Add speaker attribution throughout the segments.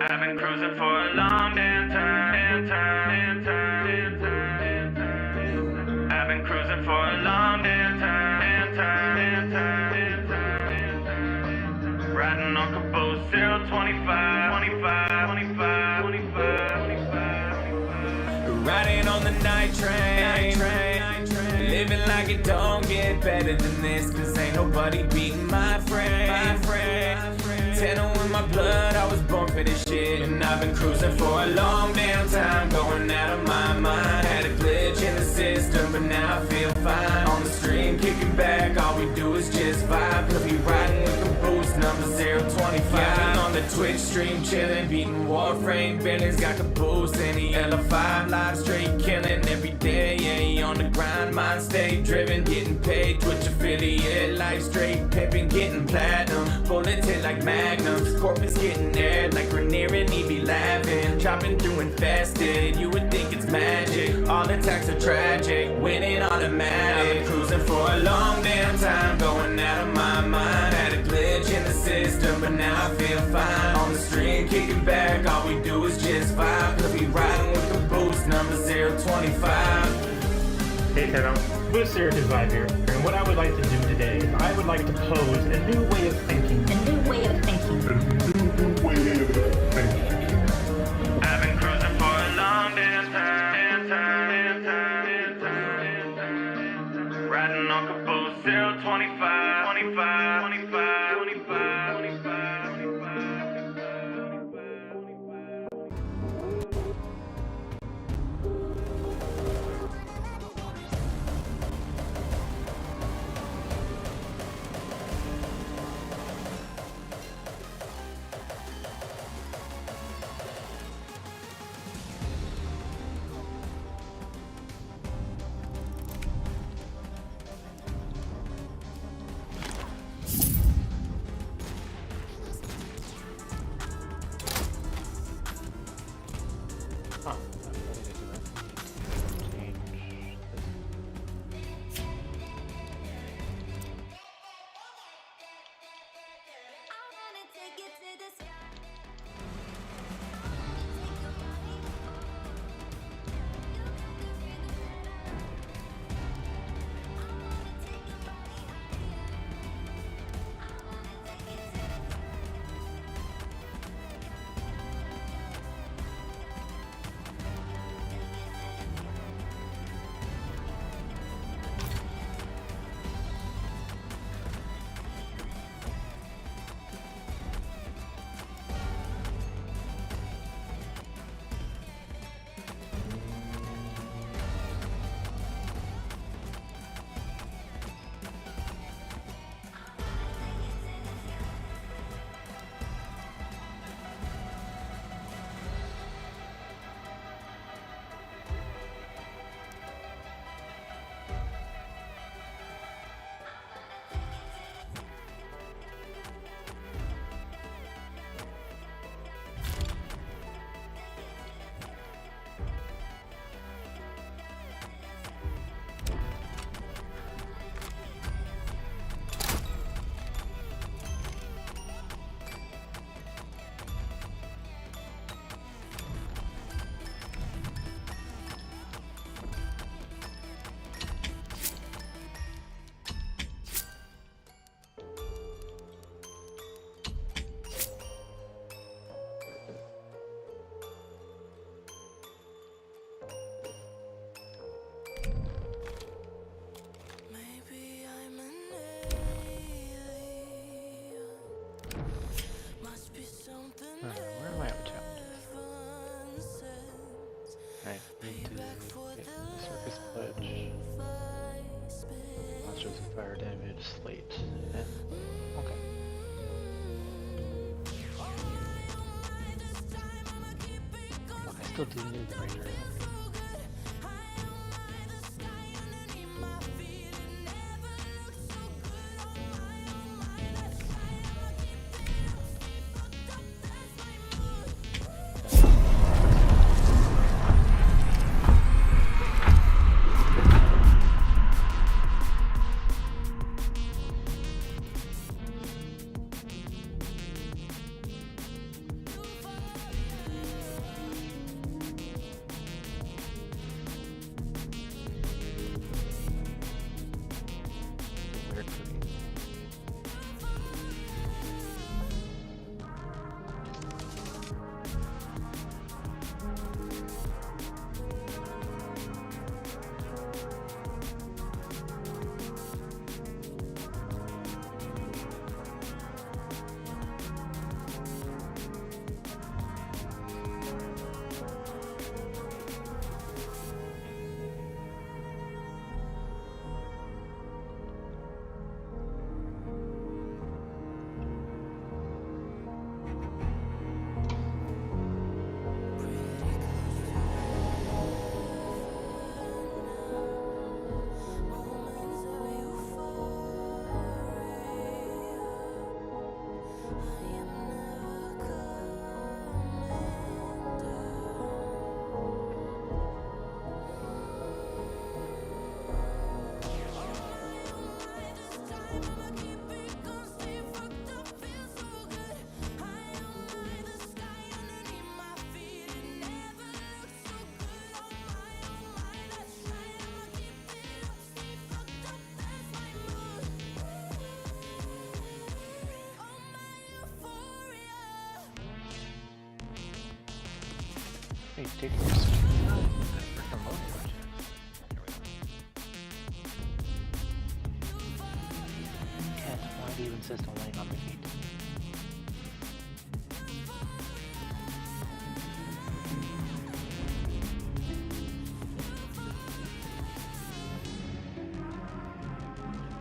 Speaker 1: I've been cruising for a long damn time. I've been cruising for a long damn time. Riding on Caboose 025. Riding on the night train. Living like it don't get better than this, cause ain't nobody beating my friend. 10 in my blood, I was born for this shit. And I've been cruising for a long damn time, going out of my mind. Had a glitch in the system, but now I feel fine. On the stream, kicking back, all we do is just vibe. Cause we riding with the boost, number 025. Yeah, on the Twitch stream, chilling, beating Warframe, Billy's got Caboose and the L5 live straight killing every day. Yeah, on the grind, mind stay driven, getting paid. Twitch affiliate, life straight pimping, getting platinum. Bullets hit like magnums, corpus getting aired like Rainier and he be laughing. Chopping through infested, you would think it's magic. All attacks are tragic, winning automatic. I've been cruising for a long damn time, going out of my mind. Had a glitch in the system, but now I feel fine. On the stream, kicking back, all we do is just vibe. Cause we riding with the boost, number 025.
Speaker 2: Hey Teno, with Serious Vibe here, and what I would like to do today is I would like to pose a new way of thinking.
Speaker 3: A new way of thinking.
Speaker 1: I've been cruising for a long damn time. Riding on Caboose 025.
Speaker 4: Where am I up to? Alright, need to get the circus pledge. Monsters with fire damage, slate. Yeah. Okay. Oh, I still do need the ranger. Hey, take your freaking load. Here we go. Cat, why do you insist on laying on my feet?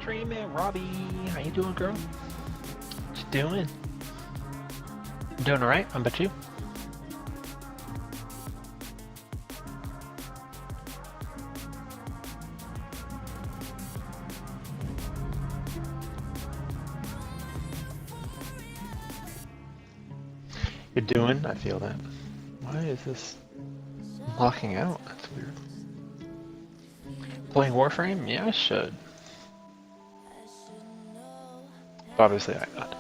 Speaker 4: Dreamin' Robbie, how you doing, girl? What you doing? Doing alright, how about you? You're doing? I feel that. Why is this locking out? That's weird. Playing Warframe? Yeah, I should. Obviously I got.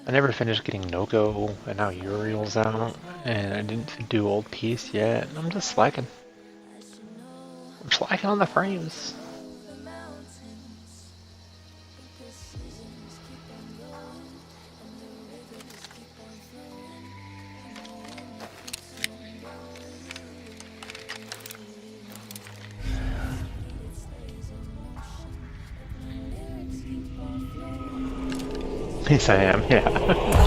Speaker 4: I never finished getting No-Go, and now Uriel's out, and I didn't do Old Peace yet. I'm just slacking. I'm slacking on the frames. Yes, I am, yeah.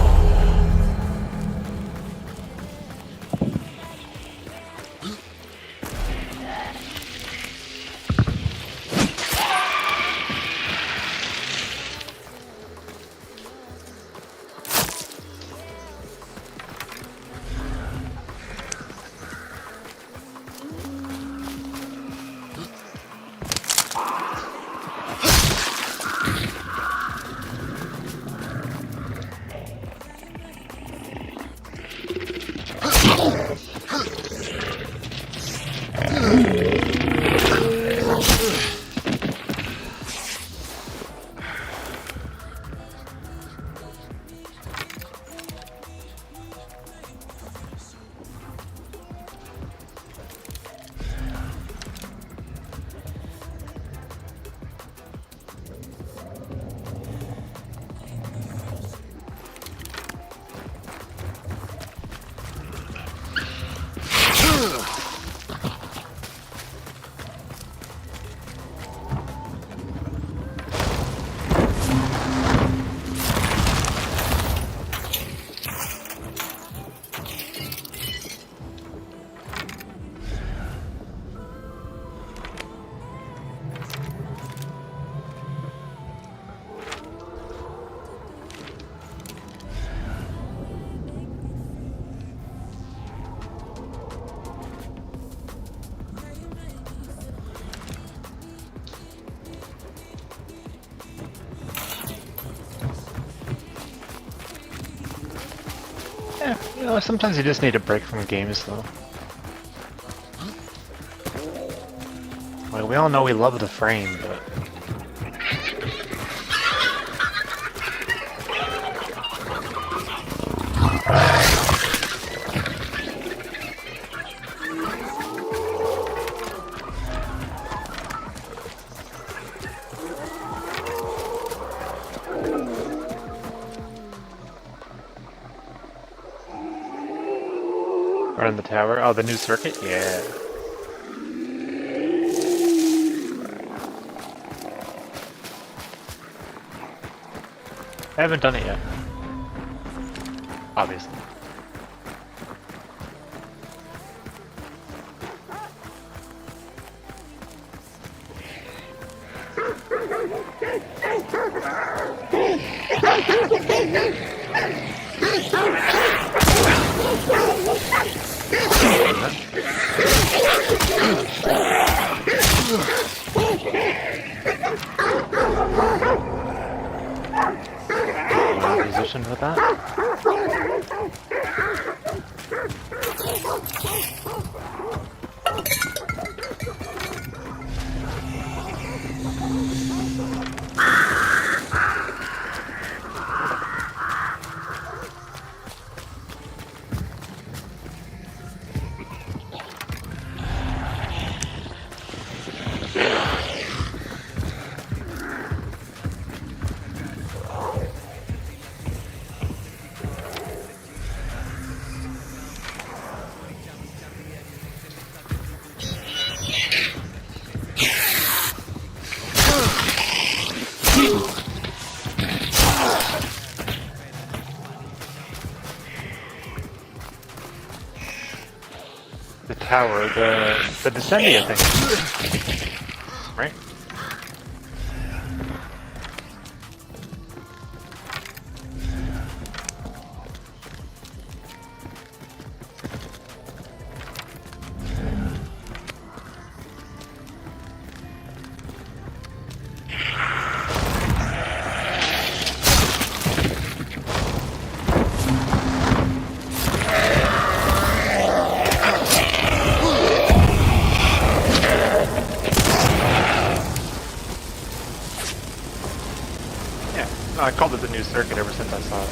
Speaker 4: Yeah, you know, sometimes you just need a break from games, though. Like, we all know we love the frame, but... Run the tower? Oh, the new circuit? Yeah. I haven't done it yet. Obviously. Position with that. the tower, the Descendia thing. Right? I called it the new circuit ever since I saw it.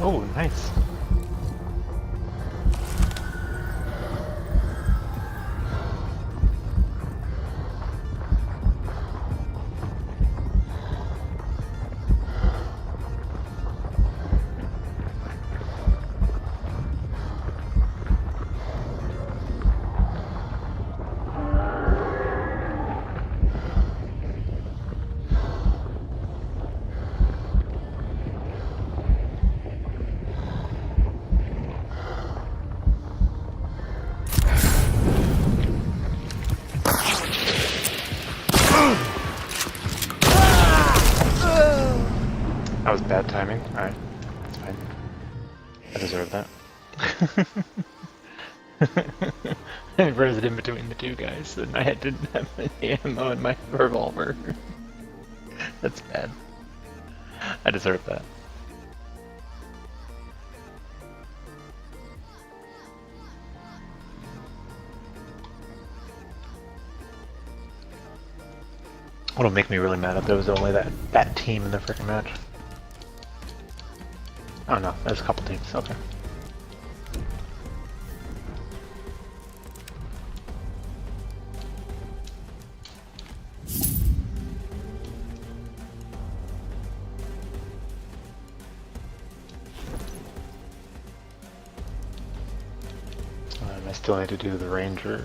Speaker 4: Oh, nice. That was bad timing. Alright, that's fine. I deserve that. I pressed it in between the two guys, and I didn't have any ammo in my revolver. That's bad. I deserve that. What'll make me really mad if there was only that team in the freaking match. Oh no, there's a couple teams, okay. I still need to do the ranger.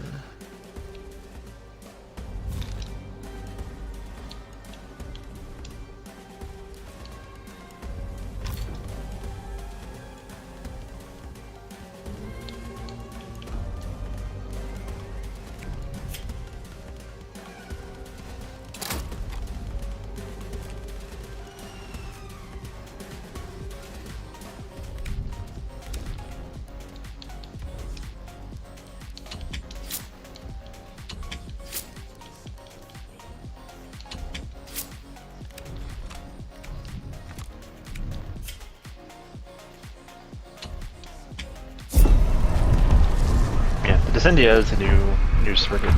Speaker 4: India is a new circuit.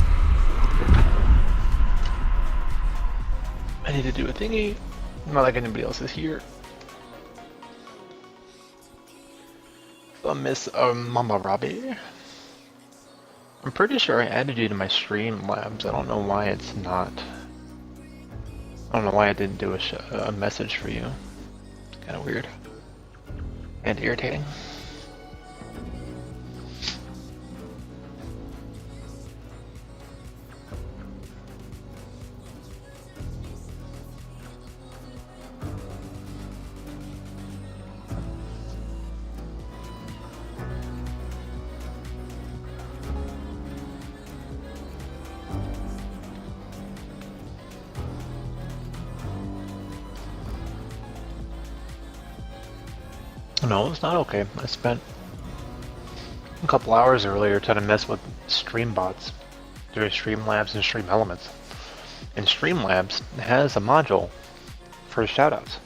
Speaker 4: I need to do a thingy. Not like anybody else is here. So Miss Mama Robbie. I'm pretty sure I added you to my Streamlabs. I don't know why it's not. I don't know why I didn't do a message for you. It's kind of weird and irritating. No, it's not okay. I spent a couple hours earlier trying to mess with stream bots through Streamlabs and Stream Elements. And Streamlabs has a module for shoutouts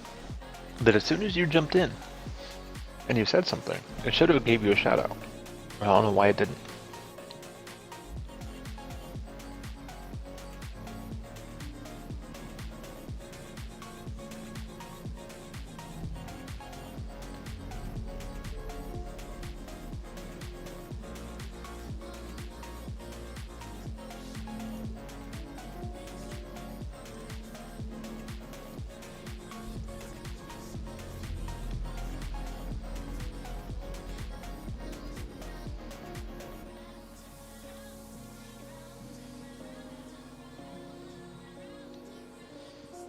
Speaker 4: that as soon as you jumped in and you said something, it should have gave you a shoutout. I don't know why it didn't.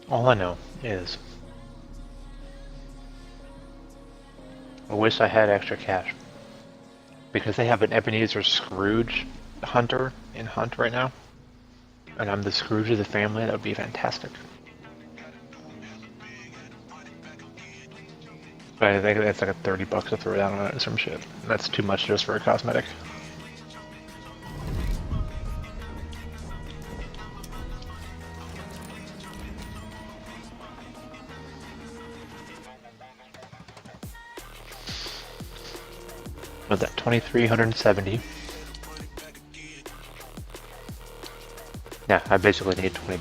Speaker 4: All I know is I wish I had extra cash because they have an Ebenezer Scrooge hunter in Hunt right now, and I'm the Scrooge of the family. That would be fantastic. But I think that's like a $30 to throw down on it or some shit. That's too much just for a cosmetic. With that 2,370. Yeah, I basically need $20.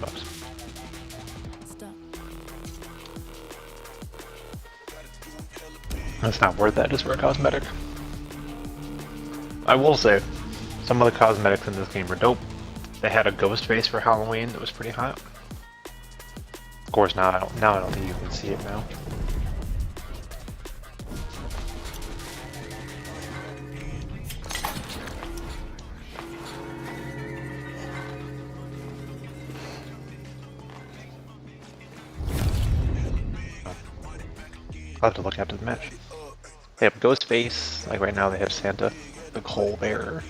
Speaker 4: That's not worth that just for a cosmetic. I will say, some of the cosmetics in this game are dope. They had a ghost face for Halloween that was pretty hot. Of course, now I don't think you can see it now. I'll have to look after the match. They have Ghostface, like right now they have Santa, the Coal Bearer.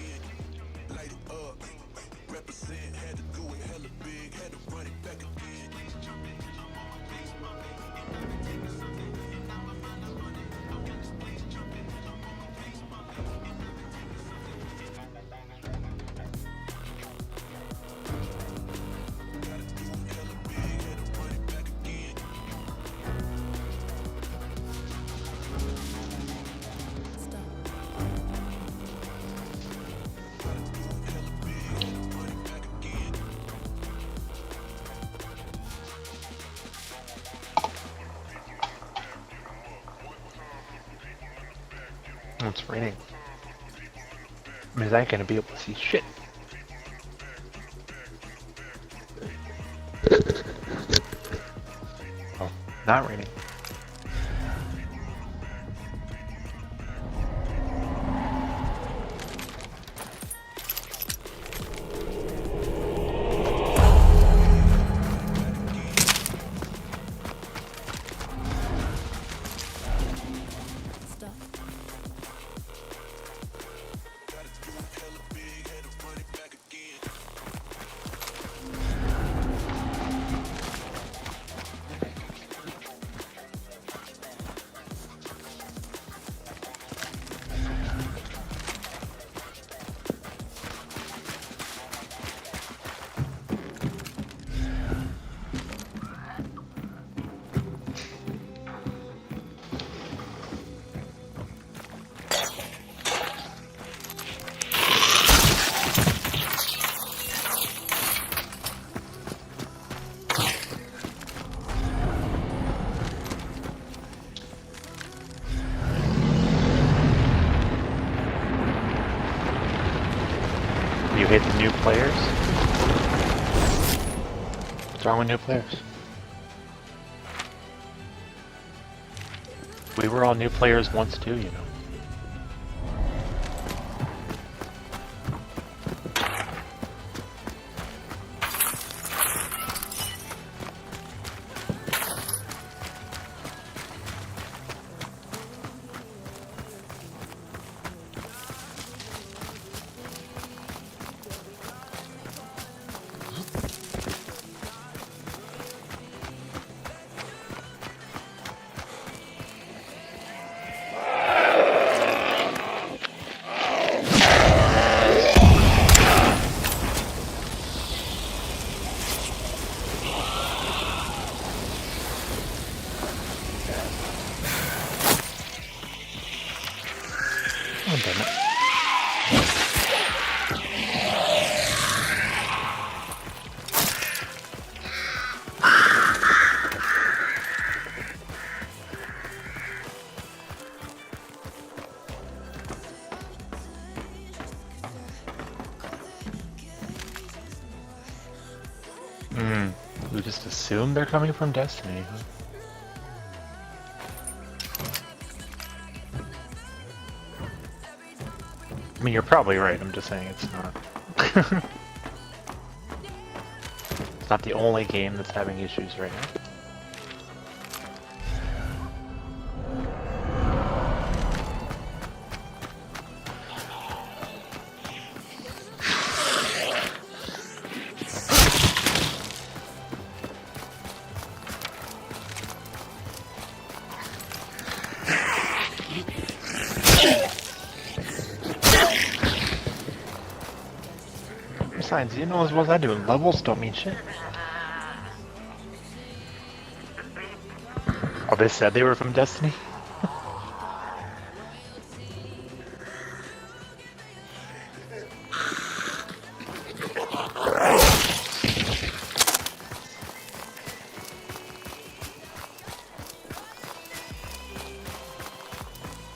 Speaker 4: Oh, it's raining. Means I ain't gonna be able to see shit. Oh, not raining. You hate the new players? What's wrong with new players? We were all new players once too, you know. damn it. We just assume they're coming from Destiny, huh? I mean, you're probably right, I'm just saying it's not. It's not the only game that's having issues right now. Besides, you know as well as I do, levels don't mean shit. Oh, they said they were from Destiny?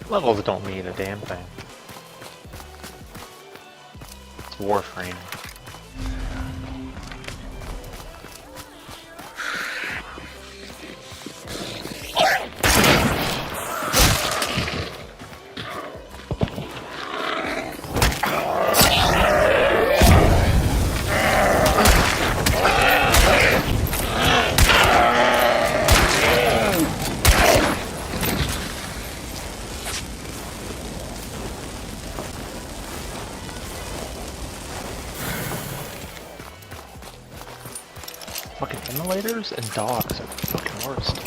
Speaker 4: Levels don't mean a damn thing. It's Warframe. Fucking emulators and dogs are the fucking worst.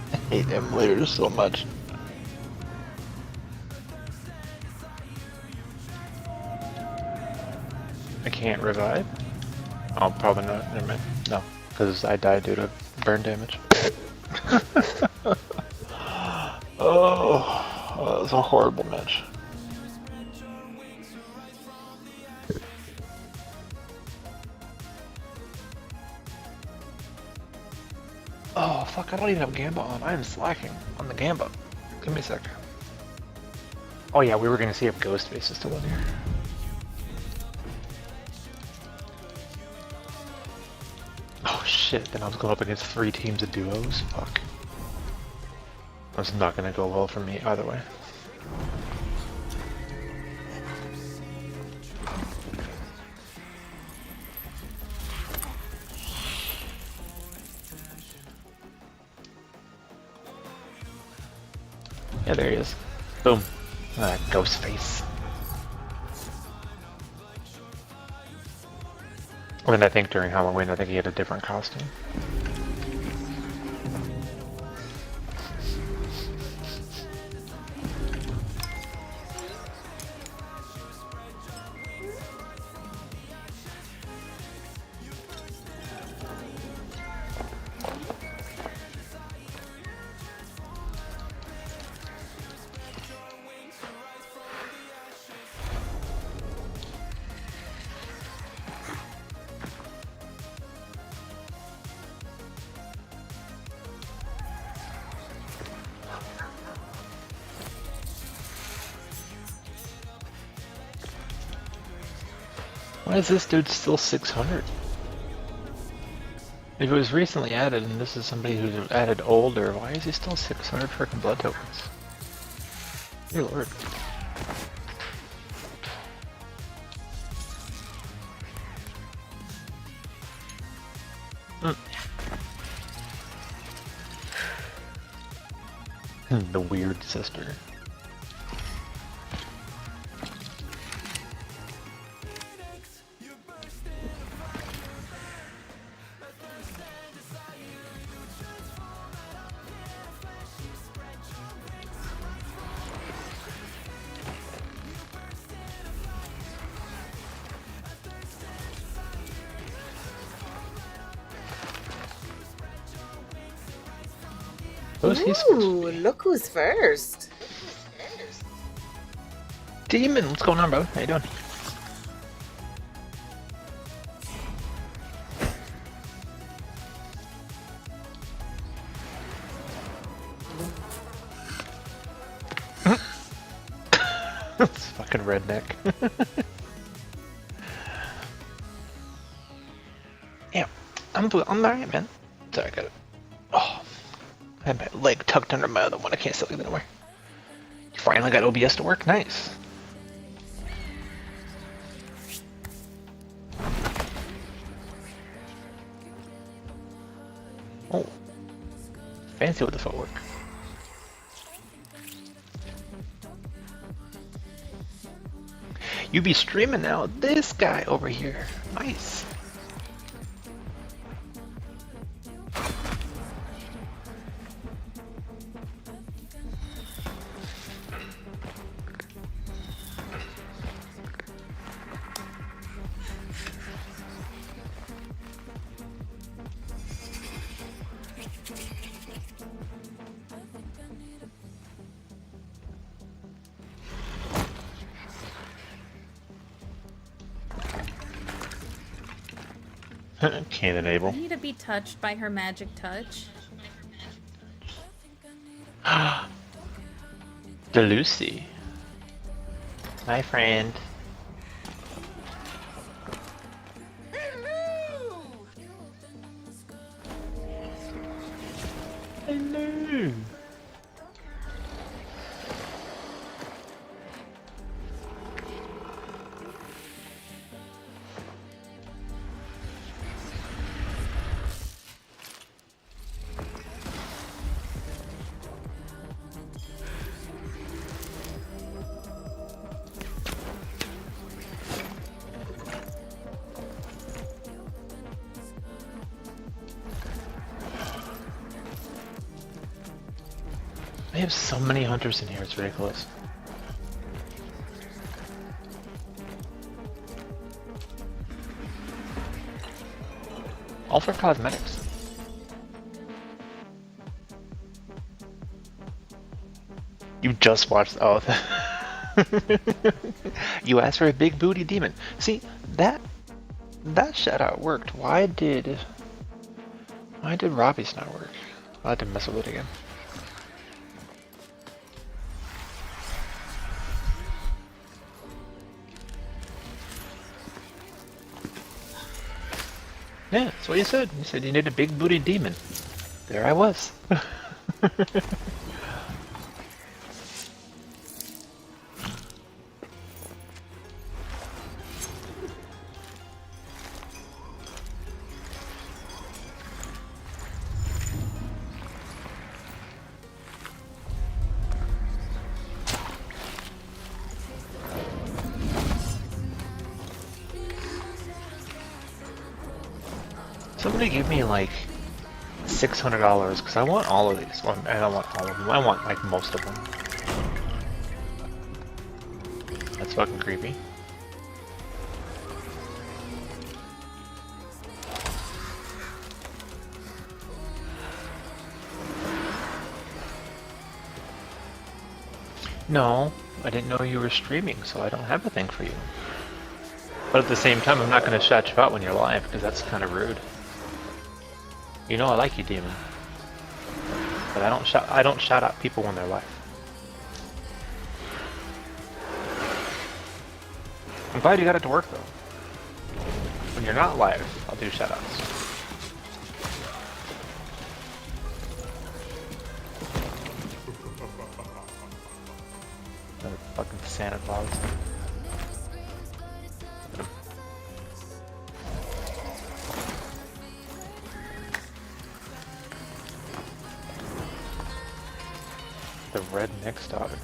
Speaker 4: I hate emulators so much. I can't revive? Oh, probably not. Never mind. No, because I died due to burn damage. Oh, that was a horrible match. Oh, fuck, I don't even have Gamba on. I am slacking on the Gamba. Give me a sec. Oh yeah, we were gonna see if Ghostface is still in here. Oh shit, then I was going up against 3 teams of duos? Fuck. That's not gonna go well for me either way. Yeah, there he is. Boom. Ghostface. I mean, I think during Halloween, I think he had a different costume. Why is this dude still 600? If it was recently added, and this is somebody who's added older, why is he still 600 freaking blood tokens? Dear lord. The weird sister.
Speaker 3: Ooh, look who's first.
Speaker 4: Demon, what's going on, bro? How you doing? It's fucking redneck. Yeah, I'm alright, man. Sorry, I got it. Oh, I had my leg tucked under my other one. I can't still get it anywhere. Finally got OBS to work. Nice. Oh, fancy with the footwork. You be streaming now. This guy over here. Nice. Can't enable.
Speaker 5: I need to be touched by her magic touch.
Speaker 4: The Lucy. My friend. Hello. They have so many hunters in here, it's ridiculous. All for cosmetics. You just watched. Oh, you asked for a big booty demon. See that shout out worked. Why did Robbie's not work? I'll have to mess with it again. Yeah, that's what you said. You said you need a big booty demon. There I was. Somebody give me like $600 because I want all of these. Well, I don't want all of them. I want like most of them. That's fucking creepy. No, I didn't know you were streaming, so I don't have a thing for you. But at the same time, I'm not going to shout you out when you're live because that's kind of rude. You know I like you, demon. But I don't shout out people when they're live. I'm glad you got it to work though. When you're not live, I'll do shout outs. fucking Santa Claus. The redneck's daughter.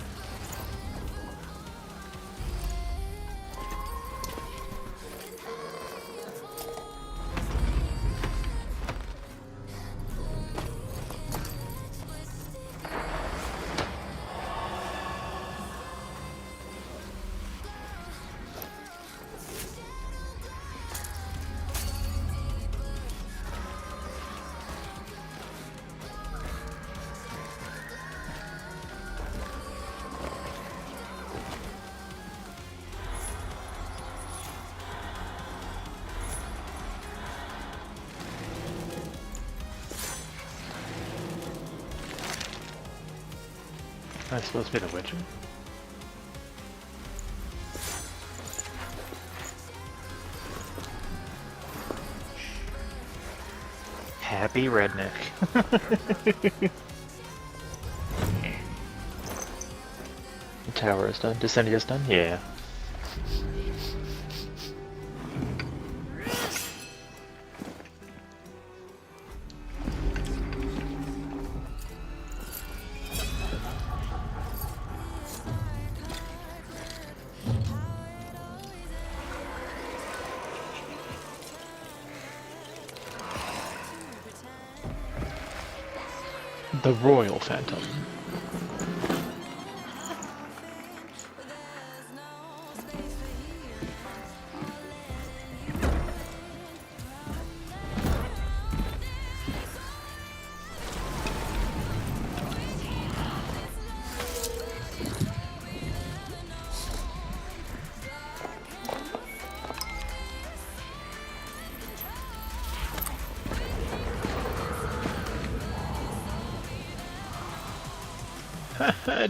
Speaker 4: That's supposed to be the Witcher? Happy redneck. The tower is done. Descending is done? Yeah. The Royal Phantom. I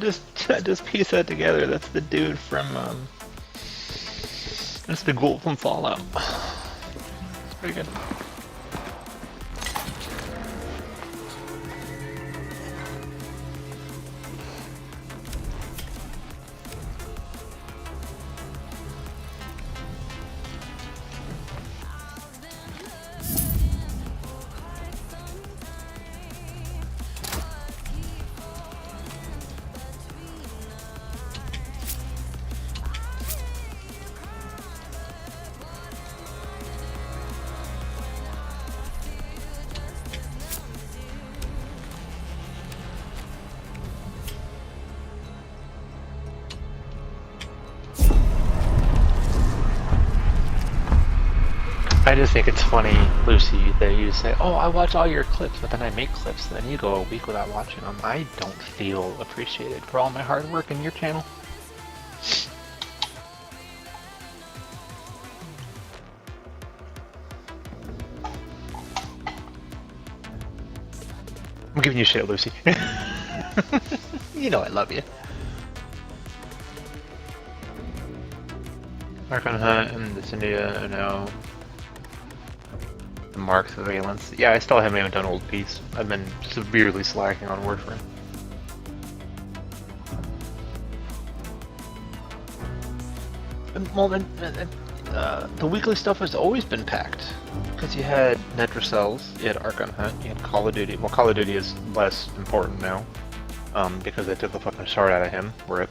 Speaker 4: just pieced that together. That's the dude from that's the ghoul from Fallout. It's pretty good. I just think it's funny, Lucy, that you say, oh, I watch all your clips, but then I make clips, and then you go a week without watching them. I don't feel appreciated for all my hard work in your channel. I'm giving you shit, Lucy. You know I love you. Archon Hunt and this India, no. The Mark Surveillance. Yeah, I still haven't even done Old Peace. I've been severely slacking on Warframe. Well, the weekly stuff has always been packed. Because you had Netracels, you had Archon Hunt, you had Call of Duty. Well, Call of Duty is less important now. Because they took the fucking shard out of him. RIP.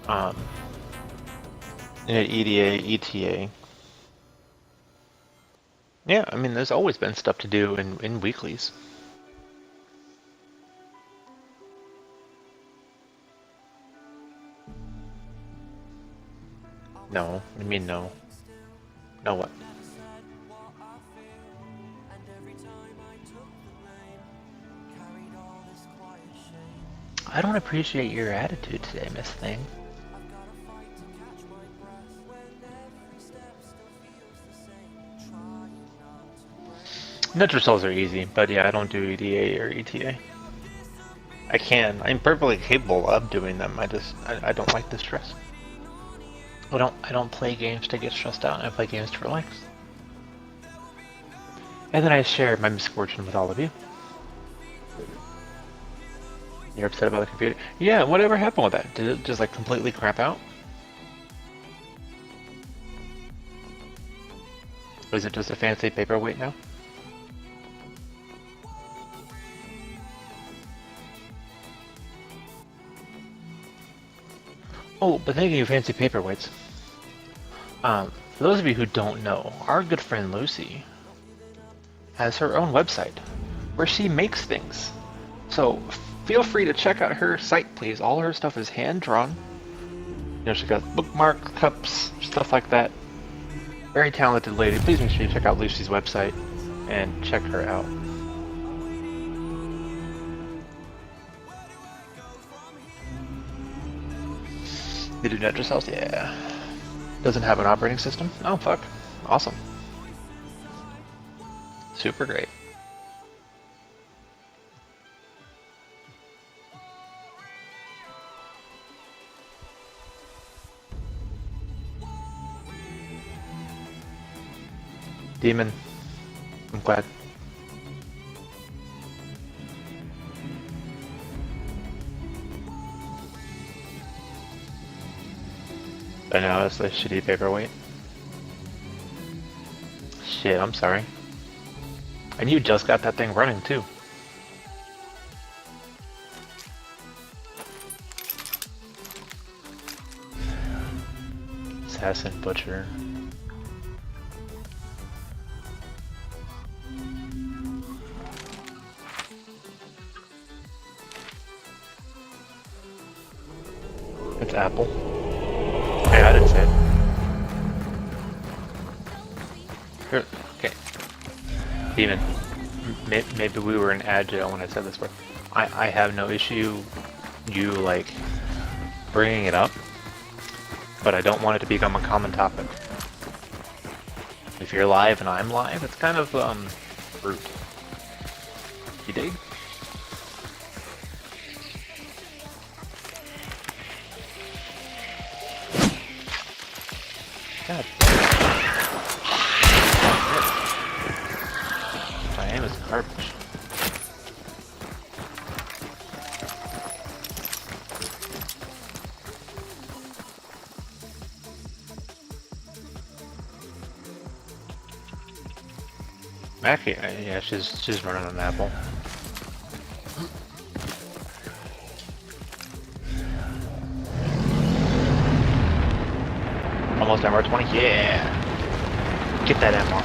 Speaker 4: You had EDA, ETA. Yeah, I mean, there's always been stuff to do in weeklies. No, I mean no. No what? I don't appreciate your attitude today, Miss Thing. Netracels are easy, but yeah, I don't do EDA or ETA. I can. I'm perfectly capable of doing them. I don't like the stress. I don't play games to get stressed out. I play games to relax. And then I share my misfortune with all of you. You're upset about the computer? Yeah, whatever happened with that? Did it just like completely crap out? Or is it just a fancy paperweight now? Oh, but thinking of fancy paperweights. For those of you who don't know, our good friend Lucy has her own website where she makes things. So feel free to check out her site, please. All her stuff is hand drawn. You know, she got bookmarks, cups, stuff like that. Very talented lady. Please make sure you check out Lucy's website and check her out. They do net cells? Yeah. Doesn't have an operating system? Oh, fuck. Awesome. Super great. Demon. I'm glad. I know, it's a shitty paperweight. Shit, I'm sorry. And you just got that thing running too. Assassin Butcher. It's Apple. Hey, I didn't say it. Here, okay. Demon. Maybe we were in agile when I said this word. I have no issue you, like, bringing it up, but I don't want it to become a common topic. If you're live and I'm live, it's kind of, rude. You dig? God. My aim is garbage. Mackie, yeah, she's running an apple. Almost MR20? Yeah! Get that MR.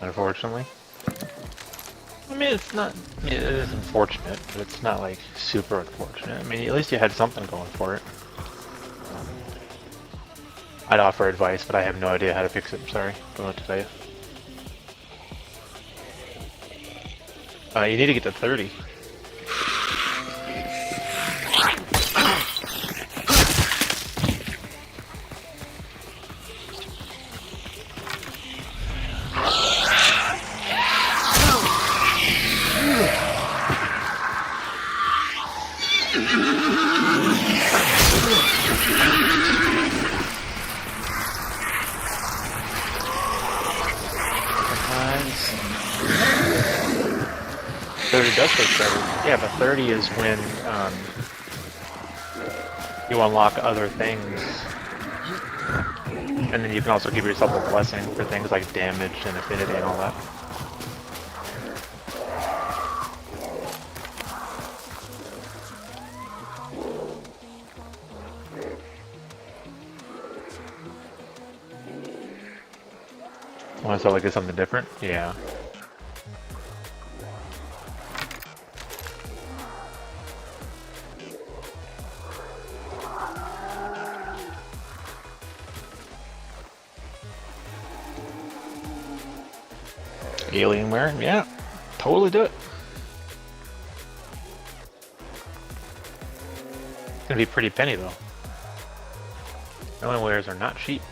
Speaker 4: Unfortunately. I mean, it's not, I mean, it is unfortunate, but it's not like super unfortunate. I mean, at least you had something going for it. I'd offer advice, but I have no idea how to fix it. I'm sorry. Don't know what to tell you. You need to get to 30. Yeah, but 30 is when you unlock other things, and then you can also give yourself a blessing for things like damage and affinity and all that. Want to get something different? Yeah. Alienware? Yeah, totally do it. It's gonna be pretty penny though. Only wares are not cheap.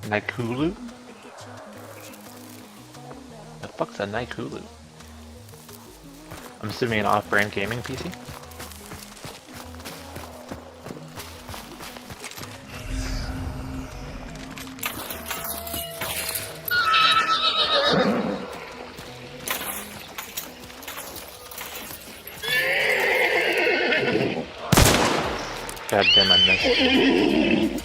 Speaker 4: Nikulu? The fuck's a Nikulu? I'm assuming an off-brand gaming PC? God damn, I missed.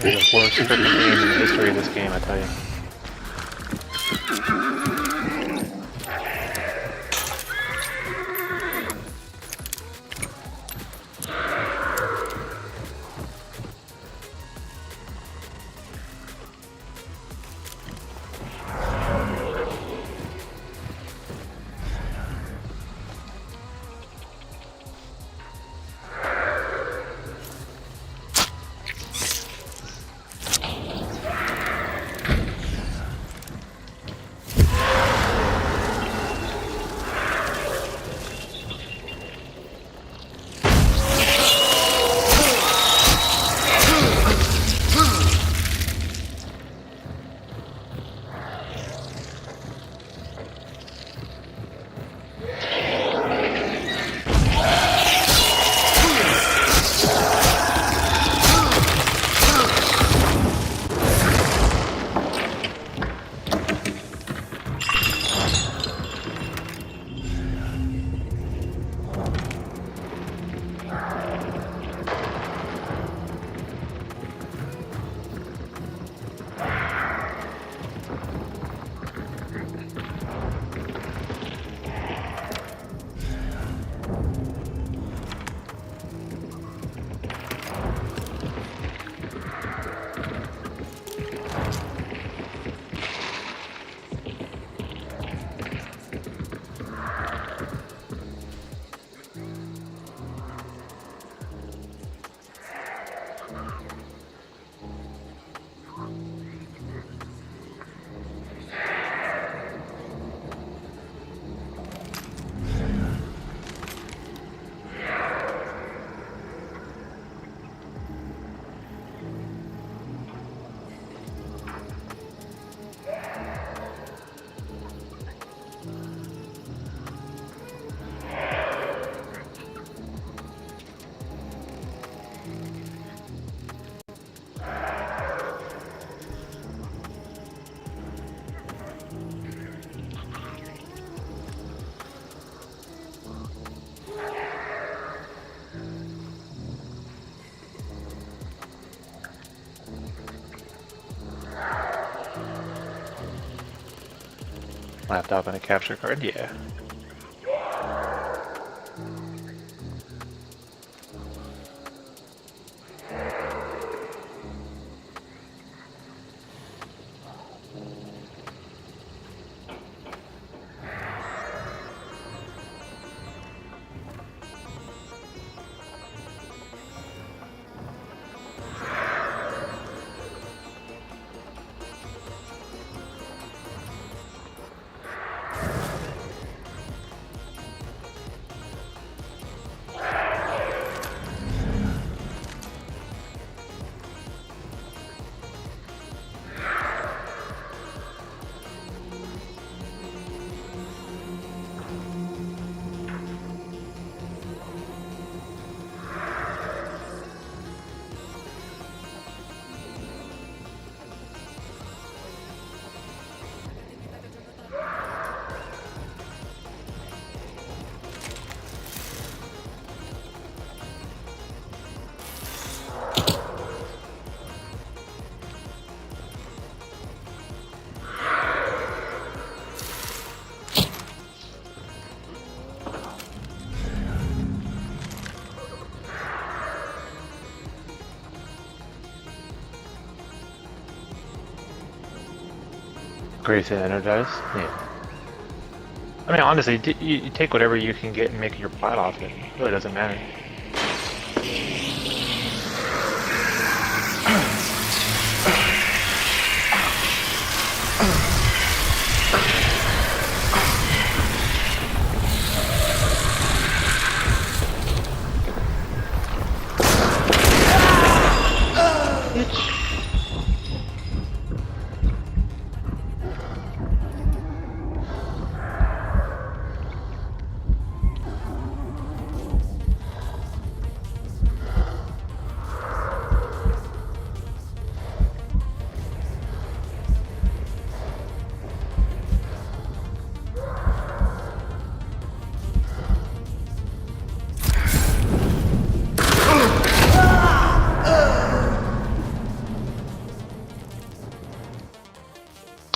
Speaker 4: It's the worst freaking game in the history of this game, I tell you. Laptop and a capture card, yeah. Grace and Energize? Yeah. I mean, honestly, you take whatever you can get and make your plat off it. It really doesn't matter.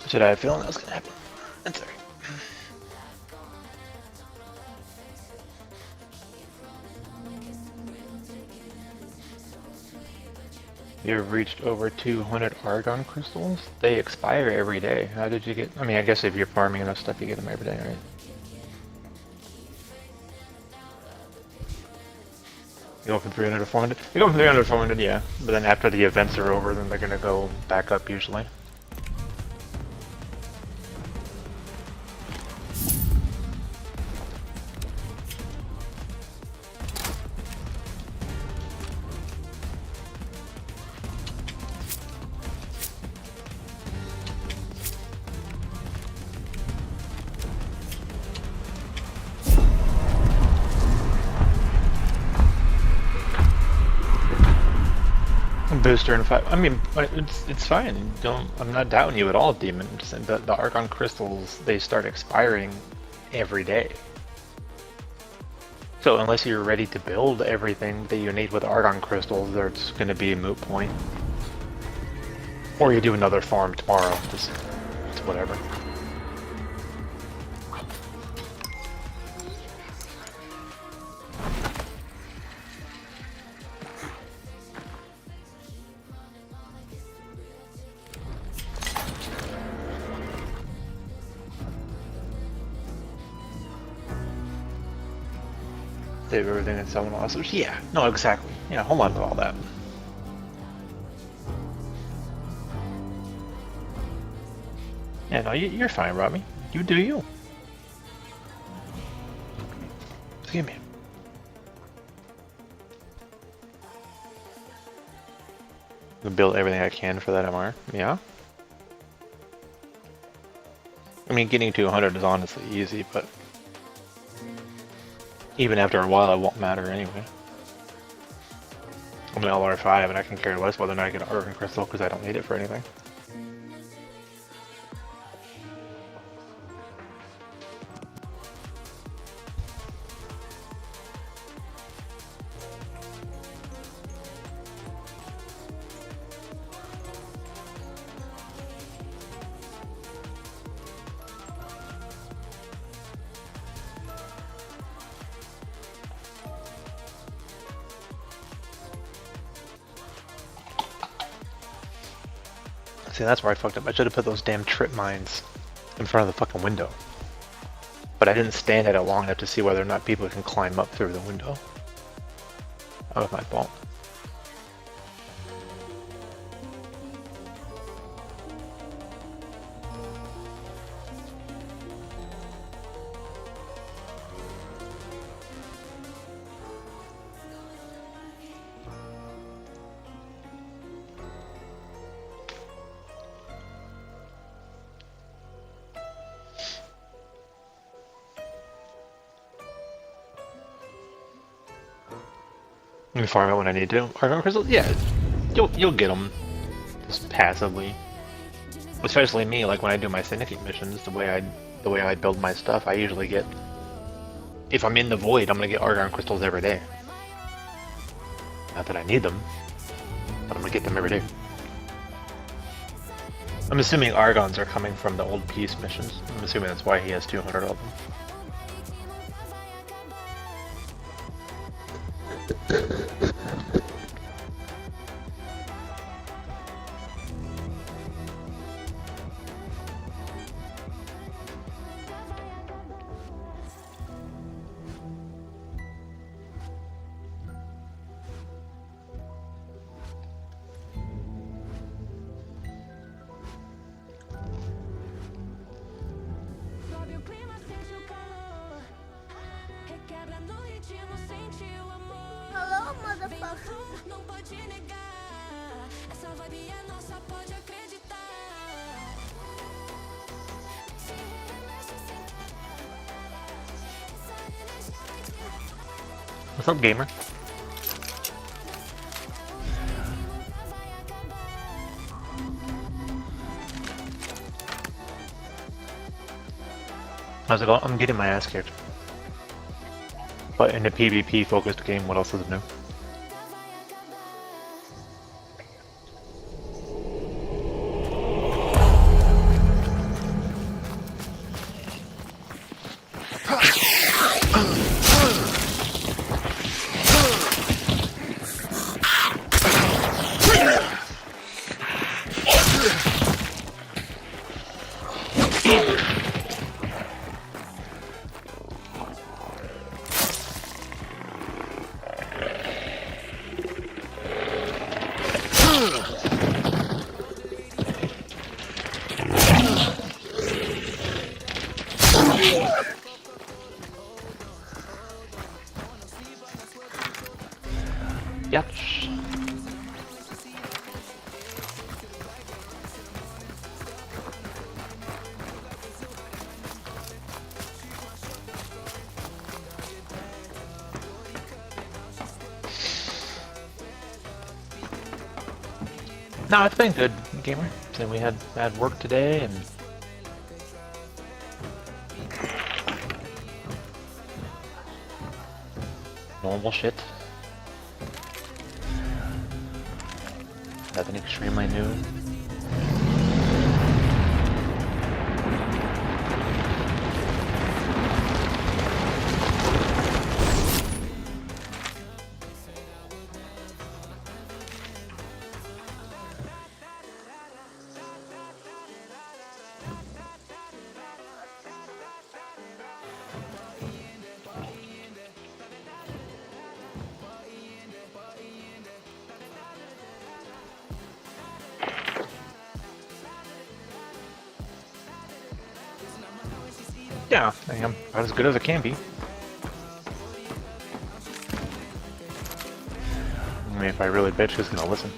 Speaker 4: Should I have a feeling that was gonna happen? That's alright. You've reached over 200 argon crystals? They expire every day. How did you get... I mean, I guess if you're farming enough stuff, you get them every day, right? You go from 300 to 400? You go from 300 to 400, yeah. But then after the events are over, then they're gonna go back up usually. Booster in 5. I mean, it's fine. Don't. I'm not doubting you at all, Demon. Just the argon crystals, they start expiring every day. So unless you're ready to build everything that you need with argon crystals, there's going to be a moot point. Or you do another farm tomorrow. Just it's whatever. Save everything and sell them all. So yeah, no, exactly. Yeah, hold on to all that. Yeah, no, you're fine, Robbie. You do you. Excuse me. I'm gonna build everything I can for that MR. Yeah. I mean, getting to 100 is honestly easy, but even after a while, it won't matter anyway. I'm an LR5 and I can care less whether or not I get an Argon Crystal because I don't need it for anything. See, that's where I fucked up. I should have put those damn trip mines in front of the fucking window. But I didn't stand at it long enough to see whether or not people can climb up through the window. That was my fault. Let me farm it when I need to. Argon crystals, yeah, you'll get them just passively. Especially me, like when I do my sanity missions, the way I build my stuff, I usually get. If I'm in the void, I'm gonna get argon crystals every day. Not that I need them, but I'm gonna get them every day. I'm assuming argons are coming from the old peace missions. I'm assuming that's why he has 200 of them. What's up, gamer? How's it going? I'm getting my ass kicked. But in a PvP focused game, what else is new? Yep. No, it's been good, gamer. So we had work today and normal shit. Nothing extremely new. Yeah, I am about as good as it can be. I mean, if I really bitch, who's gonna listen?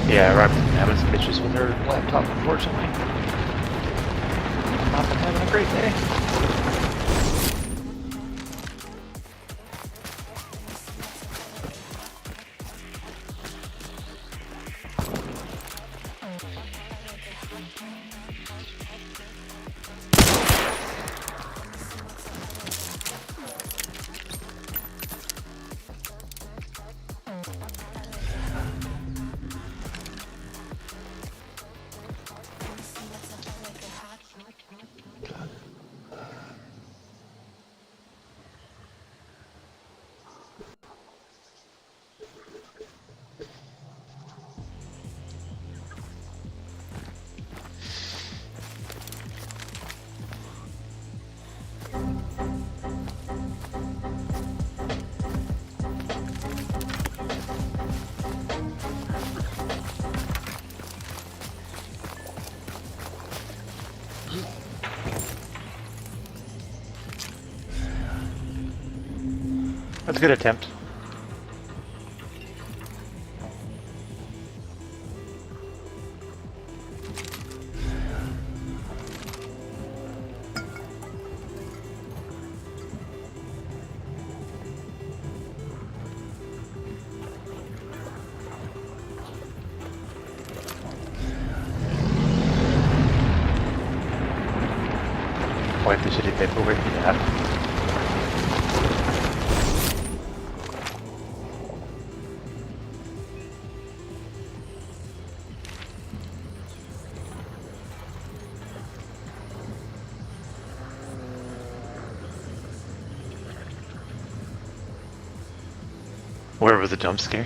Speaker 4: Yeah, Rob's having some issues with her laptop, unfortunately. Not been having a great day. That's a good attempt. Wipe the shitty paper away from that. Where was the jump scare?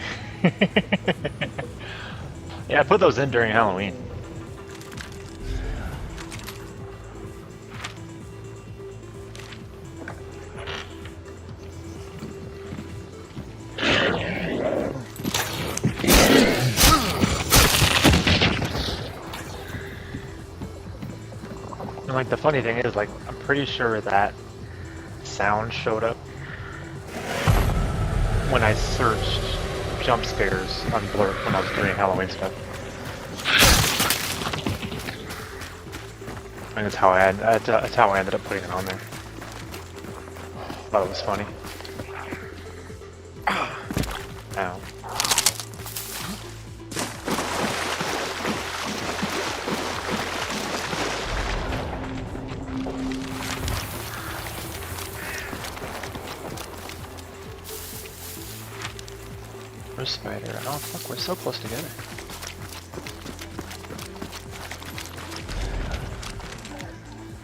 Speaker 4: Yeah, I put those in during Halloween. And like the funny thing is, like, I'm pretty sure that sound showed up when I searched jump scares on Blur when I was doing Halloween stuff. And that's how that's how I ended up putting it on there. Thought it was funny. Ow. Where's Spider? Oh fuck, we're so close together.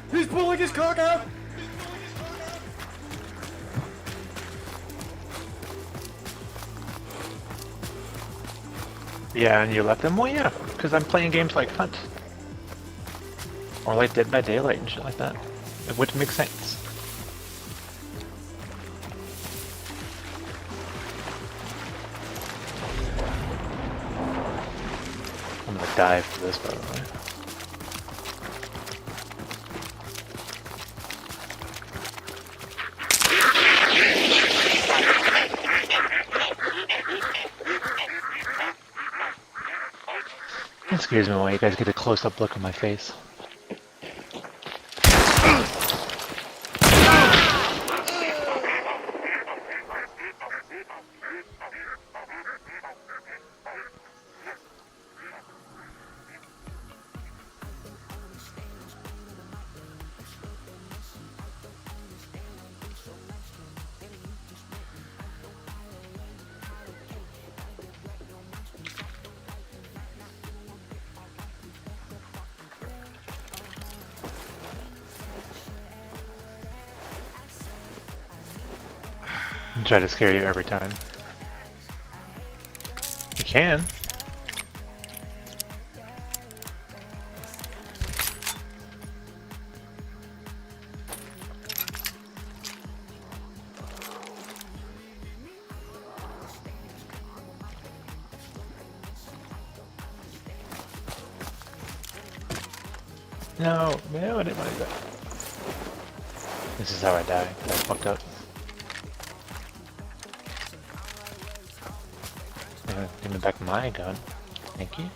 Speaker 6: He's pulling his cock out!
Speaker 4: Yeah, and you left them? Well, yeah, because I'm playing games like Hunt. Or like Dead by Daylight and shit like that. It would make sense. I'm gonna dive for this, by the way. Excuse me while you guys get a close-up look at my face. I try to scare you every time. You can. No, I didn't want to do that. This is how I die. I fucked up. Give me back my gun. Thank you.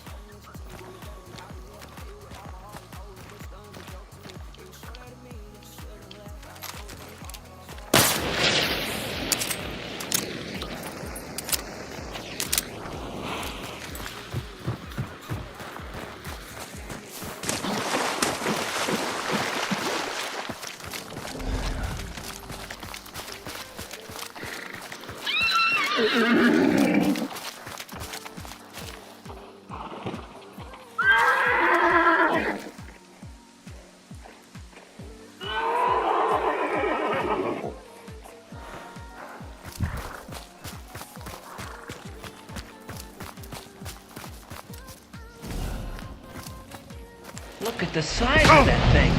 Speaker 7: Look at the size of that thing.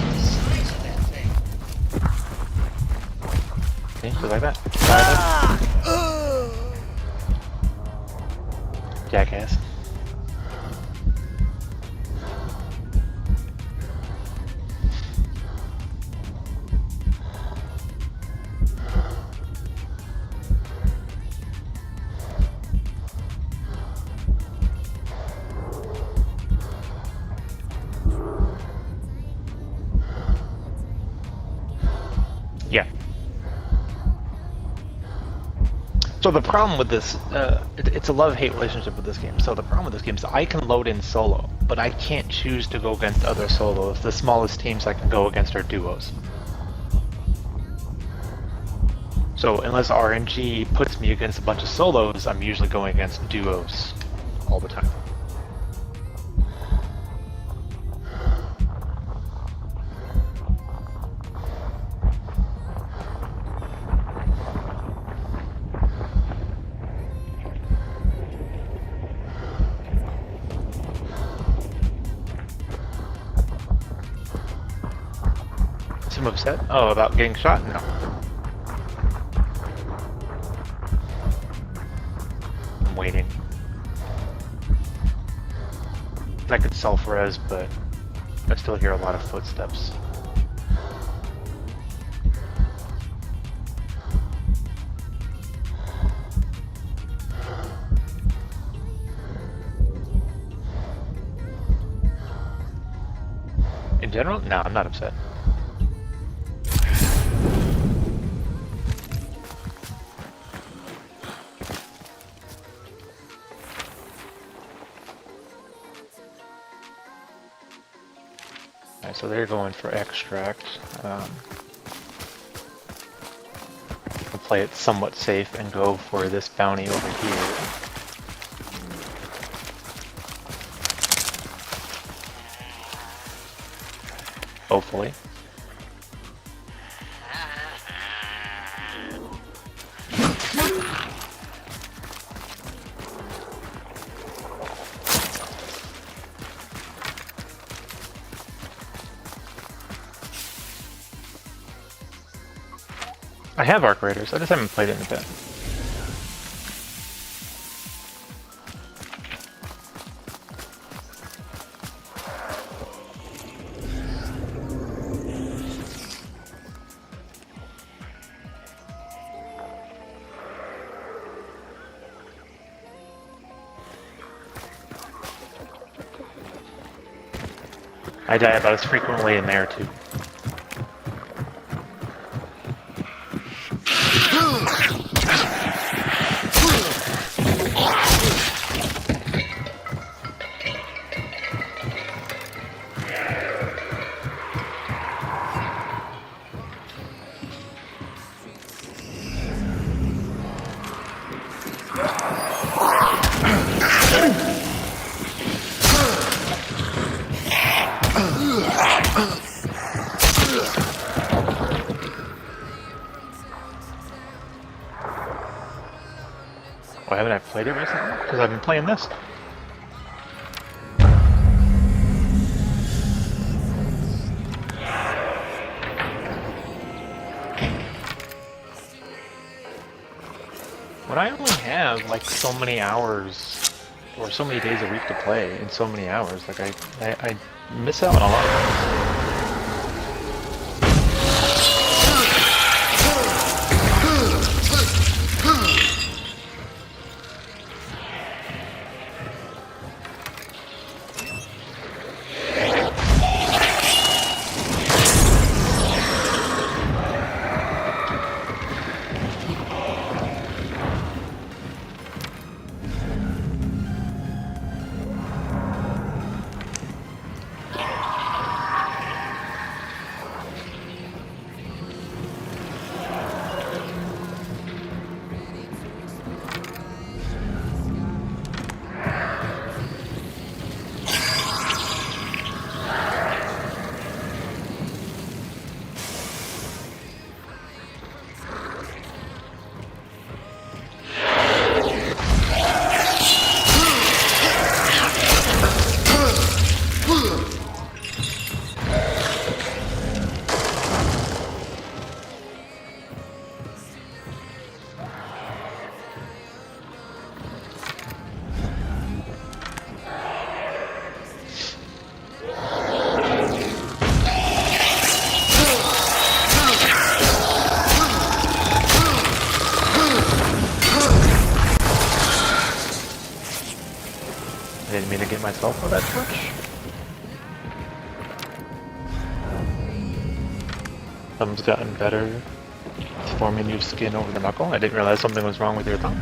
Speaker 4: Okay, just like that. Jackass. Yeah. So the problem with this, it's a love-hate relationship with this game. So the problem with this game is I can load in solo, but I can't choose to go against other solos. The smallest teams I can go against are duos. So unless RNG puts me against a bunch of solos, I'm usually going against duos all the time. I'm upset? Oh, about getting shot? No. I'm waiting. I could self-res, but I still hear a lot of footsteps. In general? No, I'm not upset. So they're going for extract. I'll play it somewhat safe and go for this bounty over here. Hopefully. I have Arc Raiders, I just haven't played it in a bit. I die about as frequently in there too. Why haven't I played it recently? Because I've been playing this. When I only have like so many hours or so many days a week to play in so many hours, like I miss out on a lot of things. didn't mean to get myself on that switch. Thumb's gotten better. It's forming new skin over the knuckle. I didn't realize something was wrong with your thumb.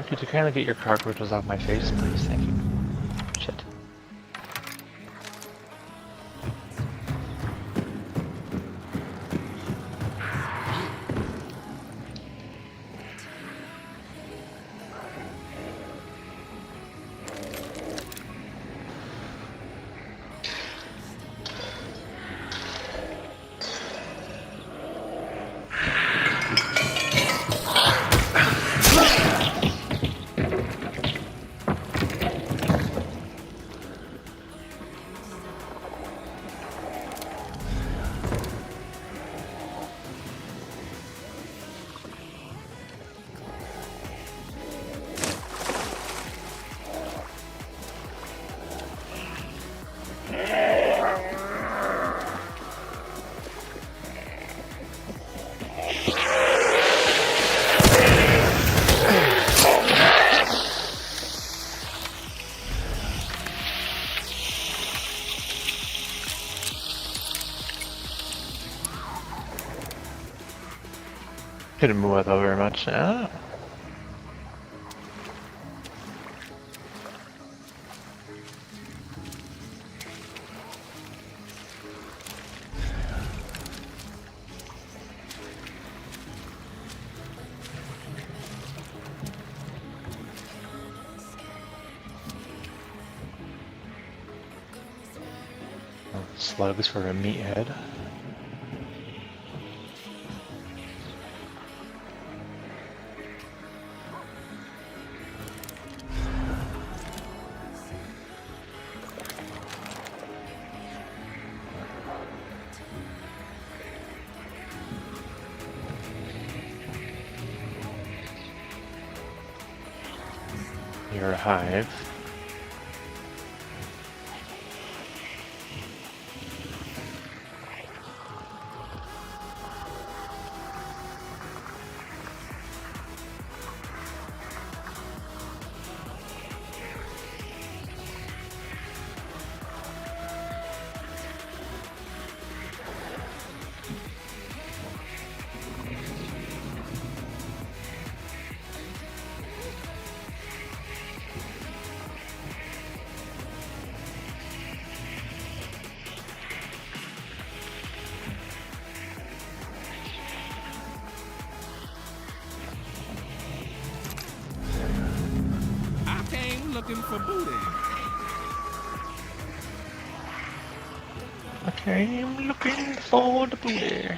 Speaker 4: Could you kindly get your cockroaches off my face, please? Thank you. Shit. Didn't move with very much. Ah. Slugs for a meathead. Your hive.
Speaker 1: Looking for booty.
Speaker 4: Okay, I'm looking for the booty.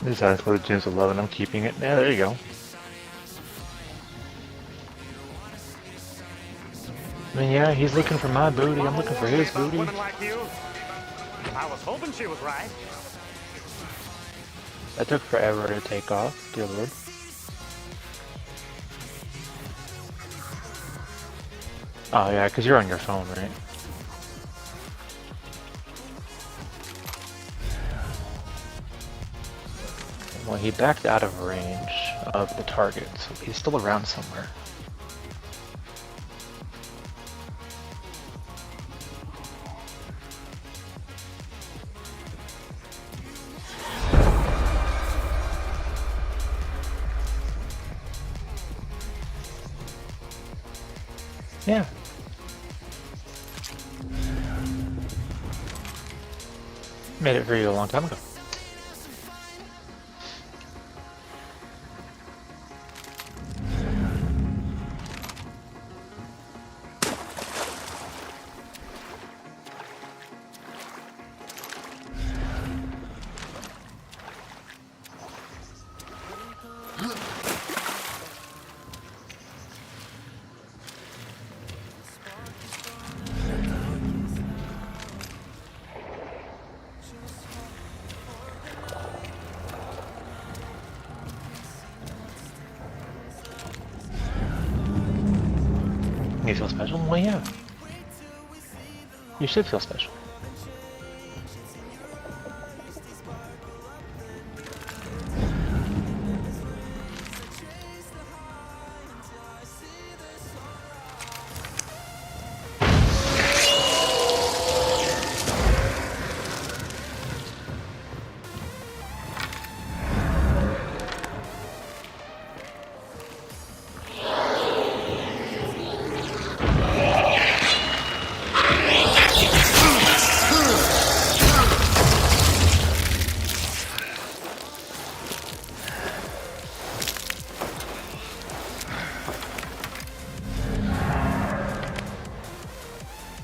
Speaker 4: This is for the James 11. I'm keeping it. Yeah, there you go. I mean, yeah, he's looking for my booty. I'm looking for his booty.
Speaker 8: Like you. I was hoping she was right.
Speaker 4: That took forever to take off, dear lord. Oh yeah, because you're on your phone, right? Well, he backed out of range of the target, so he's still around somewhere. Yeah. Made it for you a long time ago. You feel special? Well, yeah. You should feel special.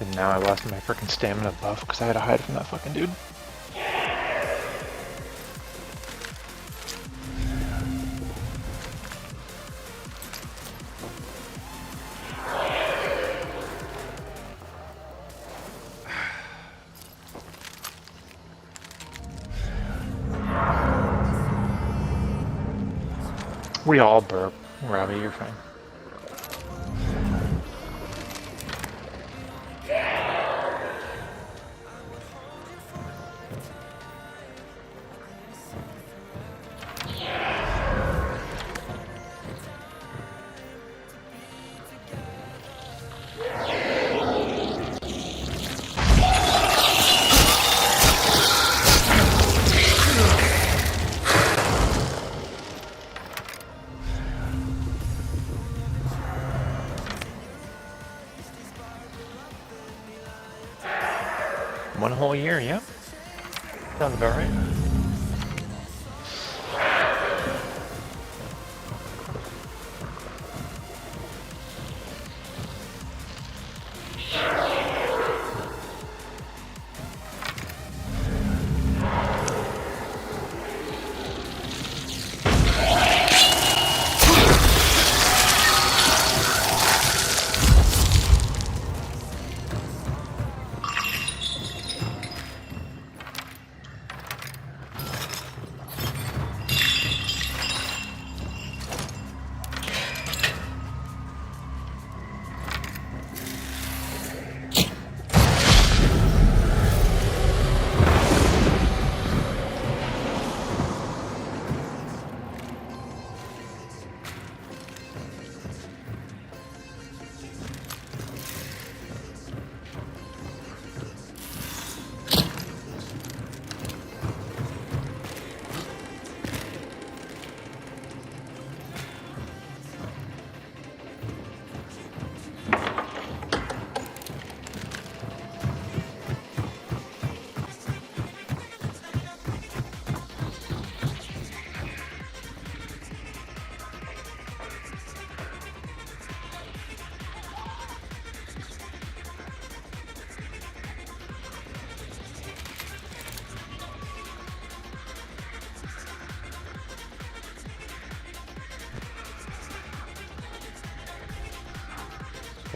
Speaker 4: And now I lost my freaking stamina buff because I had to hide from that fucking dude. We all burp. Robbie, you're fine. One whole year, yep. Sounds about right.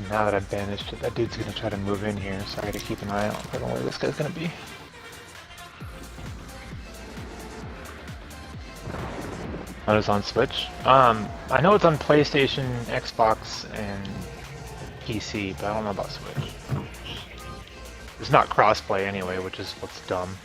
Speaker 4: And now that I've banished it, that dude's gonna try to move in here, so I gotta keep an eye out for where this guy's gonna be. Oh, it's on Switch? I know it's on PlayStation, Xbox, and PC, but I don't know about Switch. It's not crossplay anyway, which is what's dumb.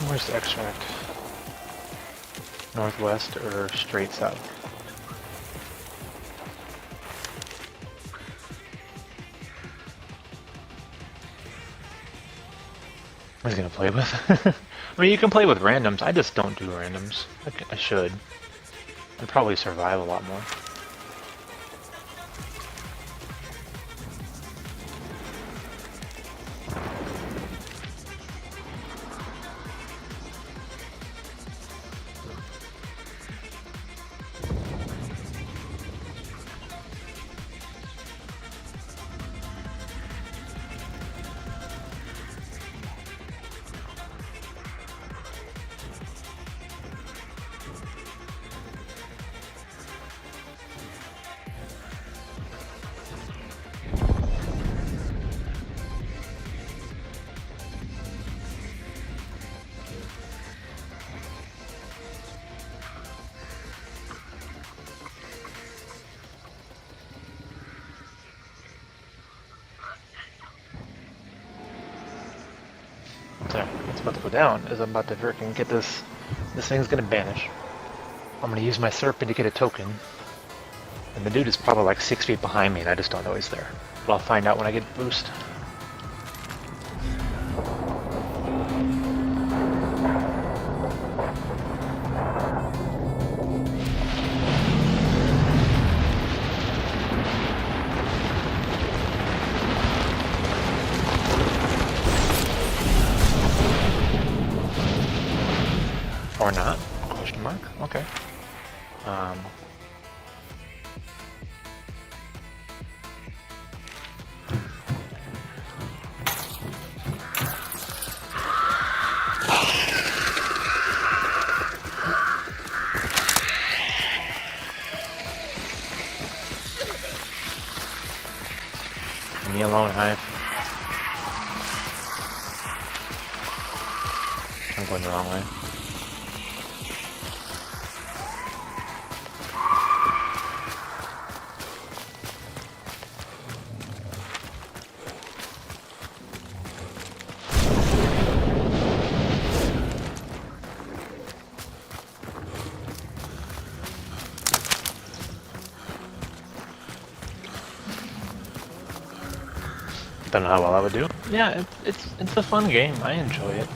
Speaker 4: Where's the extract? Northwest or straight south? What is he gonna play with? I mean, you can play with randoms. I just don't do randoms. I should. I'd probably survive a lot more. So, what's about to go down is I'm about to freaking get this. This thing's gonna vanish. I'm gonna use my serpent to get a token. And the dude is probably like 6 feet behind me and I just don't know he's there. But I'll find out when I get the boost. Or not? Question mark? Okay. Leave me alone, Hive. I'm going the wrong way. Don't know how well I would do. Yeah, it's a fun game. I enjoy it.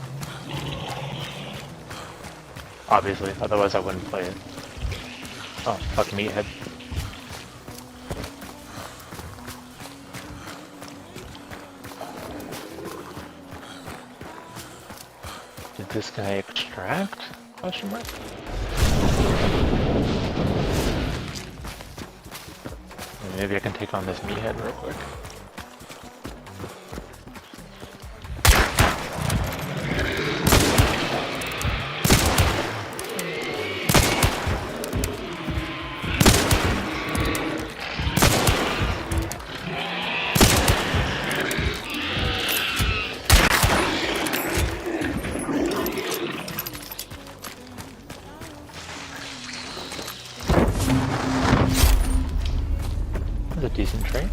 Speaker 4: Obviously, otherwise I wouldn't play it. Oh, fuck meathead. Did this guy extract? Question mark? Maybe I can take on this meathead real quick. A decent trade.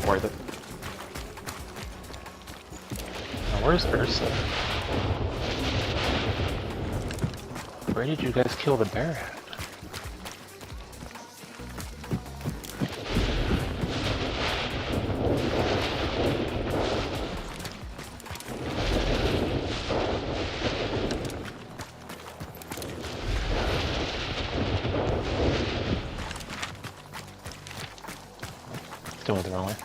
Speaker 4: Worth it. Now where's Ursa? Where did you guys kill the bear at? going the wrong way.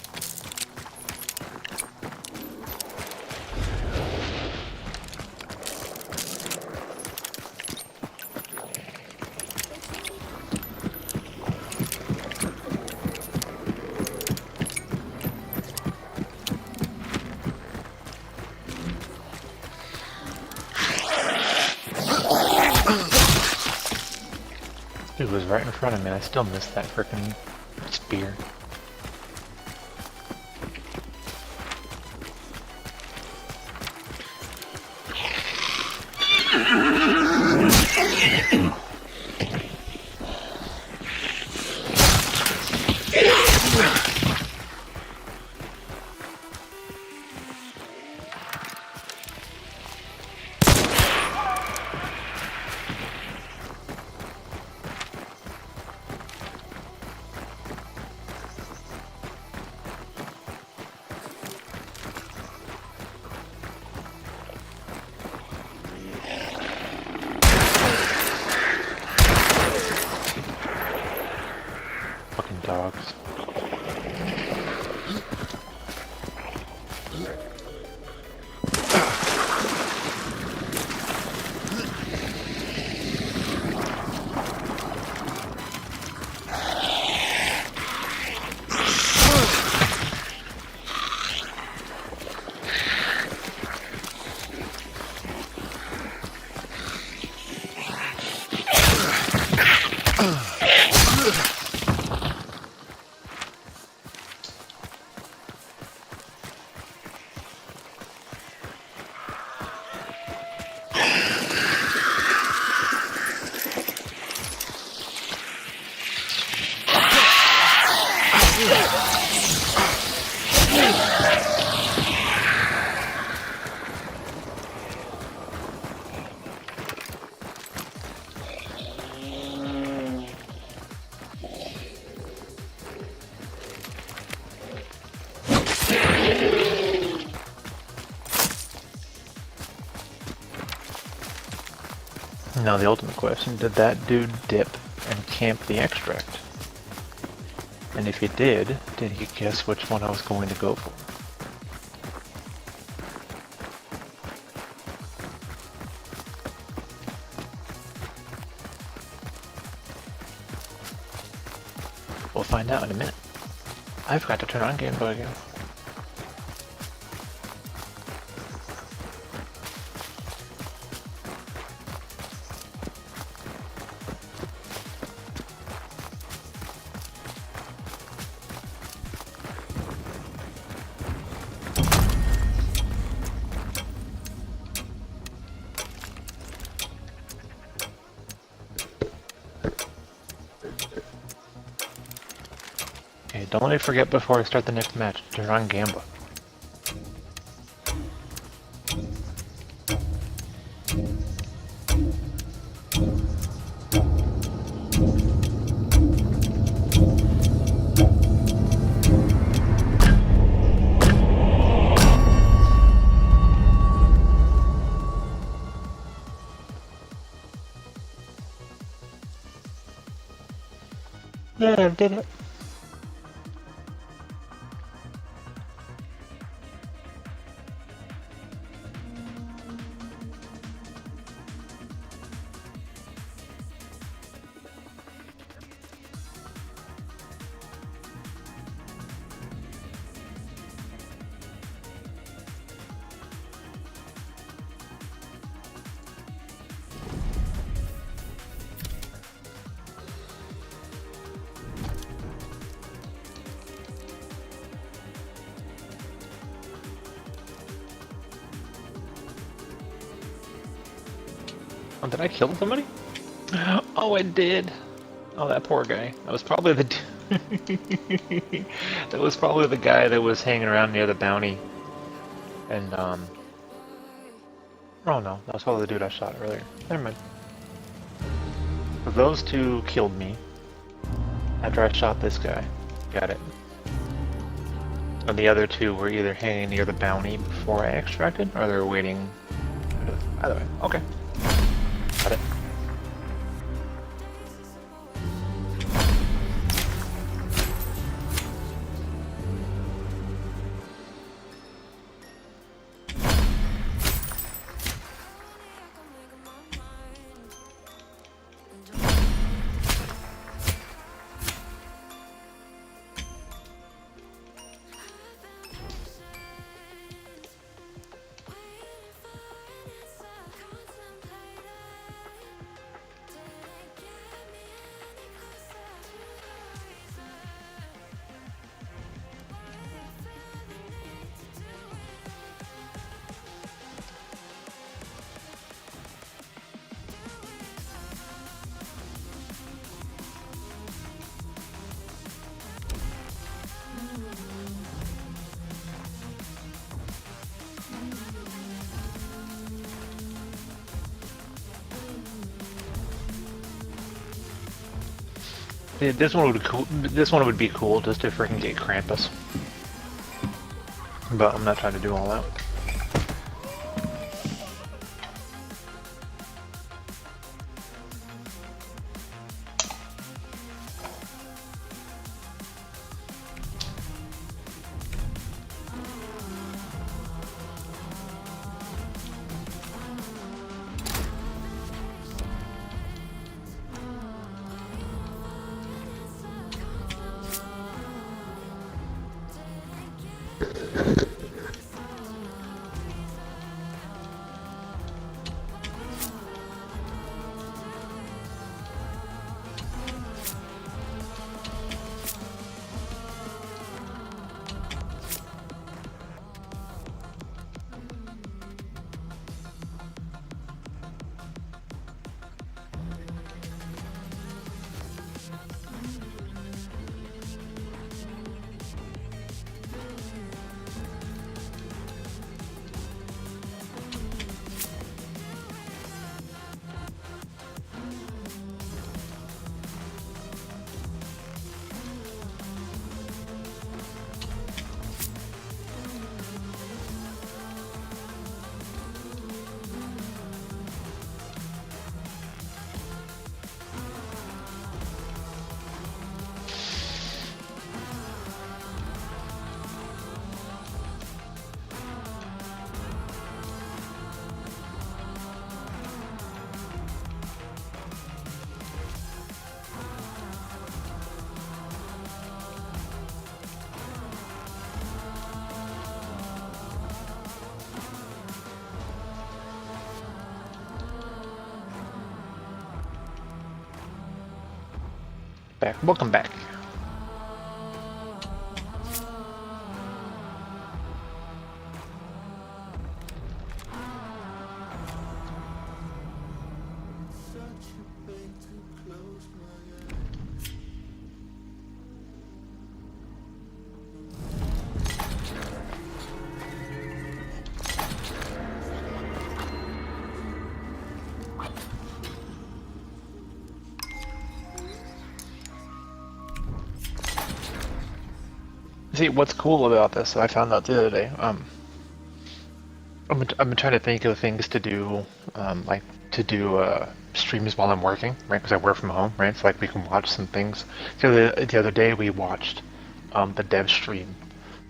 Speaker 4: Dude was right in front of me, and I still missed that frickin' spear. Fucking dogs. Now the ultimate question, did that dude dip and camp the extract? And if he did he guess which one I was going to go for? We'll find out in a minute. I forgot to turn on Game Boy again. Okay, don't let me forget before I start the next match. Turn on Gamba. Yeah, I did it. Oh, did I kill somebody? Oh, I did. Oh, that poor guy. That was probably the that was probably the guy that was hanging around near the bounty. And oh no, that was probably the dude I shot earlier. Never mind. So those two killed me after I shot this guy. Got it. And the other two were either hanging near the bounty before I extracted, or they were waiting. Either way, okay. Got it. Yeah, this one would cool. This one would be cool just to freaking get Krampus. But I'm not trying to do all that. Welcome back. See, what's cool about this, I found out the other day, I'm trying to think of things to do, like to do streams while I'm working, right? Because I work from home, right? So like we can watch some things. The other day we watched the dev stream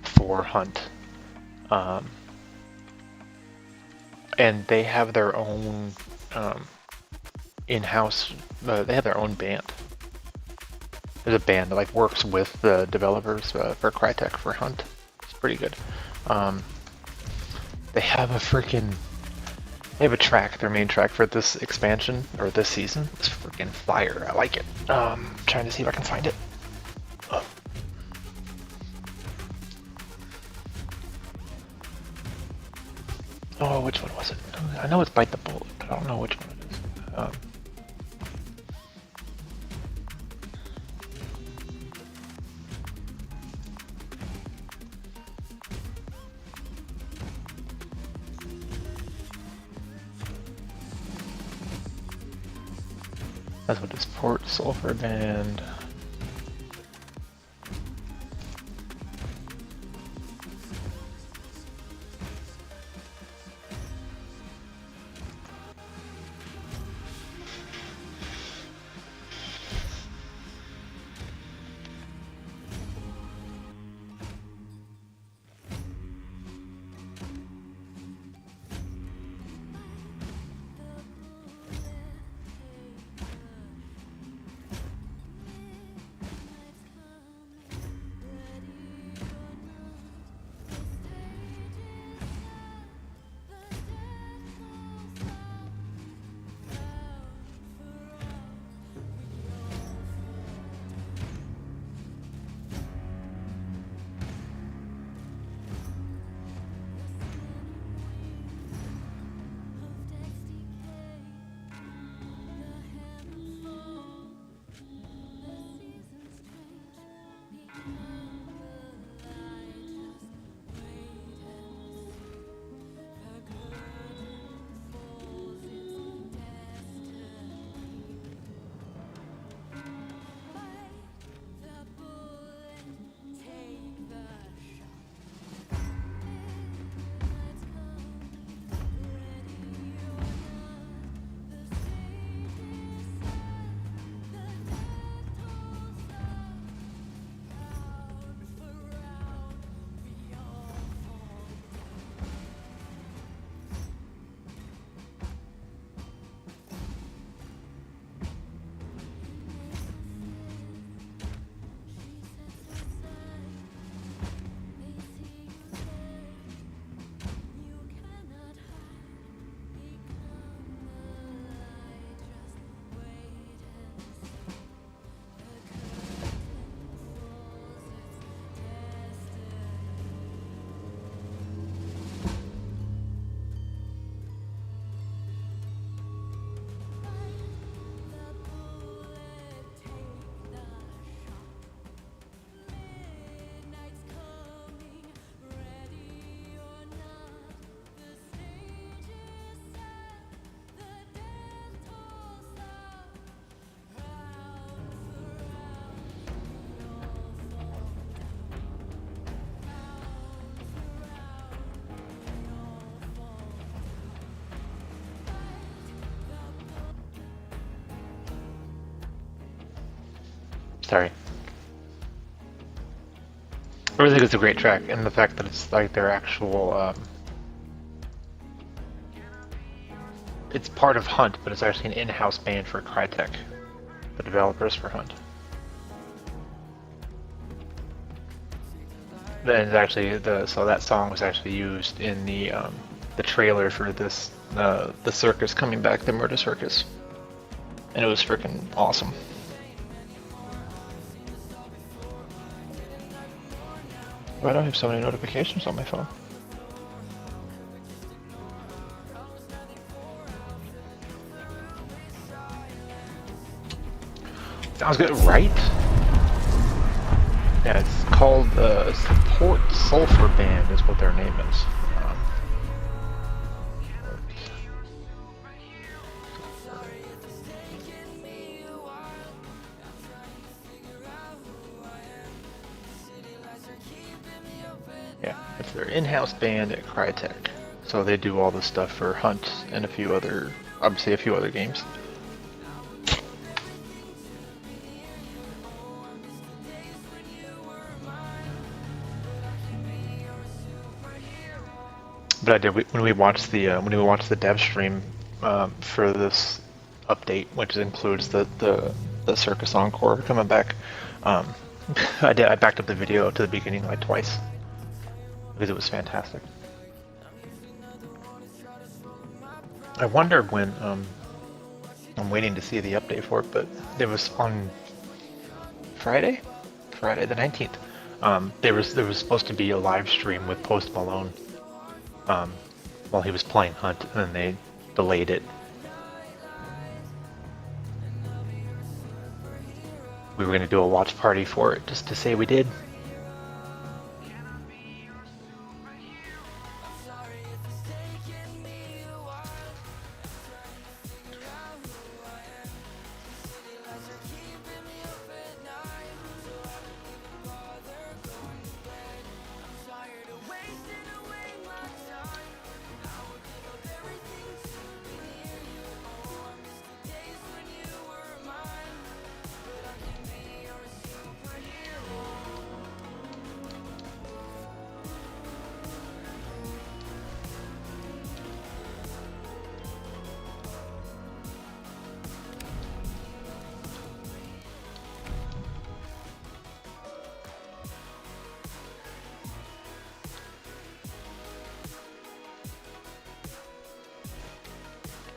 Speaker 4: for Hunt, and they have their own in-house. They have their own band. There's a band that like works with the developers for Crytek for Hunt. It's pretty good. They have they have a track, their main track for this expansion or this season. It's freaking fire. I like it. Trying to see if I can find it. Oh, which one was it? I know it's Bite the Bullet, but I don't know which one it is. That's what this Port Sulfur Band. Sorry. I really think it's a great track, and the fact that it's like their actual, it's part of Hunt, but it's actually an in-house band for Crytek, the developers for Hunt. Then it's actually so that song was actually used in the trailer for this the circus coming back, the Murder Circus, and it was freaking awesome. Why do I have so many notifications on my phone? Sounds good, right? Yeah, it's called Support Sulfur Band is what their name is. Yeah, it's their in-house band at Crytek. So they do all the stuff for Hunt and a few other, obviously a few other games. But I did when we watched the dev stream for this update, which includes the Circus Encore coming back. I backed up the video to the beginning like twice because it was fantastic. I wonder when I'm waiting to see the update for it, but it was on Friday the 19th. There was supposed to be a live stream with Post Malone while he was playing Hunt, and then they delayed it. We were going to do a watch party for it just to say we did.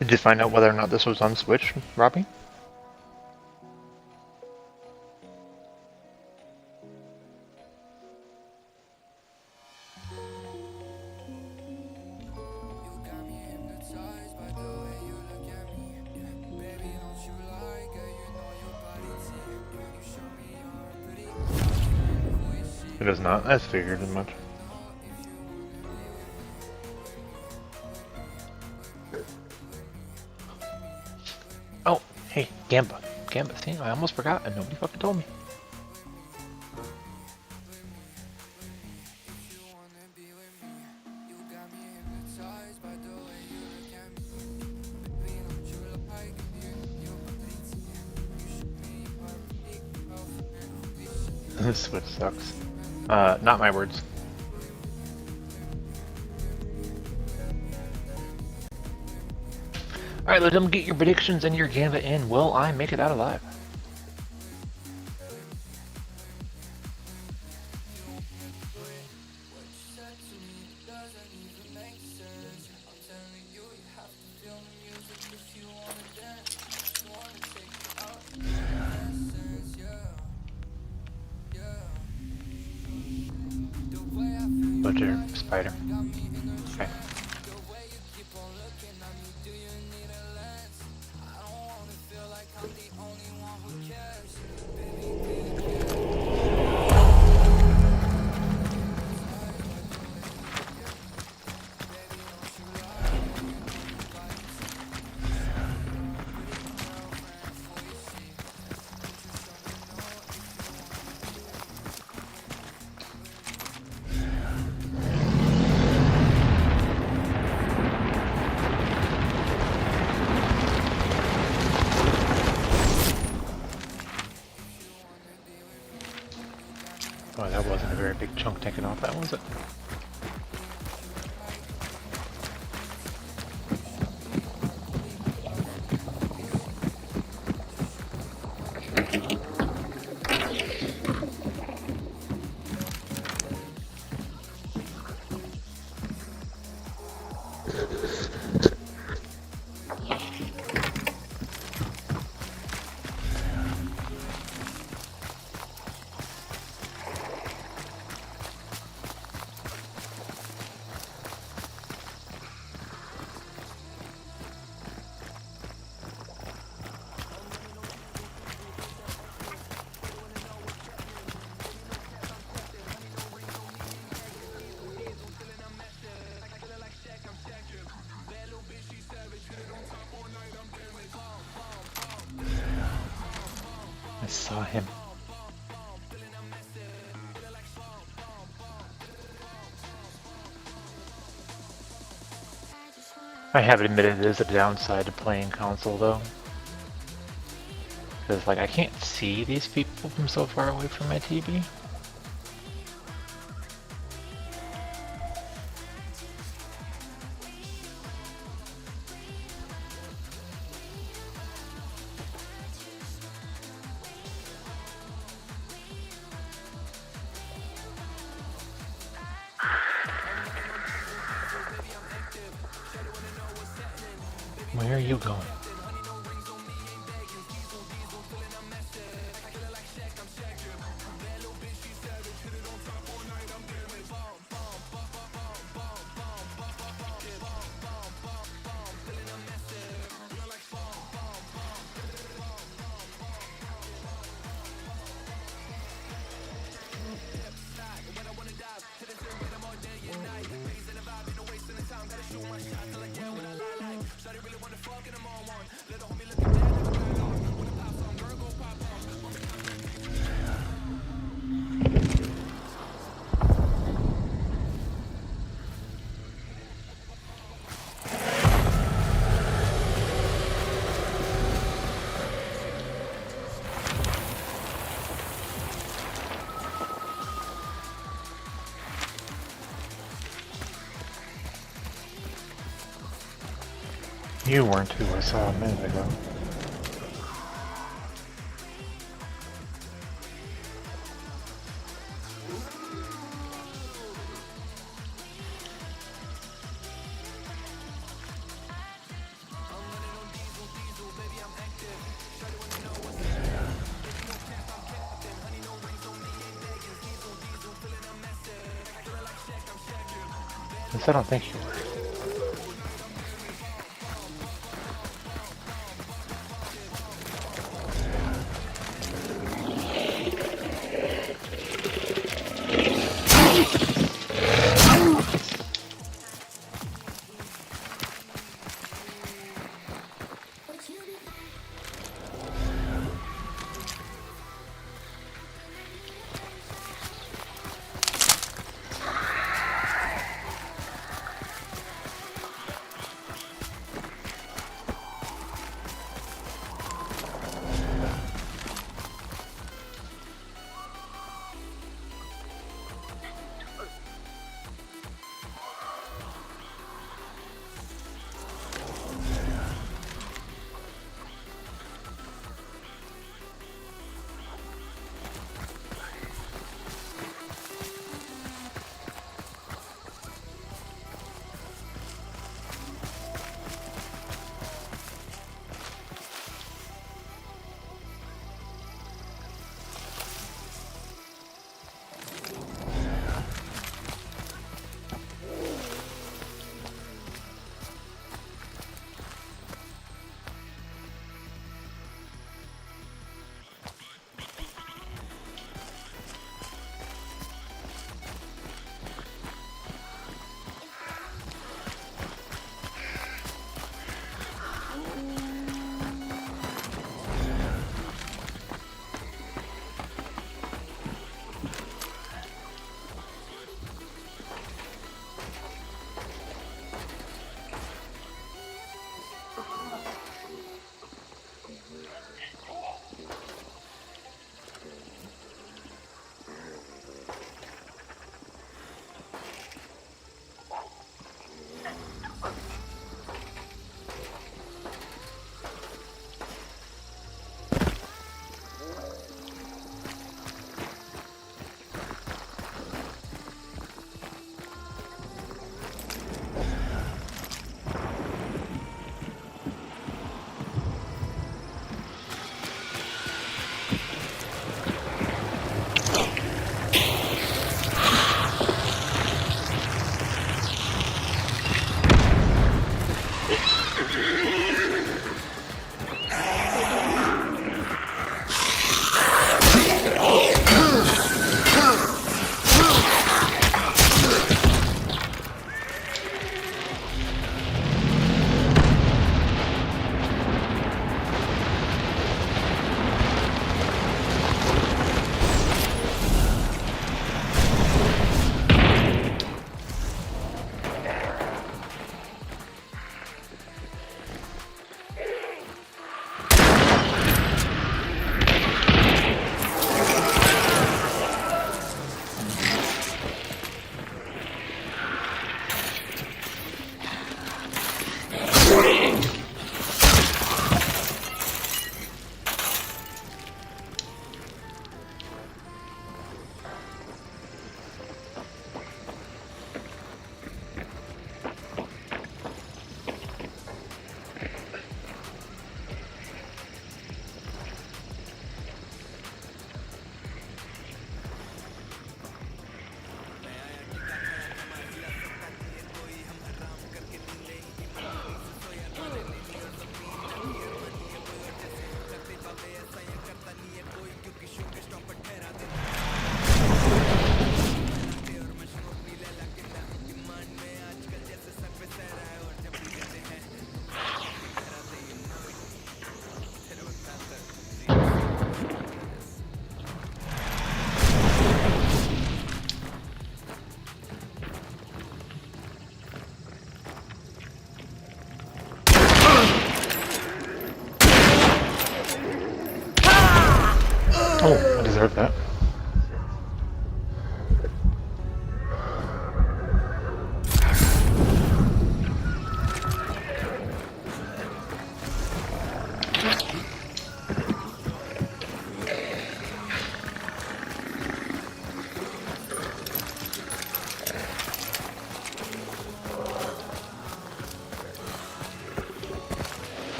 Speaker 4: Did you find out whether or not this was on Switch, Robbie? It is not. I figured as much. Oh, hey, Gamba. Gamba, see, I almost forgot and nobody fucking told me. This Switch sucks. Not my words. Alright, let them get your predictions and your Gamba in. Will I make it out alive? Butcher, spider. Okay. very big chunk taken off that, was it? I saw him. I have admitted it is a downside to playing console though. Because like I can't see these people from so far away from my TV. Where are you going? You weren't who I saw a minute ago. At least I don't think you were. Oh, I deserve that.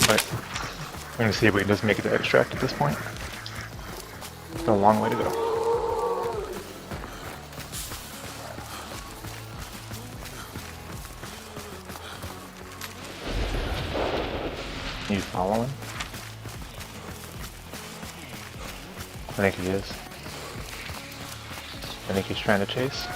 Speaker 4: But we're gonna see if we can just make it to extract at this point. It's a long way to go. You following? I think he is. I think he's trying to chase.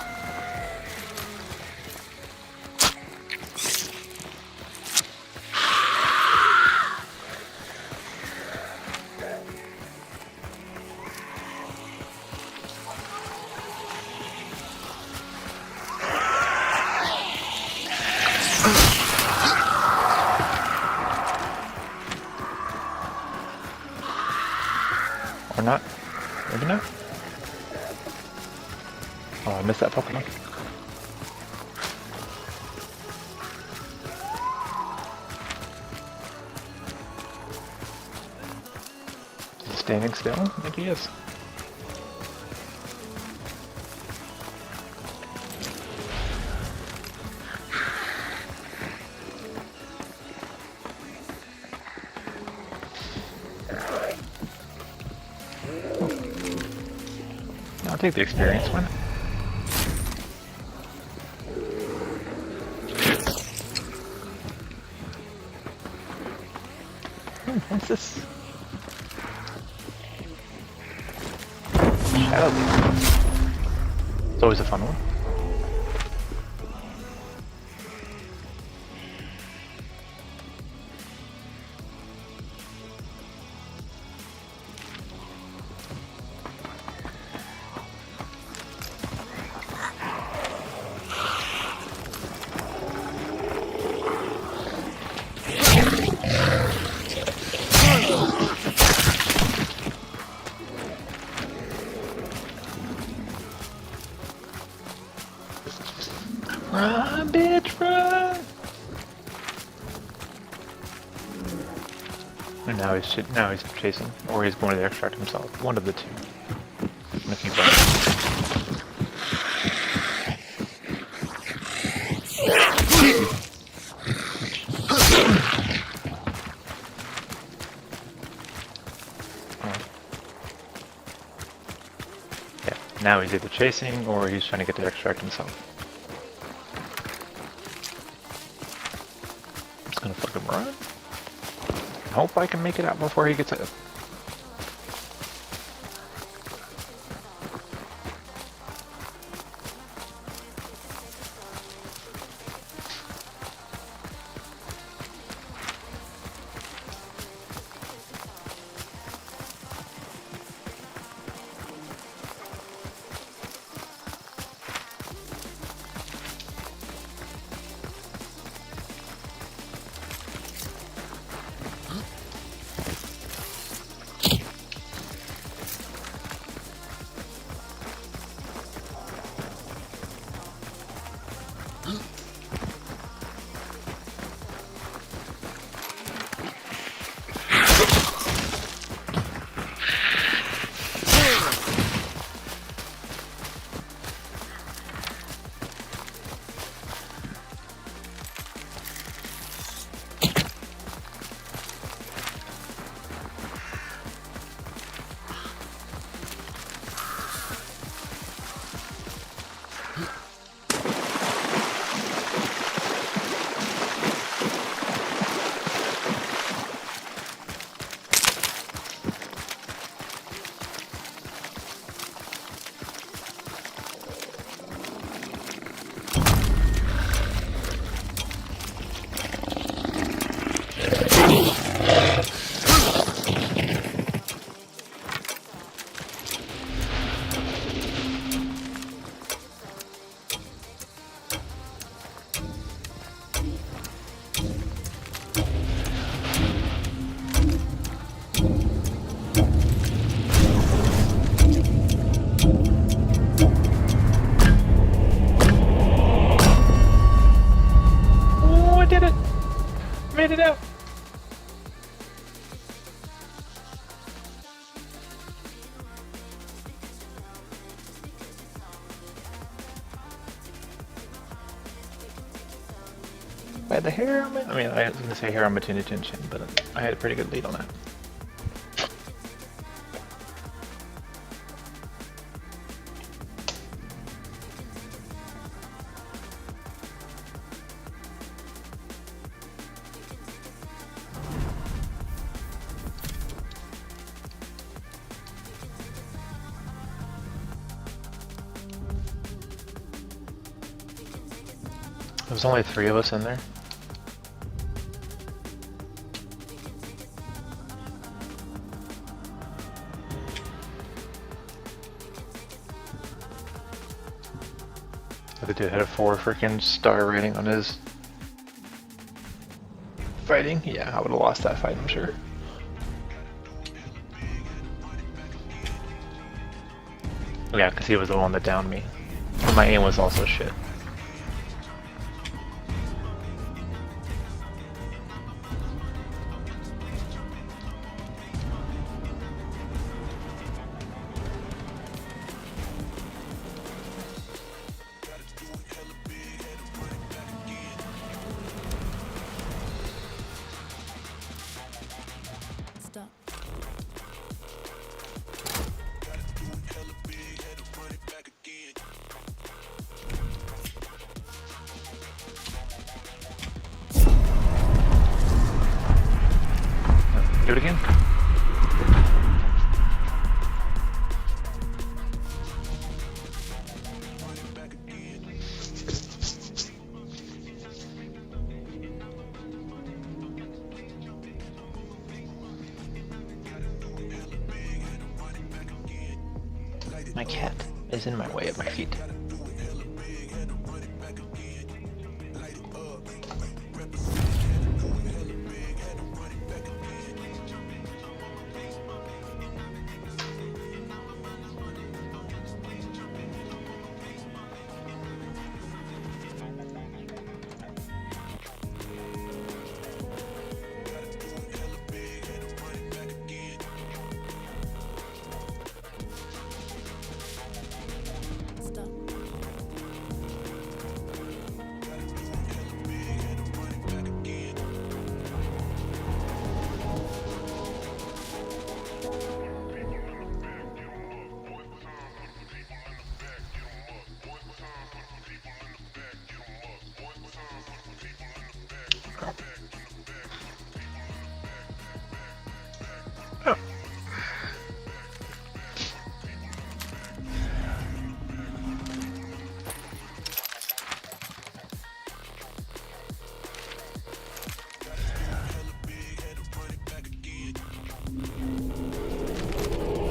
Speaker 4: Or not. Maybe not. Oh, I missed that Pokemon. Is he standing still? I think he is. I'll take the experience one. What's this? Shadow Leap. It's always a fun one. Run, bitch, run! And now he's chasing, or he's going to extract himself. One of the two. Missing Yeah, now he's either chasing or he's trying to get to extract himself. Gonna fucking run. Hope I can make it out before he gets it. it out! I had the hair on my... I mean, I was going to say hair on my chin, but I had a pretty good lead on that. There was only 3 of us in there. The dude had a 4 freaking star rating on his fighting. Yeah, I would have lost that fight, I'm sure. Yeah, because he was the one that downed me. And my aim was also shit. Do it again. My cat is in my way at my feet.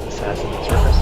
Speaker 4: Assassin service.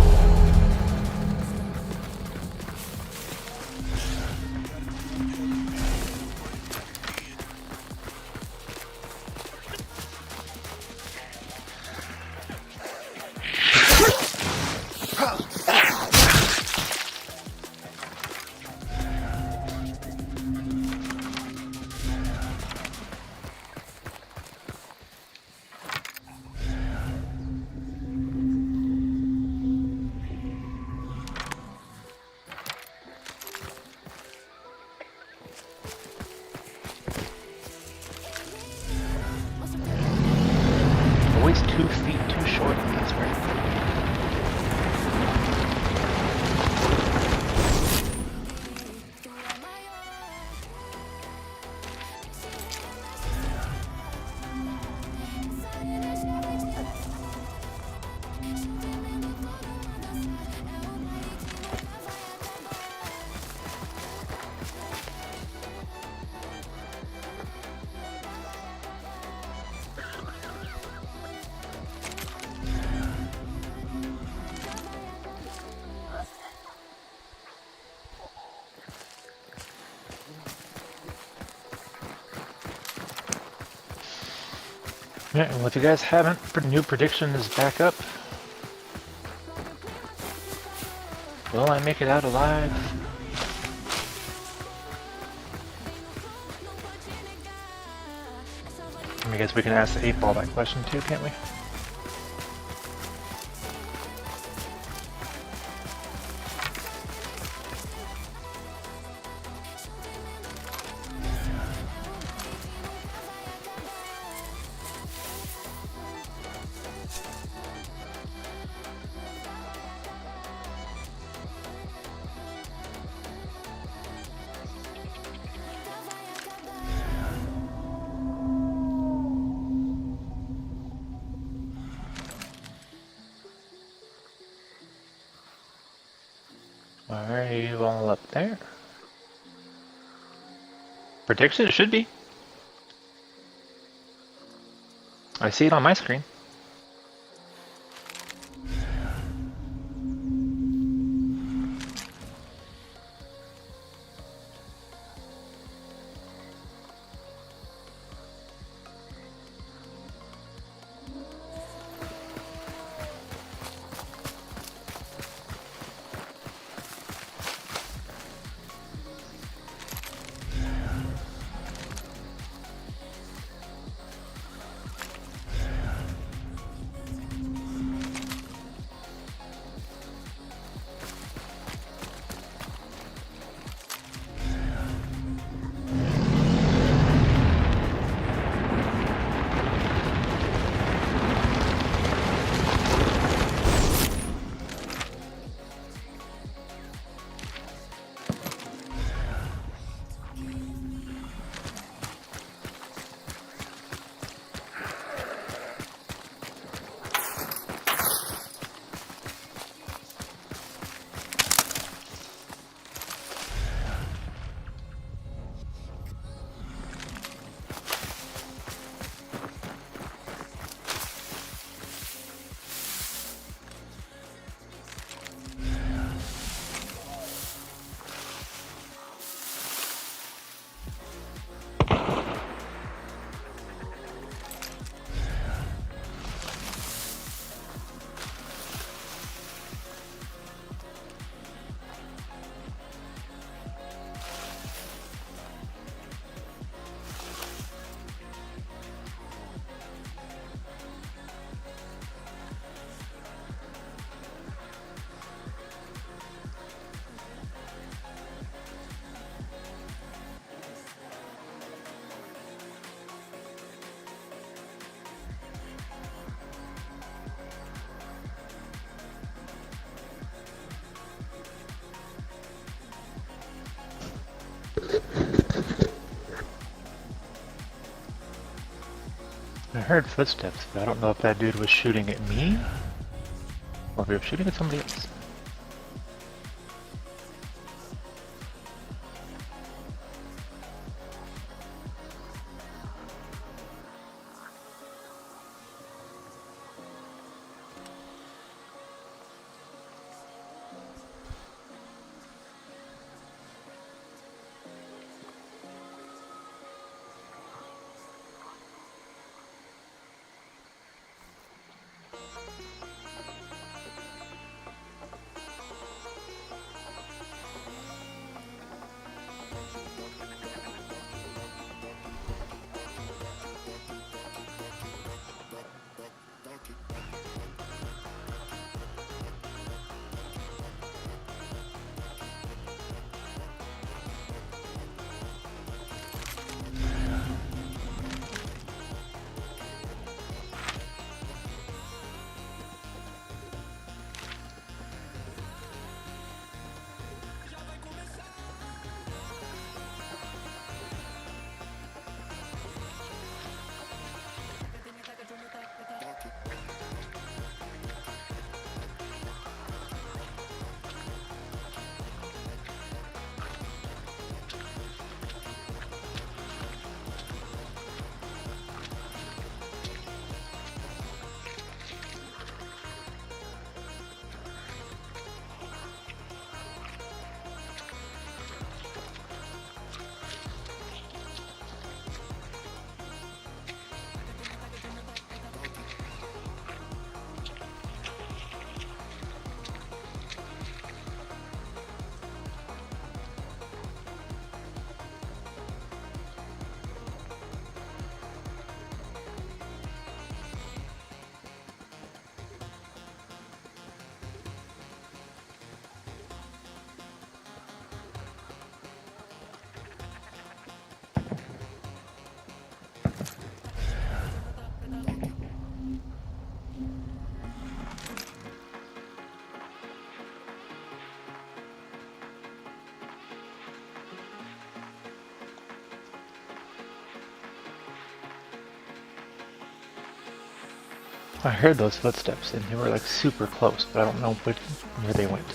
Speaker 4: Always 2 feet too short, that's right. Yeah, well if you guys haven't, new prediction is back up. Will I make it out alive? I guess we can ask the 8-ball that question too, can't we? Are you all up there? Prediction? It should be. I see it on my screen. I heard footsteps, but I don't know if that dude was shooting at me or if he was shooting at somebody else. I heard those footsteps and they were like super close, but I don't know where they went.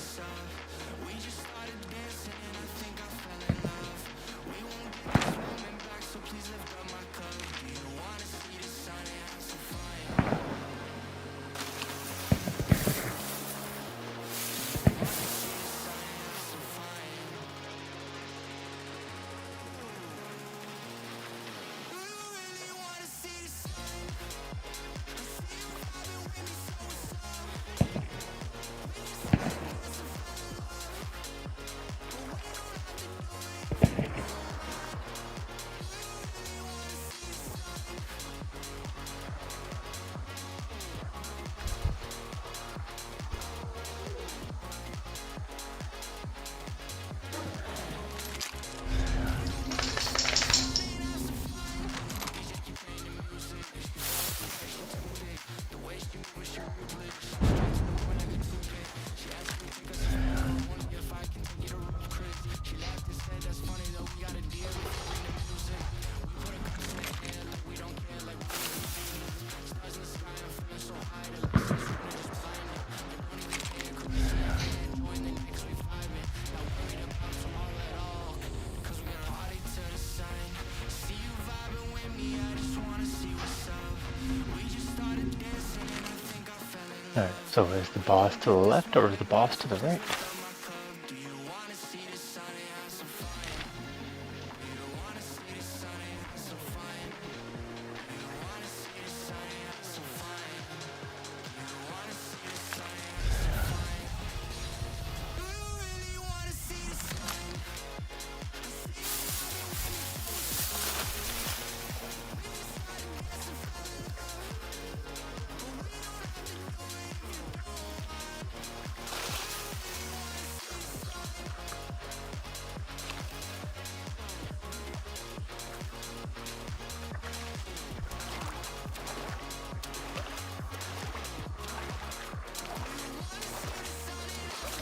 Speaker 4: Alright, so is the boss to the left or is the boss to the right?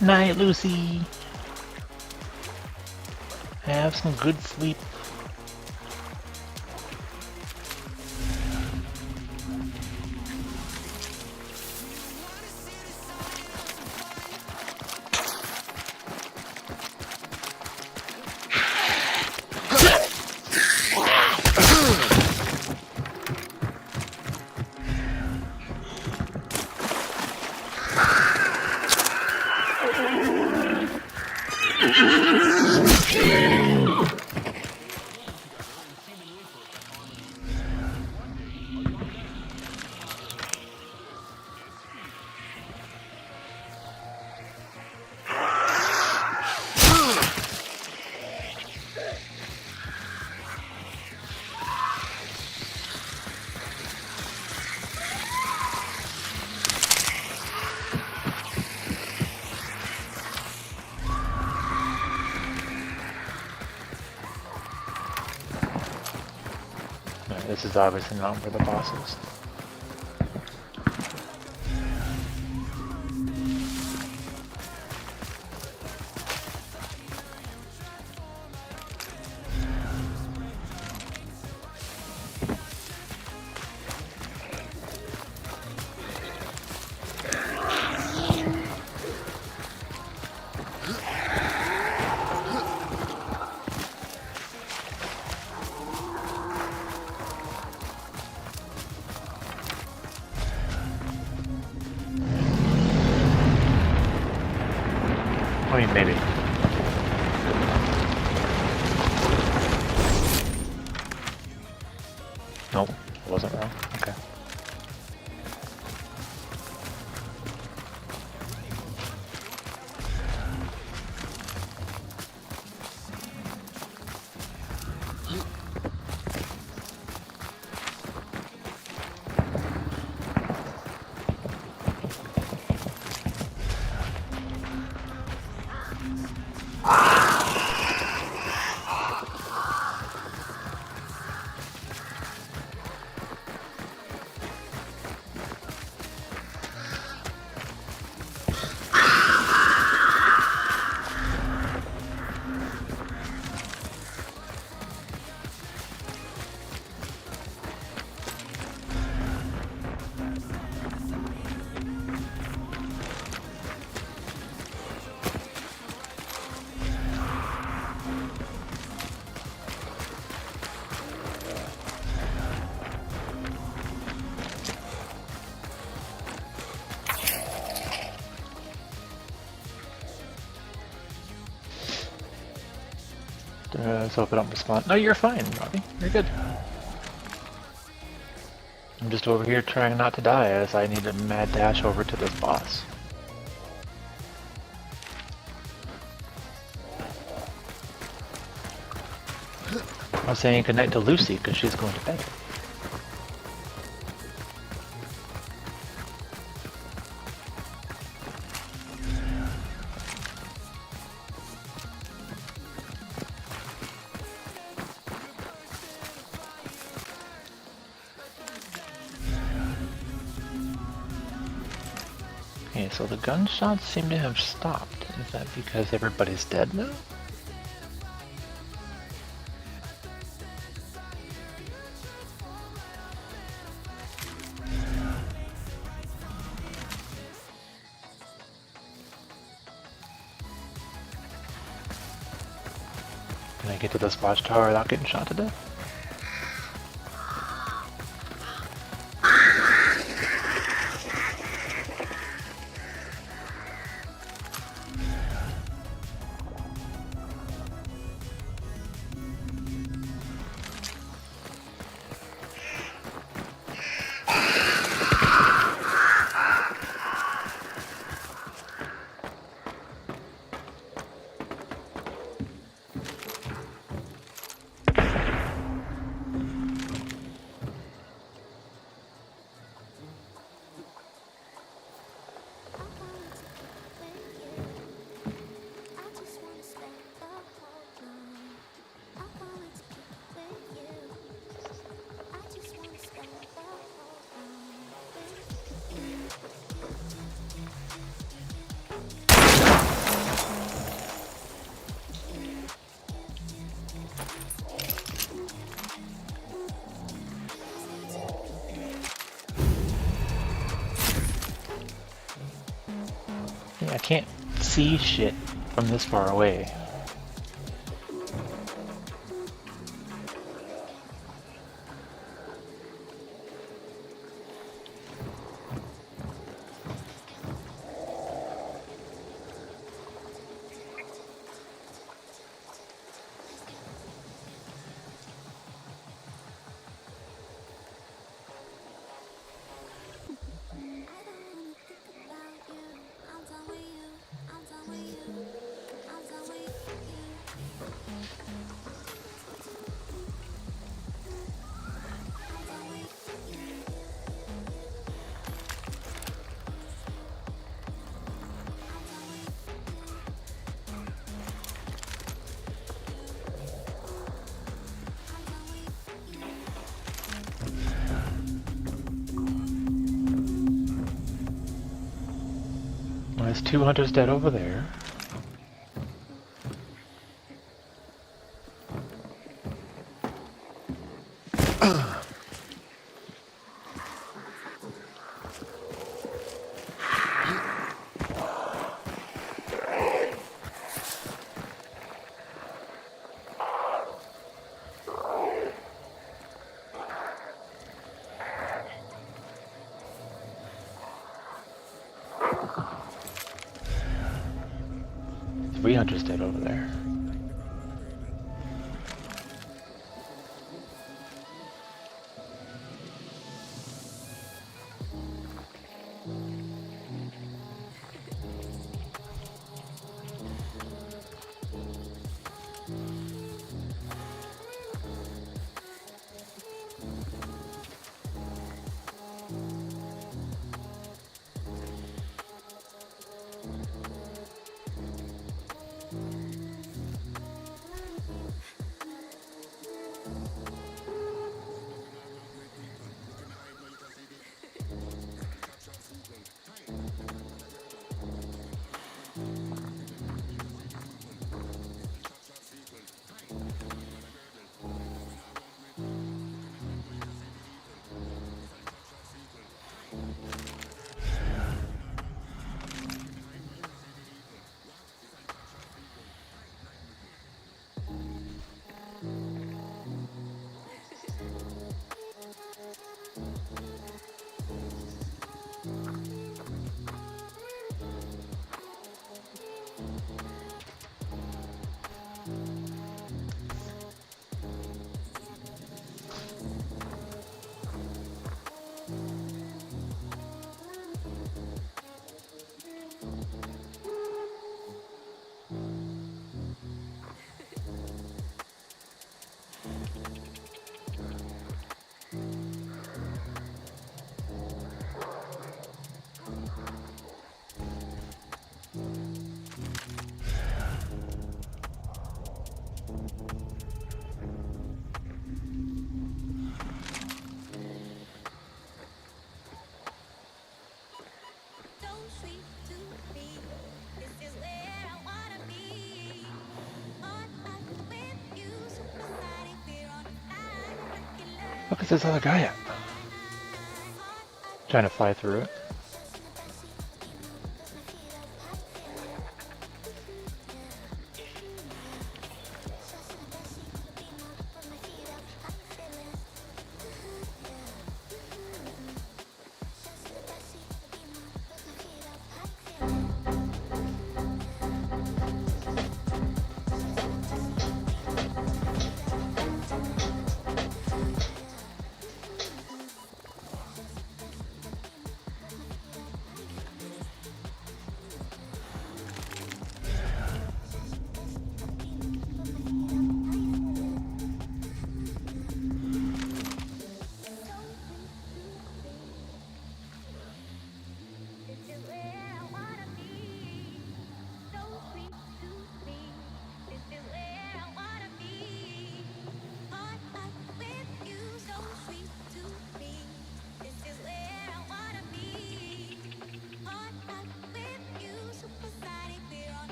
Speaker 4: Night, Lucy. Have some good sleep. This is obviously not where the boss is. I mean, maybe. Nope, I wasn't wrong. Okay. Let's hope I don't respawn. No, you're fine, Robbie. You're good. I'm just over here trying not to die as I need a mad dash over to this boss. I was saying goodnight to Lucy because she's going to bed. Okay, so the gunshots seem to have stopped. Is that because everybody's dead now? Can I get to this watchtower without getting shot to death? Yeah, I can't see shit from this far away. Well, there's 2 hunters dead over there. Three hunters dead over there. Look at this other guy at. Trying to fly through it.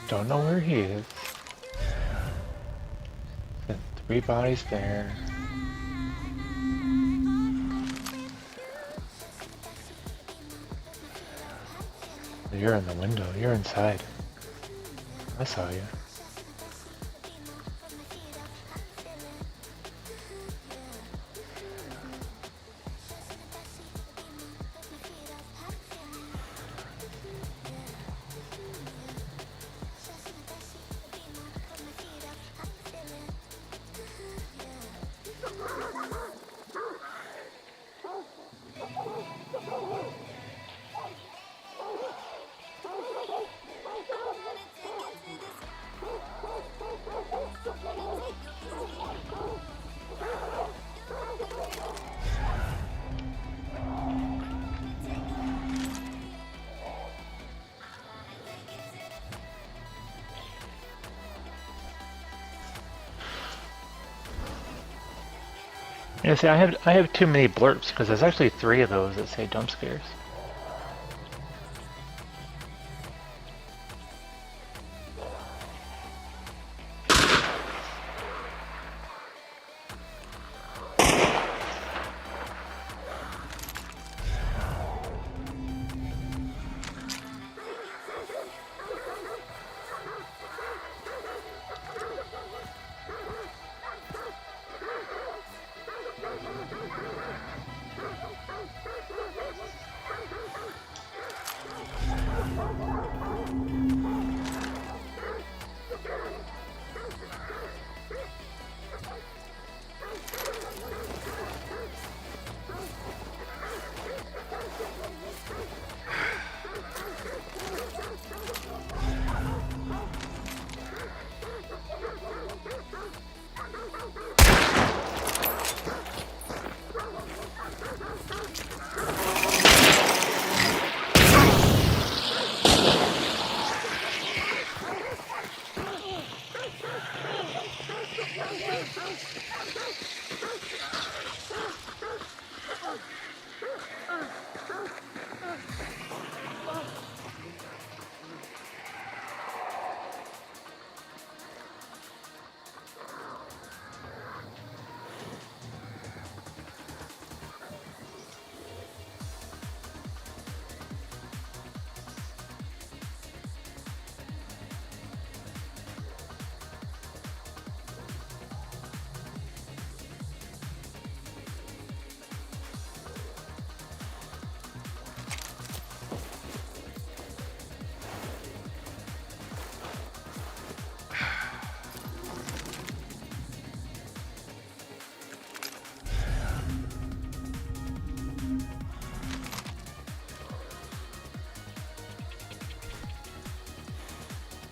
Speaker 4: Don't know where he is. Sent 3 bodies there. You're in the window. You're inside. I saw you. Yeah, see, I have too many blurps because there's actually 3 of those that say jump scares.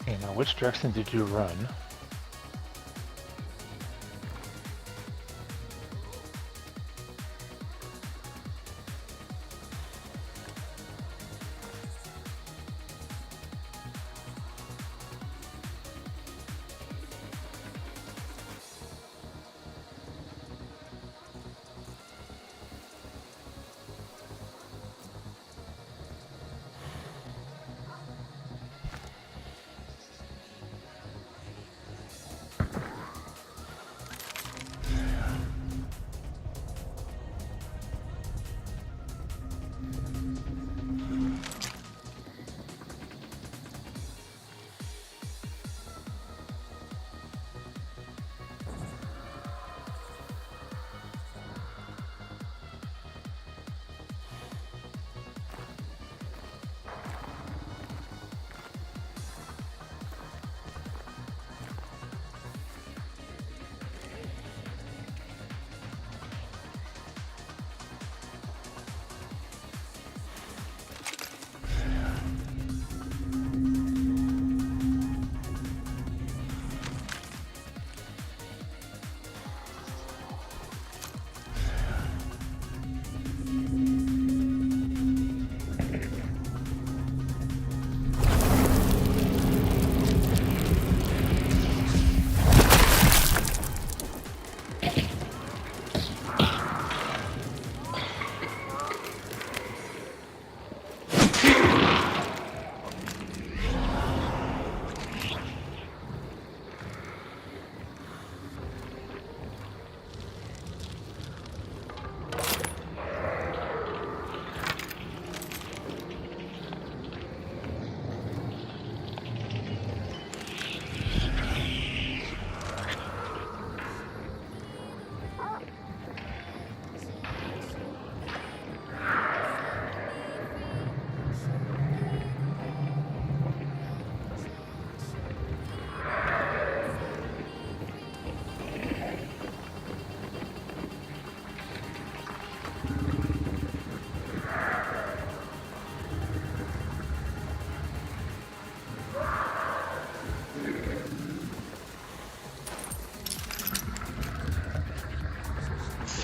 Speaker 4: Okay, now which direction did you run?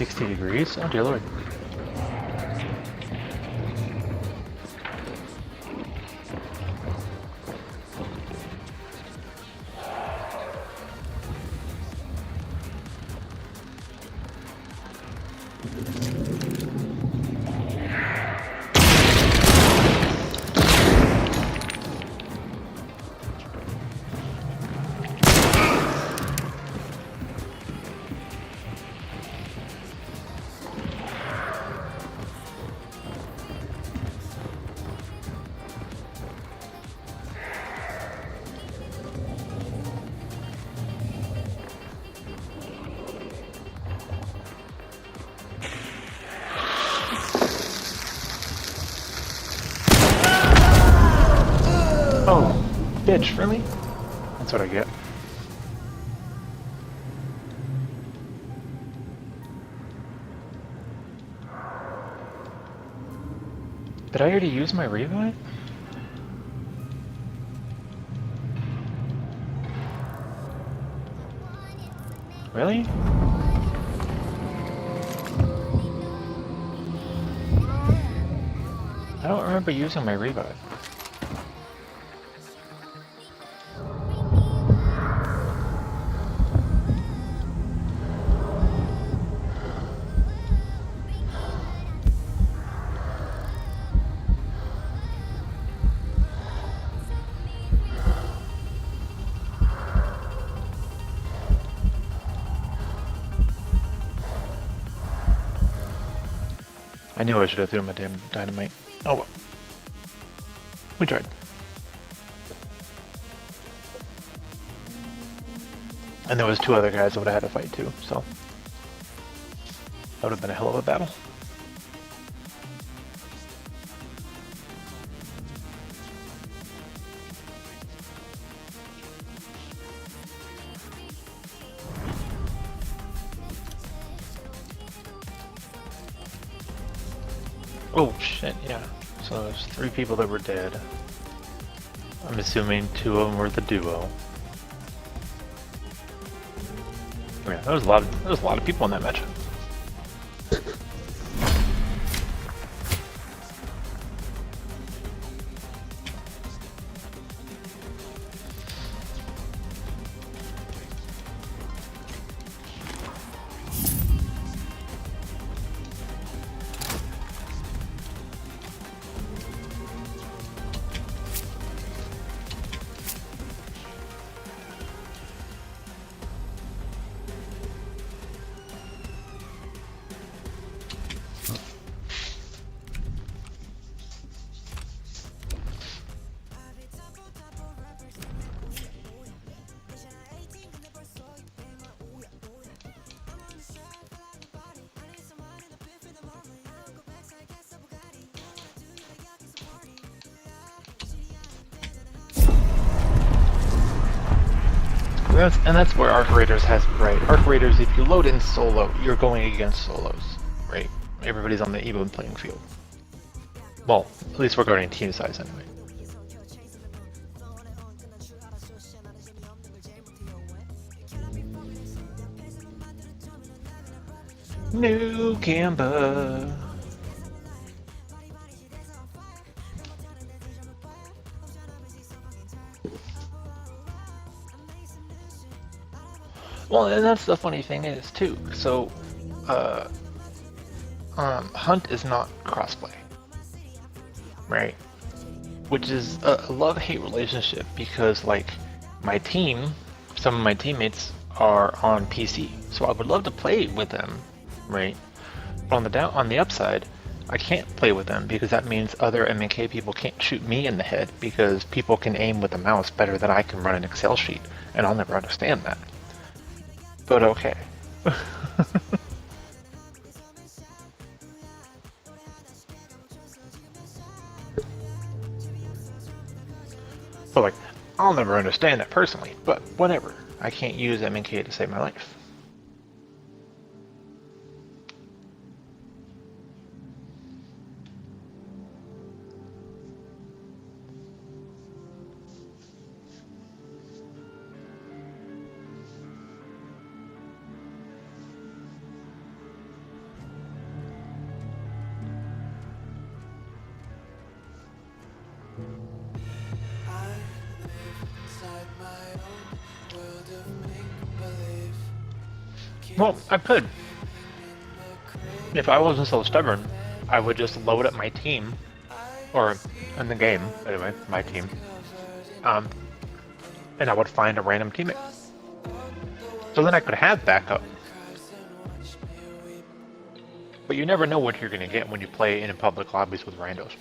Speaker 4: 60 degrees? Oh dear lord. Oh, bitch, really? That's what I get. Did I already use my revive? Really? I don't remember using my revive. I knew I should have threw my damn dynamite. Oh well. We tried. And there was 2 other guys that would have had to fight too, so that would have been a hell of a battle. Oh shit, yeah. So there's 3 people that were dead. I'm assuming 2 of them were the duo. Yeah, there was a lot of people in that match. That's where Arc Raiders has it right. Arc Raiders, if you load in solo, you're going against solos, right? Everybody's on the even playing field. Well, at least regarding team size anyway. New Gamba. Well, and that's the funny thing is too. So, Hunt is not crossplay, right? Which is a love-hate relationship because, like, my team, some of my teammates are on PC, so I would love to play with them, right? But on the upside, I can't play with them because that means other MK people can't shoot me in the head because people can aim with a mouse better than I can run an Excel sheet, and I'll never understand that. But okay. But like, I'll never understand that personally, but whatever. I can't use MK to save my life. Well, I could. If I wasn't so stubborn, I would just load up my team, or in the game, anyway, my team, and I would find a random teammate. So then I could have backup. But you never know what you're going to get when you play in public lobbies with randos.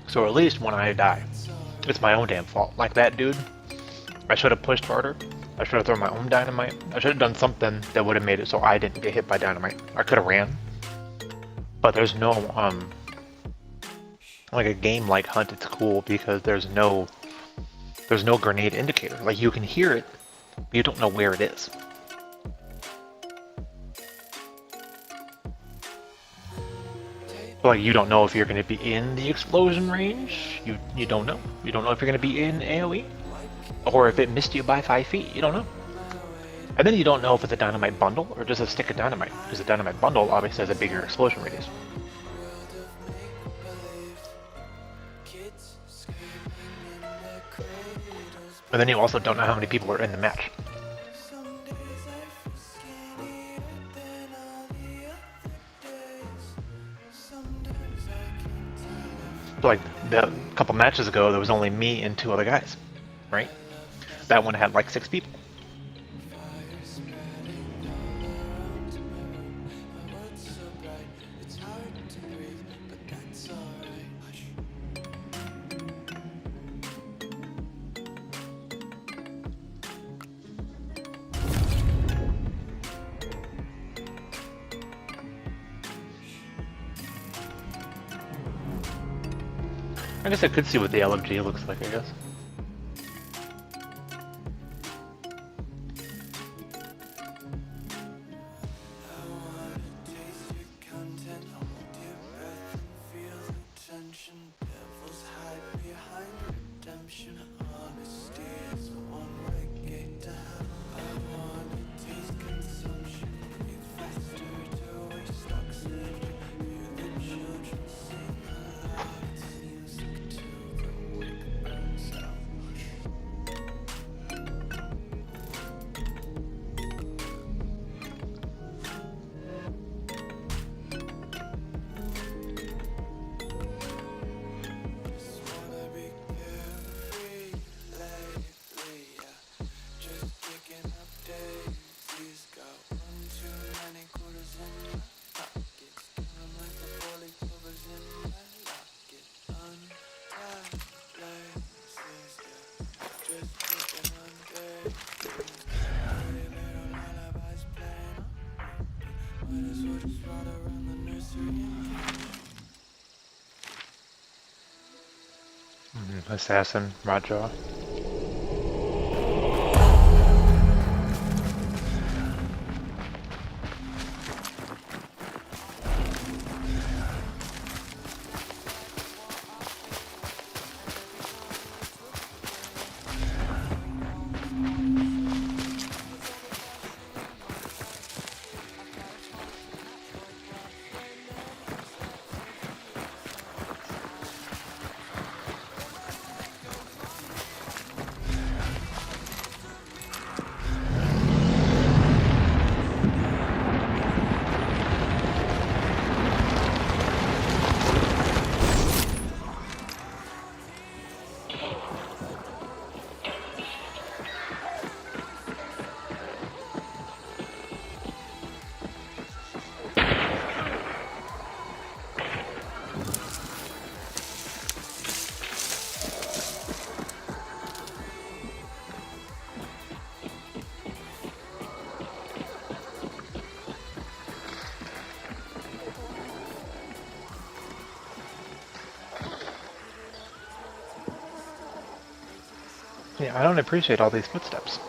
Speaker 4: So at least when I die, it's my own damn fault. Like that dude, I should have pushed harder. I should have thrown my own dynamite. I should have done something that would have made it so I didn't get hit by dynamite. I could have ran. But there's no, like a game like Hunt, it's cool because there's no grenade indicator. Like you can hear it, but you don't know where it is. Like you don't know if you're going to be in the explosion range. You don't know. You don't know if you're going to be in AoE, or if it missed you by 5 feet. You don't know. And then you don't know if it's a dynamite bundle or just a stick of dynamite, because a dynamite bundle obviously has a bigger explosion radius. And then you also don't know how many people are in the match. So like a couple matches ago, there was only me and 2 other guys, right? That one had like 6 people. I guess I could see what the LMG looks like, I guess. Assassin, Raja. Yeah, I don't appreciate all these footsteps.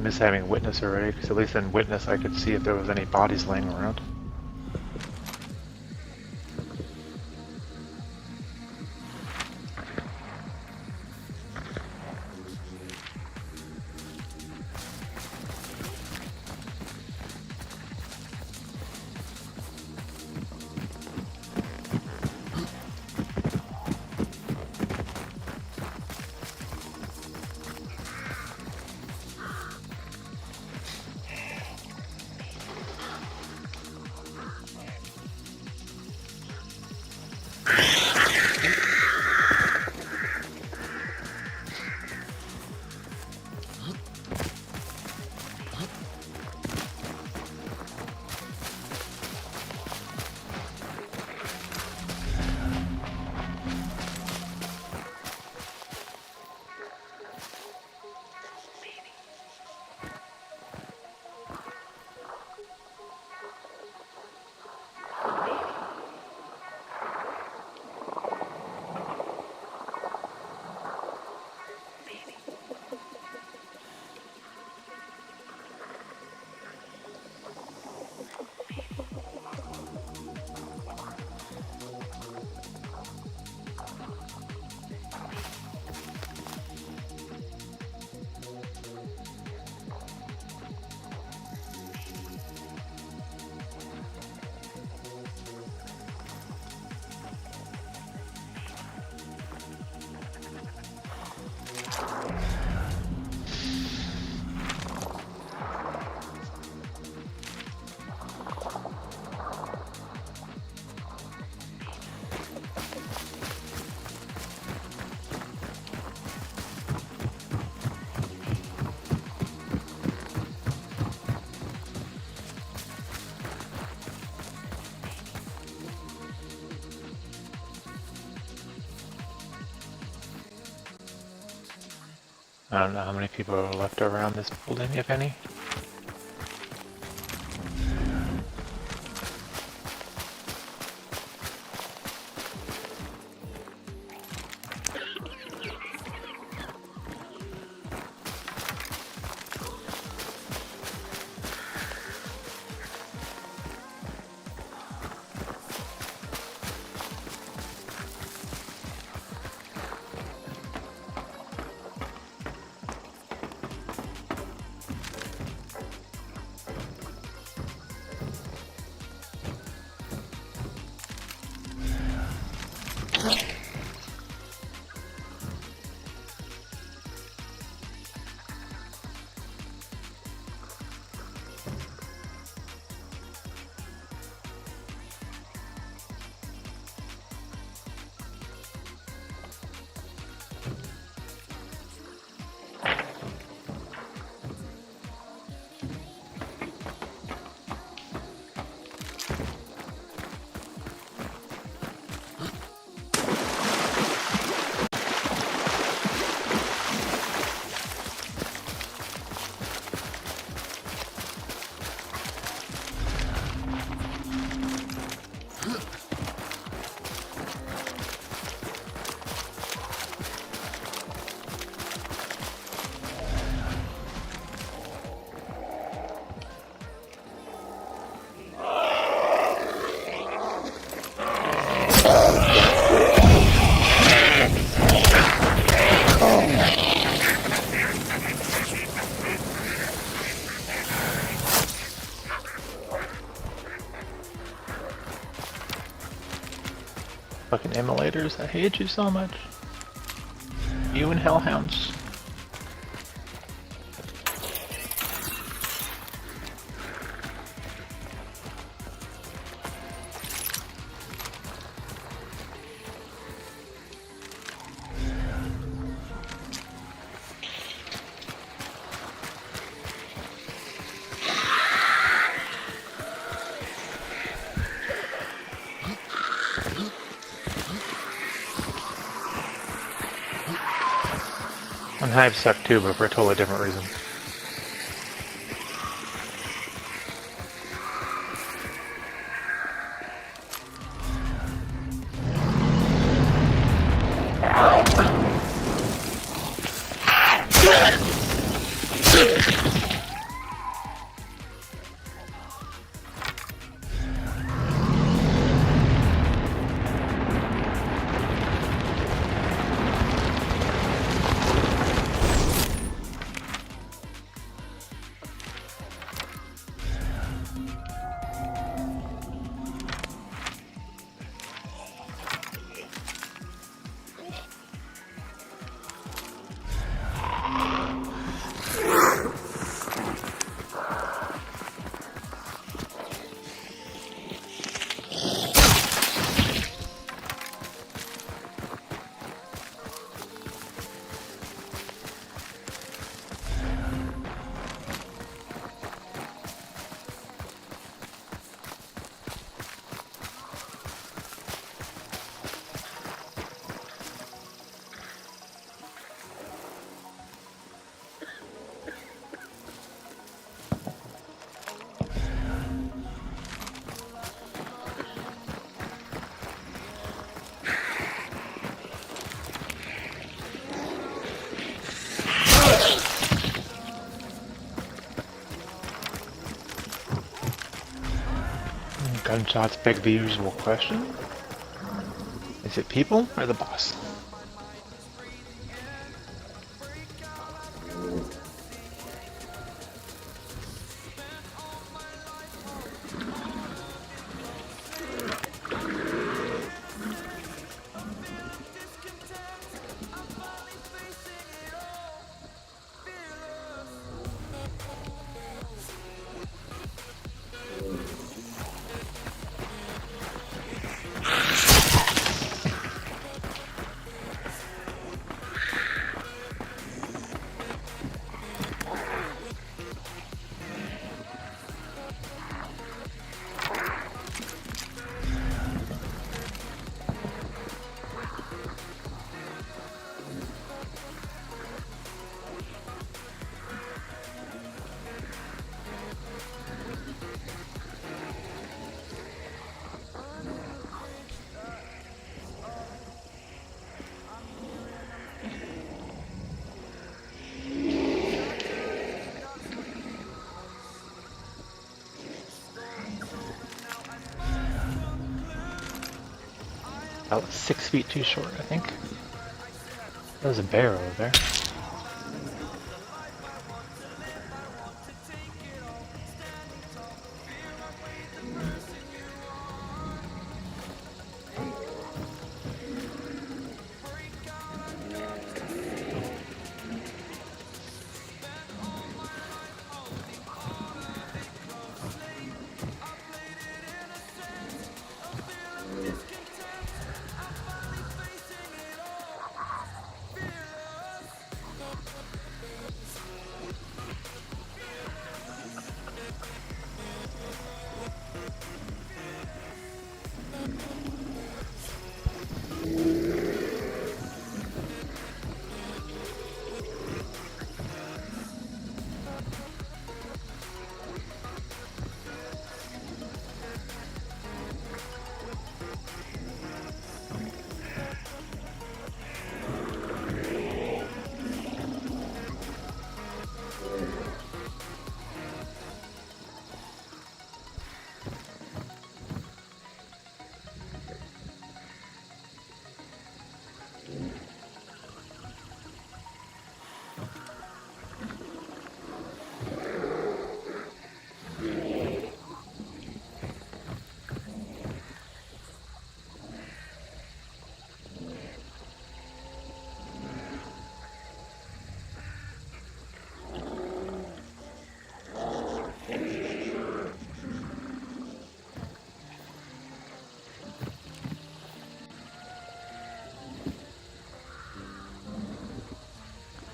Speaker 4: miss having Witness already, because at least in Witness I could see if there was any bodies laying around. I don't know how many people are left around this building, if any. Fucking immolators, I hate you so much. You and hellhounds. And hives suck too, but for a totally different reason. Gunshots beg the usual question. Is it people or the boss? That was 6 feet too short, I think. There's a bear over there.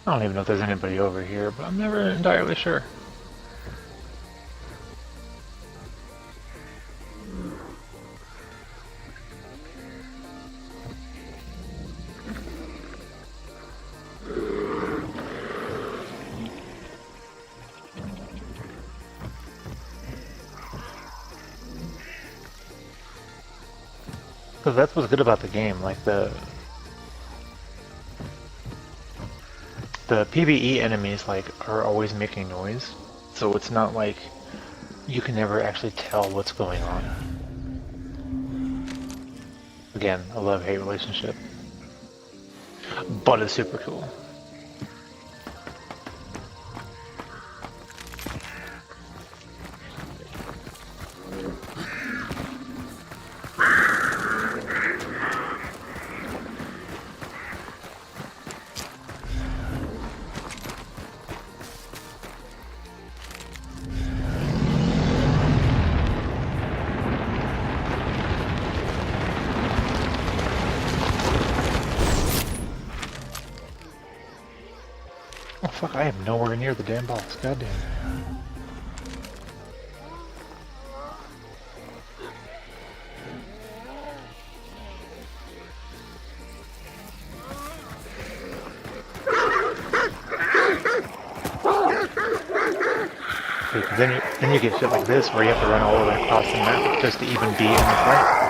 Speaker 4: I don't even know if there's anybody over here, but I'm never entirely sure. Because that's what's good about the game, like the PvE enemies like are always making noise, so it's not like you can never actually tell what's going on. Again, a love-hate relationship, but it's super cool. Oh fuck, I am nowhere near the damn boss, goddamn. Then you get shit like this where you have to run all the way across the map just to even be in the fight.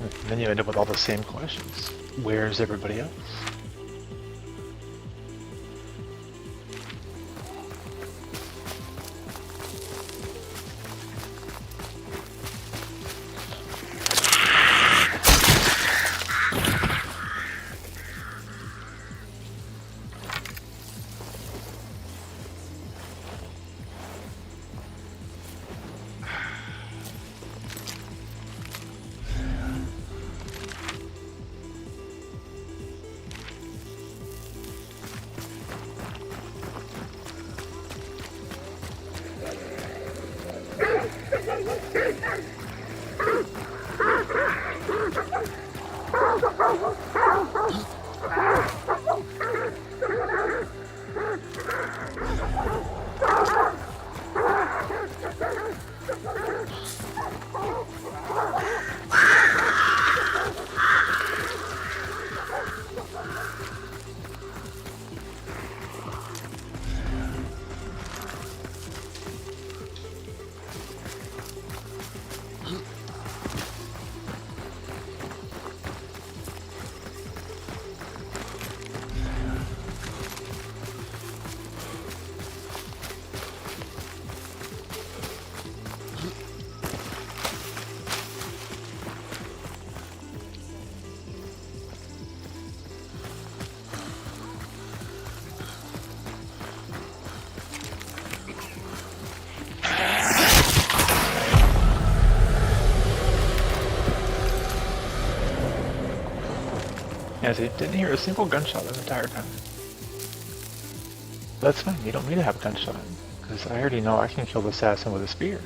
Speaker 4: And then you end up with all the same questions. Where's everybody else? Yeah, see, didn't hear a single gunshot the entire time. That's fine, you don't need to have a gunshot, because I already know I can kill the assassin with a spear.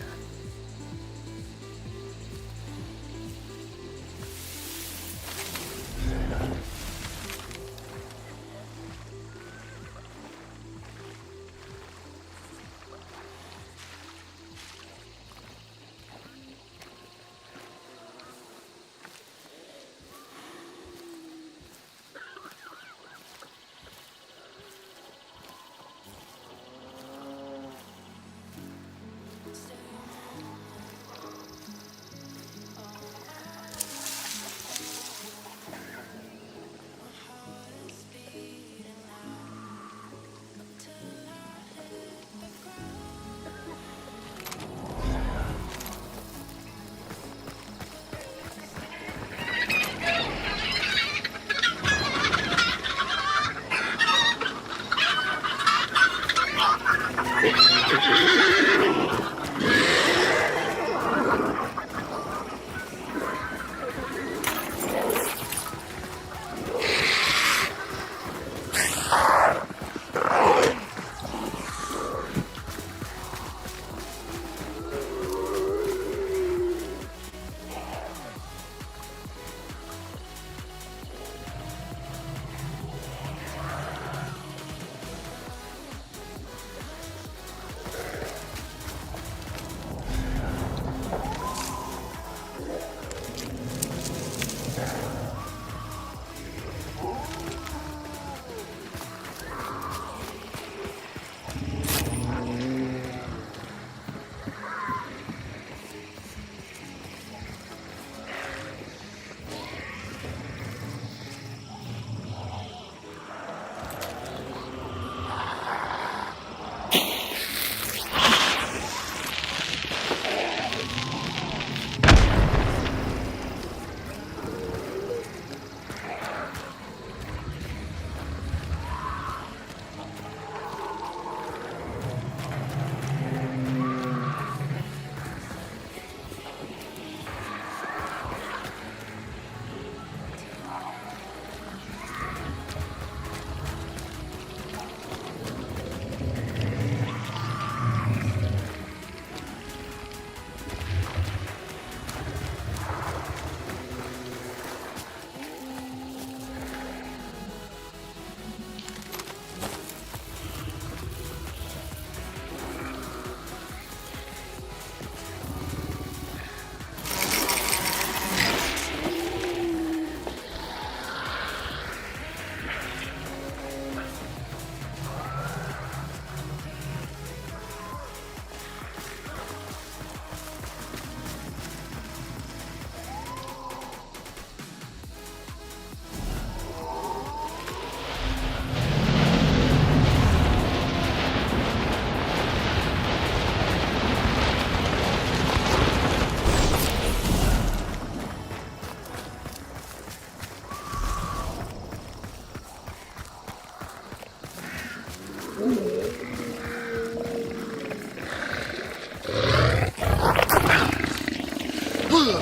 Speaker 4: Shit.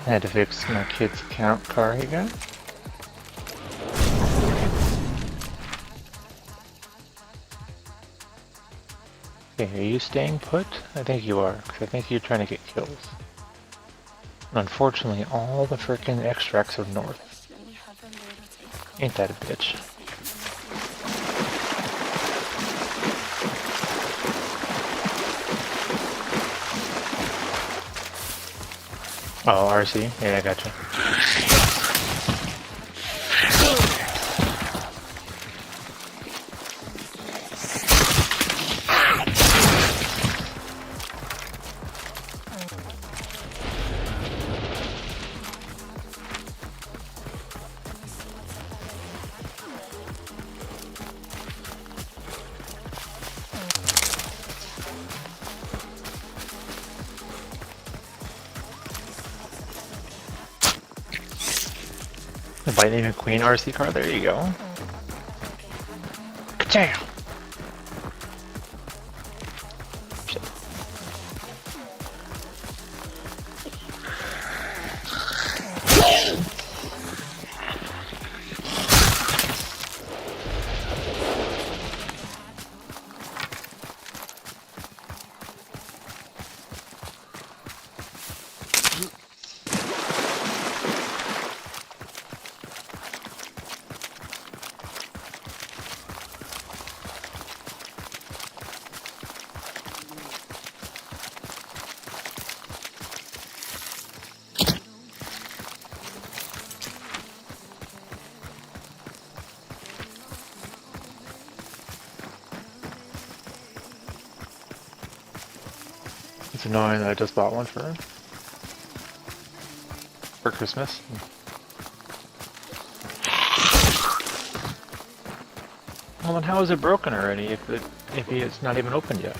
Speaker 4: I had to fix my kid's account car he got. Okay, are you staying put? I think you are, because I think you're trying to get kills. And unfortunately, all the frickin' extracts are north. Ain't that a bitch? Oh, RC? Yeah, I gotcha. The Lightning McQueen RC car, there you go. Ka-chow! Shit. It's annoying that I just bought one for Christmas. Well, then how is it broken already if it's not even opened yet?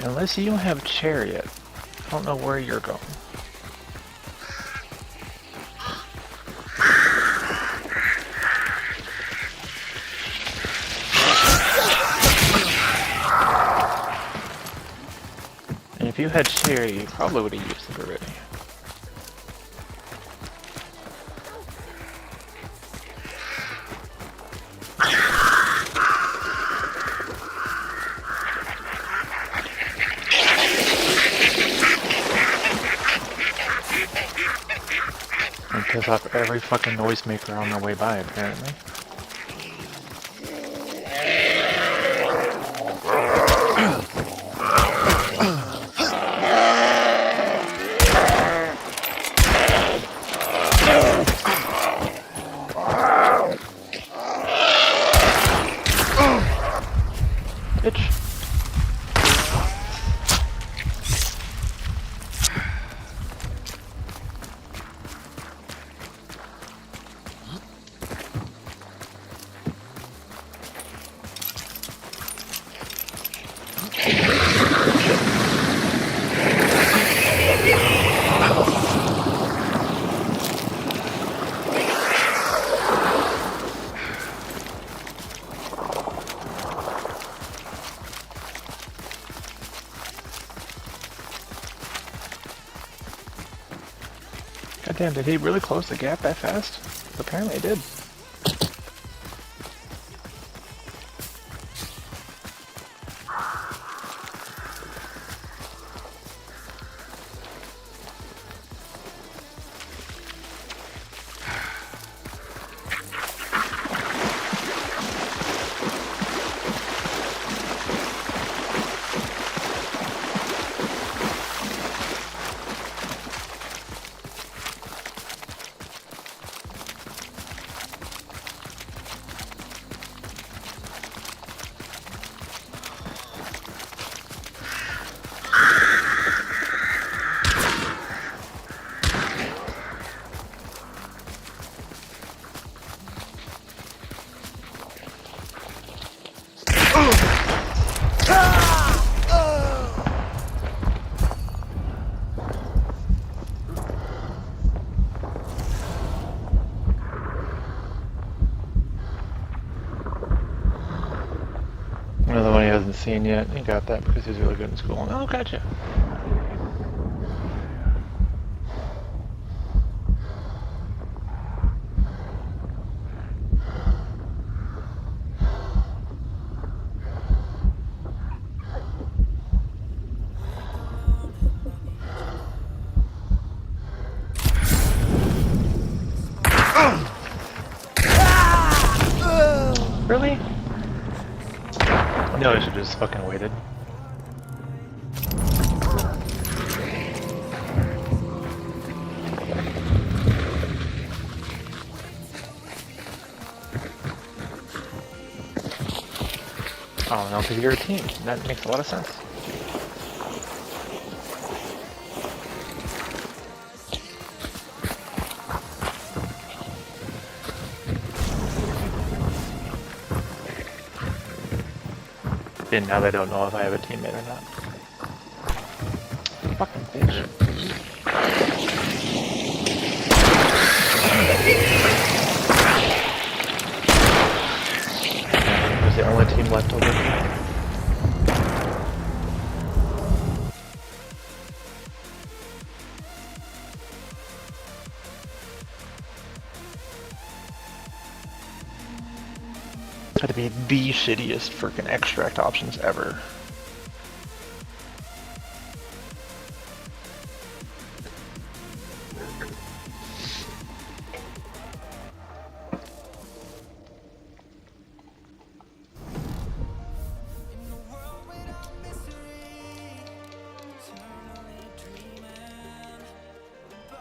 Speaker 4: Unless you have Chariot, I don't know where you're going. And if you had Chariot, you probably would have used it already. Piss off every fucking noisemaker on their way by, apparently. Bitch. God damn, did he really close the gap that fast? Apparently he did. Another one he hasn't seen yet. He got that because he's really good in school. Oh, gotcha. Really? No, I should have just fucking waited. Oh, no, because you're a team. That makes a lot of sense. And now they don't know if I have a teammate or not. Fucking bitch. Was the only team left over. Had to be the shittiest freaking extract options ever.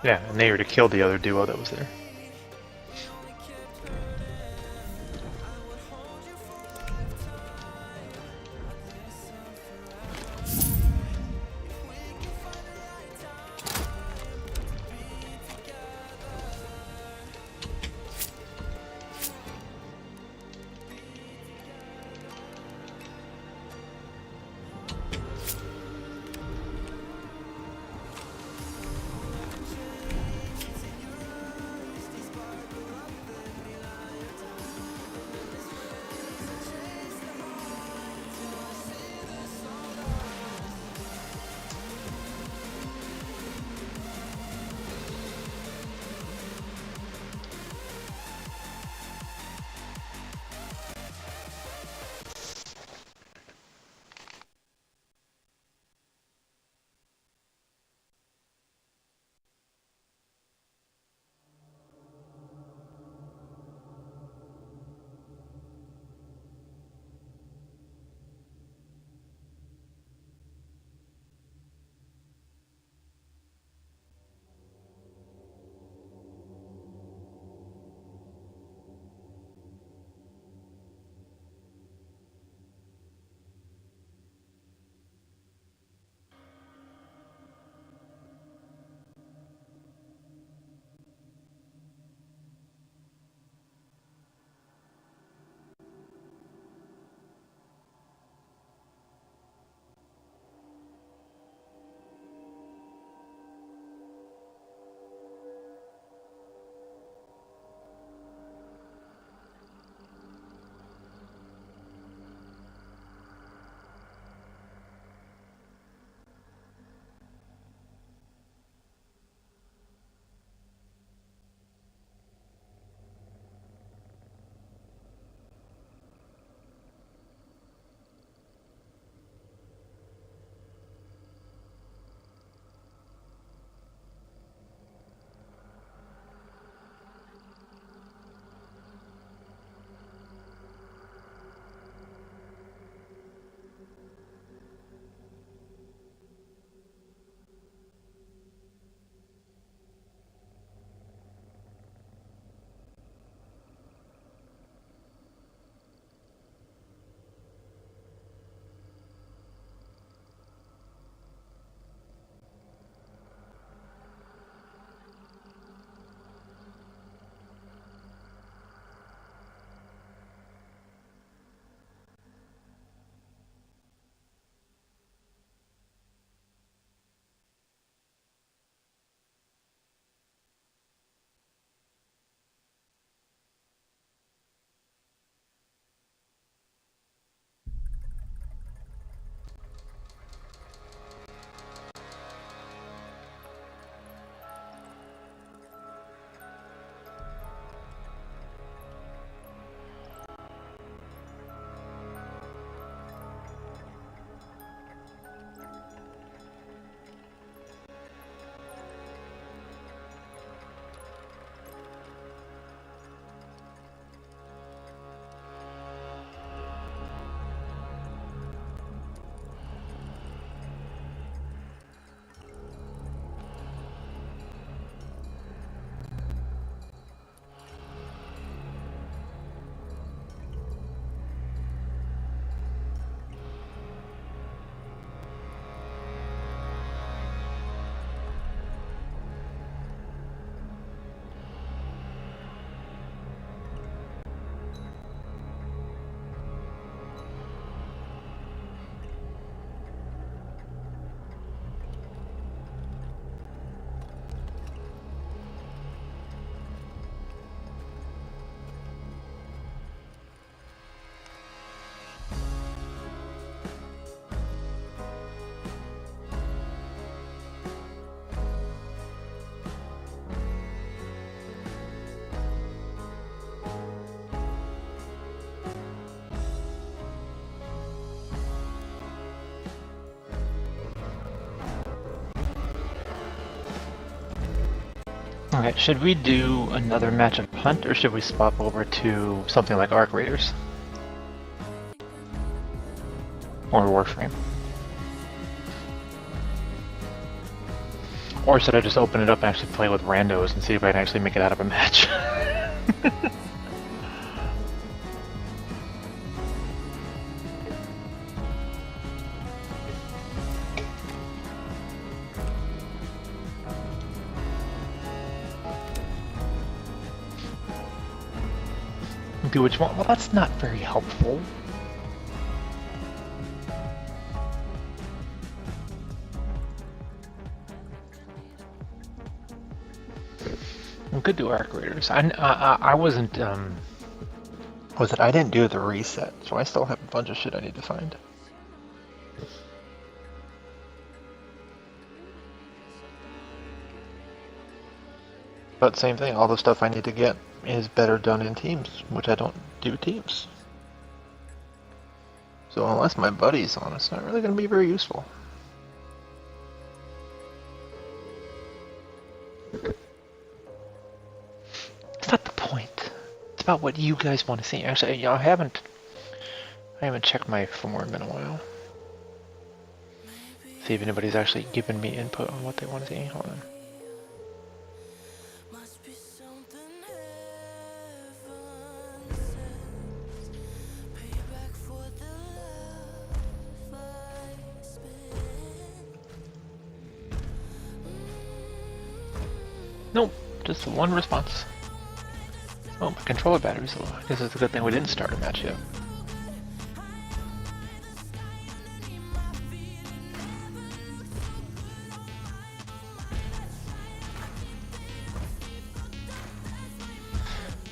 Speaker 4: Yeah, and they were to kill the other duo that was there. Alright, should we do another match of Hunt, or should we swap over to something like Arc Raiders? Or Warframe? Or should I just open it up and actually play with randos and see if I can actually make it out of a match? Do which one? Well, that's not very helpful. We could do Arc Raiders. I wasn't, was it? I didn't do the reset, so I still have a bunch of shit I need to find. But same thing, all the stuff I need to get is better done in teams, which I don't do teams. So unless my buddy's on, it's not really going to be very useful. It's not the point. It's about what you guys want to see. Actually, you know, I haven't checked my form in a while. See if anybody's actually given me input on what they want to see. Hold on. Nope, just one response. Oh, my controller battery's low. I guess it's a good thing we didn't start a match yet.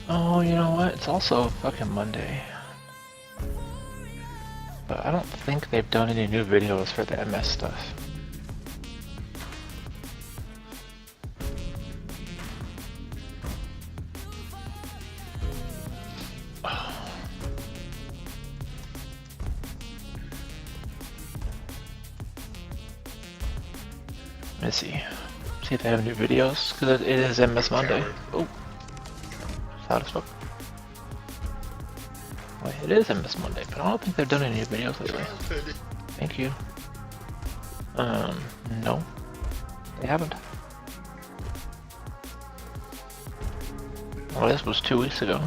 Speaker 4: Oh, you know what? It's also fucking Monday. But I don't think they've done any new videos for the MS stuff. Let's see if they have new videos, because it is MS Monday. Oh, out of smoke. Wait, it is MS Monday, but I don't think they've done any new videos lately. Thank you. No, they haven't. Well, this was 2 weeks ago.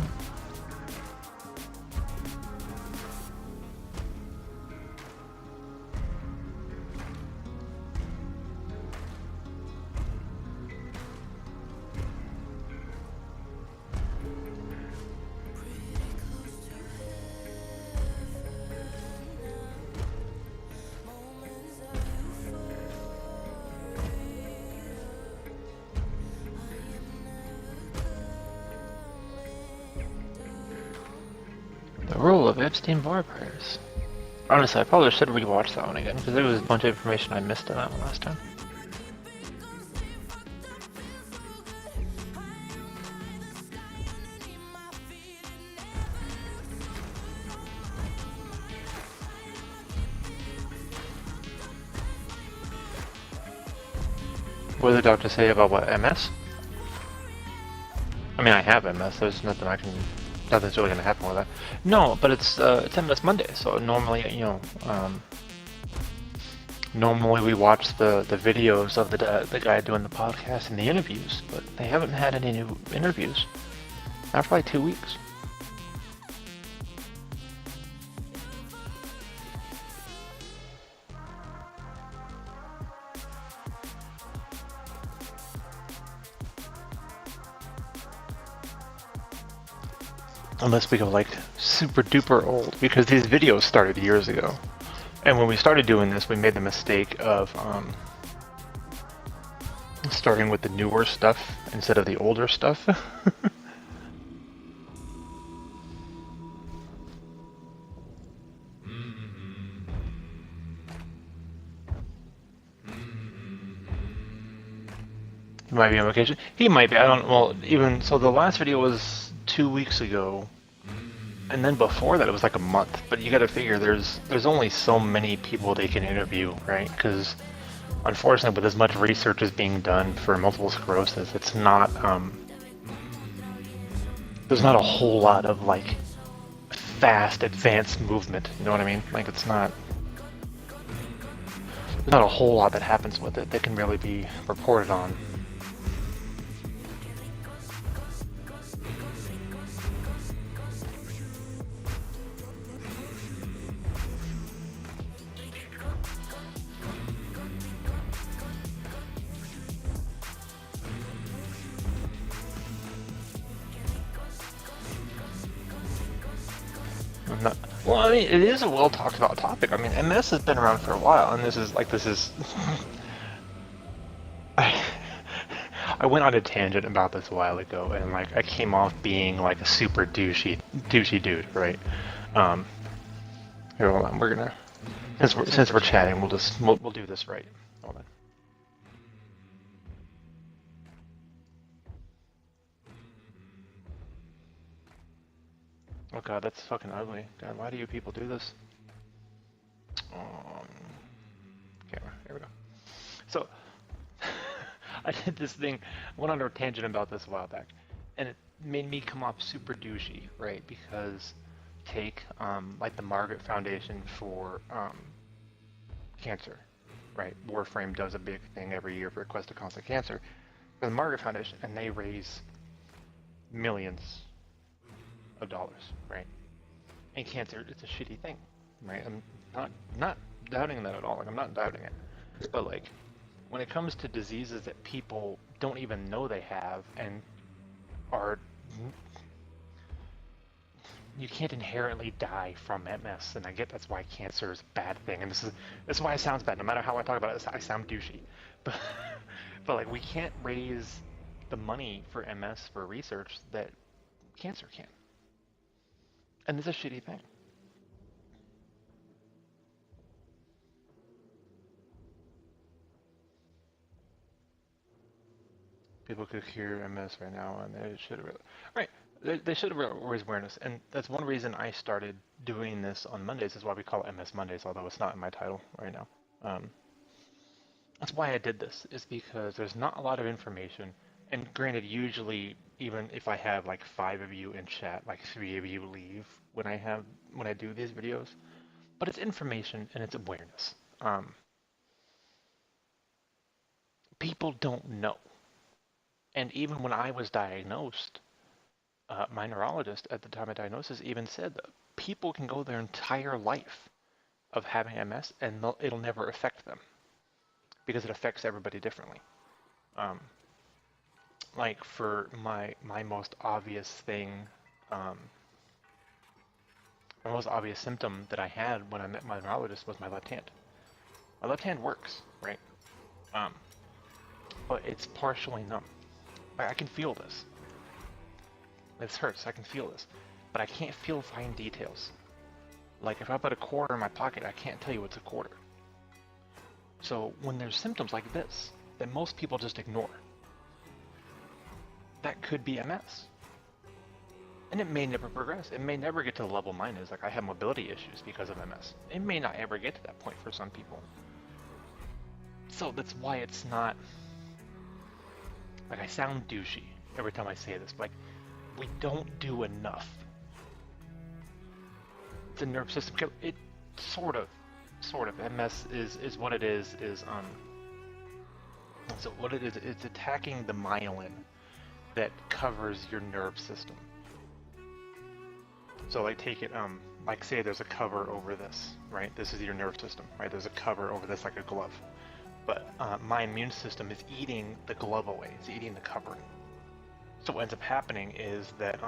Speaker 4: The Rule of Epstein Vampires. Honestly, I probably should rewatch that one again, because there was a bunch of information I missed in that one last time. What did the doctor say about what, MS? I mean, I have MS, there's nothing nothing's really gonna happen with that. No, but it's MS Monday, so normally, you know, normally we watch the videos of the guy doing the podcast and the interviews, but they haven't had any new interviews. Not for like 2 weeks. Unless we go like super duper old, because these videos started years ago. And when we started doing this, we made the mistake of starting with the newer stuff instead of the older stuff. He might be on vacation. He might be. I don't. Well, even so, the last video was 2 weeks ago, and then before that it was like a month. But you got to figure there's only so many people they can interview, right? Because unfortunately, with as much research as being done for multiple sclerosis, it's not, there's not a whole lot of, like, fast, advanced movement, you know what I mean? Like, it's not, there's not a whole lot that happens with it that can really be reported on. Well, I mean, it is a well talked about topic. I mean, MS has been around for a while, and this is I went on a tangent about this a while ago, and like I came off being like a super douchey dude, right? Here, hold on. We're gonna since we're chatting, we'll do this right. Hold on. Oh god, that's fucking ugly. God, why do you people do this? Camera, there we go. So, I did this thing, went on a tangent about this a while back, and it made me come off super douchey, right? Because take, like the Margaret Foundation for, cancer, right? Warframe does a big thing every year for Quest to Constant Cancer for the Margaret Foundation, and they raise millions of dollars, right? And cancer, it's a shitty thing, right? I'm not doubting that at all. Like, I'm not doubting it, but like, when it comes to diseases that people don't even know they have and are, you can't inherently die from MS, and I get that's why cancer is a bad thing, and this is why it sounds bad. No matter how I talk about it, I sound douchey, but like, we can't raise the money for MS for research that cancer can. And it's a shitty thing. People could cure MS right now, and they should have, right? They should have raised awareness, and that's one reason I started doing this on Mondays. Is why we call it MS Mondays, although it's not in my title right now. That's why I did this. Is because there's not a lot of information, and granted, usually even if I have like 5 of you in chat, like 3 of you leave when I do these videos, but it's information and it's awareness. People don't know. And even when I was diagnosed, my neurologist at the time of diagnosis even said that people can go their entire life of having MS and it'll never affect them because it affects everybody differently. Like for my most obvious thing, my most obvious symptom that I had when I met my neurologist was my left hand. My left hand works, right? But it's partially numb. I can feel this. This hurts, I can feel this. But I can't feel fine details. Like if I put a quarter in my pocket, I can't tell you it's a quarter. So when there's symptoms like this, that most people just ignore, that could be MS. And it may never progress. It may never get to the level mine is. Like I have mobility issues because of MS. It may not ever get to that point for some people. So that's why it's not, like I sound douchey every time I say this, but like, we don't do enough. It's a nerve system killer. It sort of, MS is what it is so what it is, it's attacking the myelin that covers your nerve system. So like take it, like say there's a cover over this, right? This is your nerve system, right? There's a cover over this like a glove. But my immune system is eating the glove away. It's eating the covering. So what ends up happening is that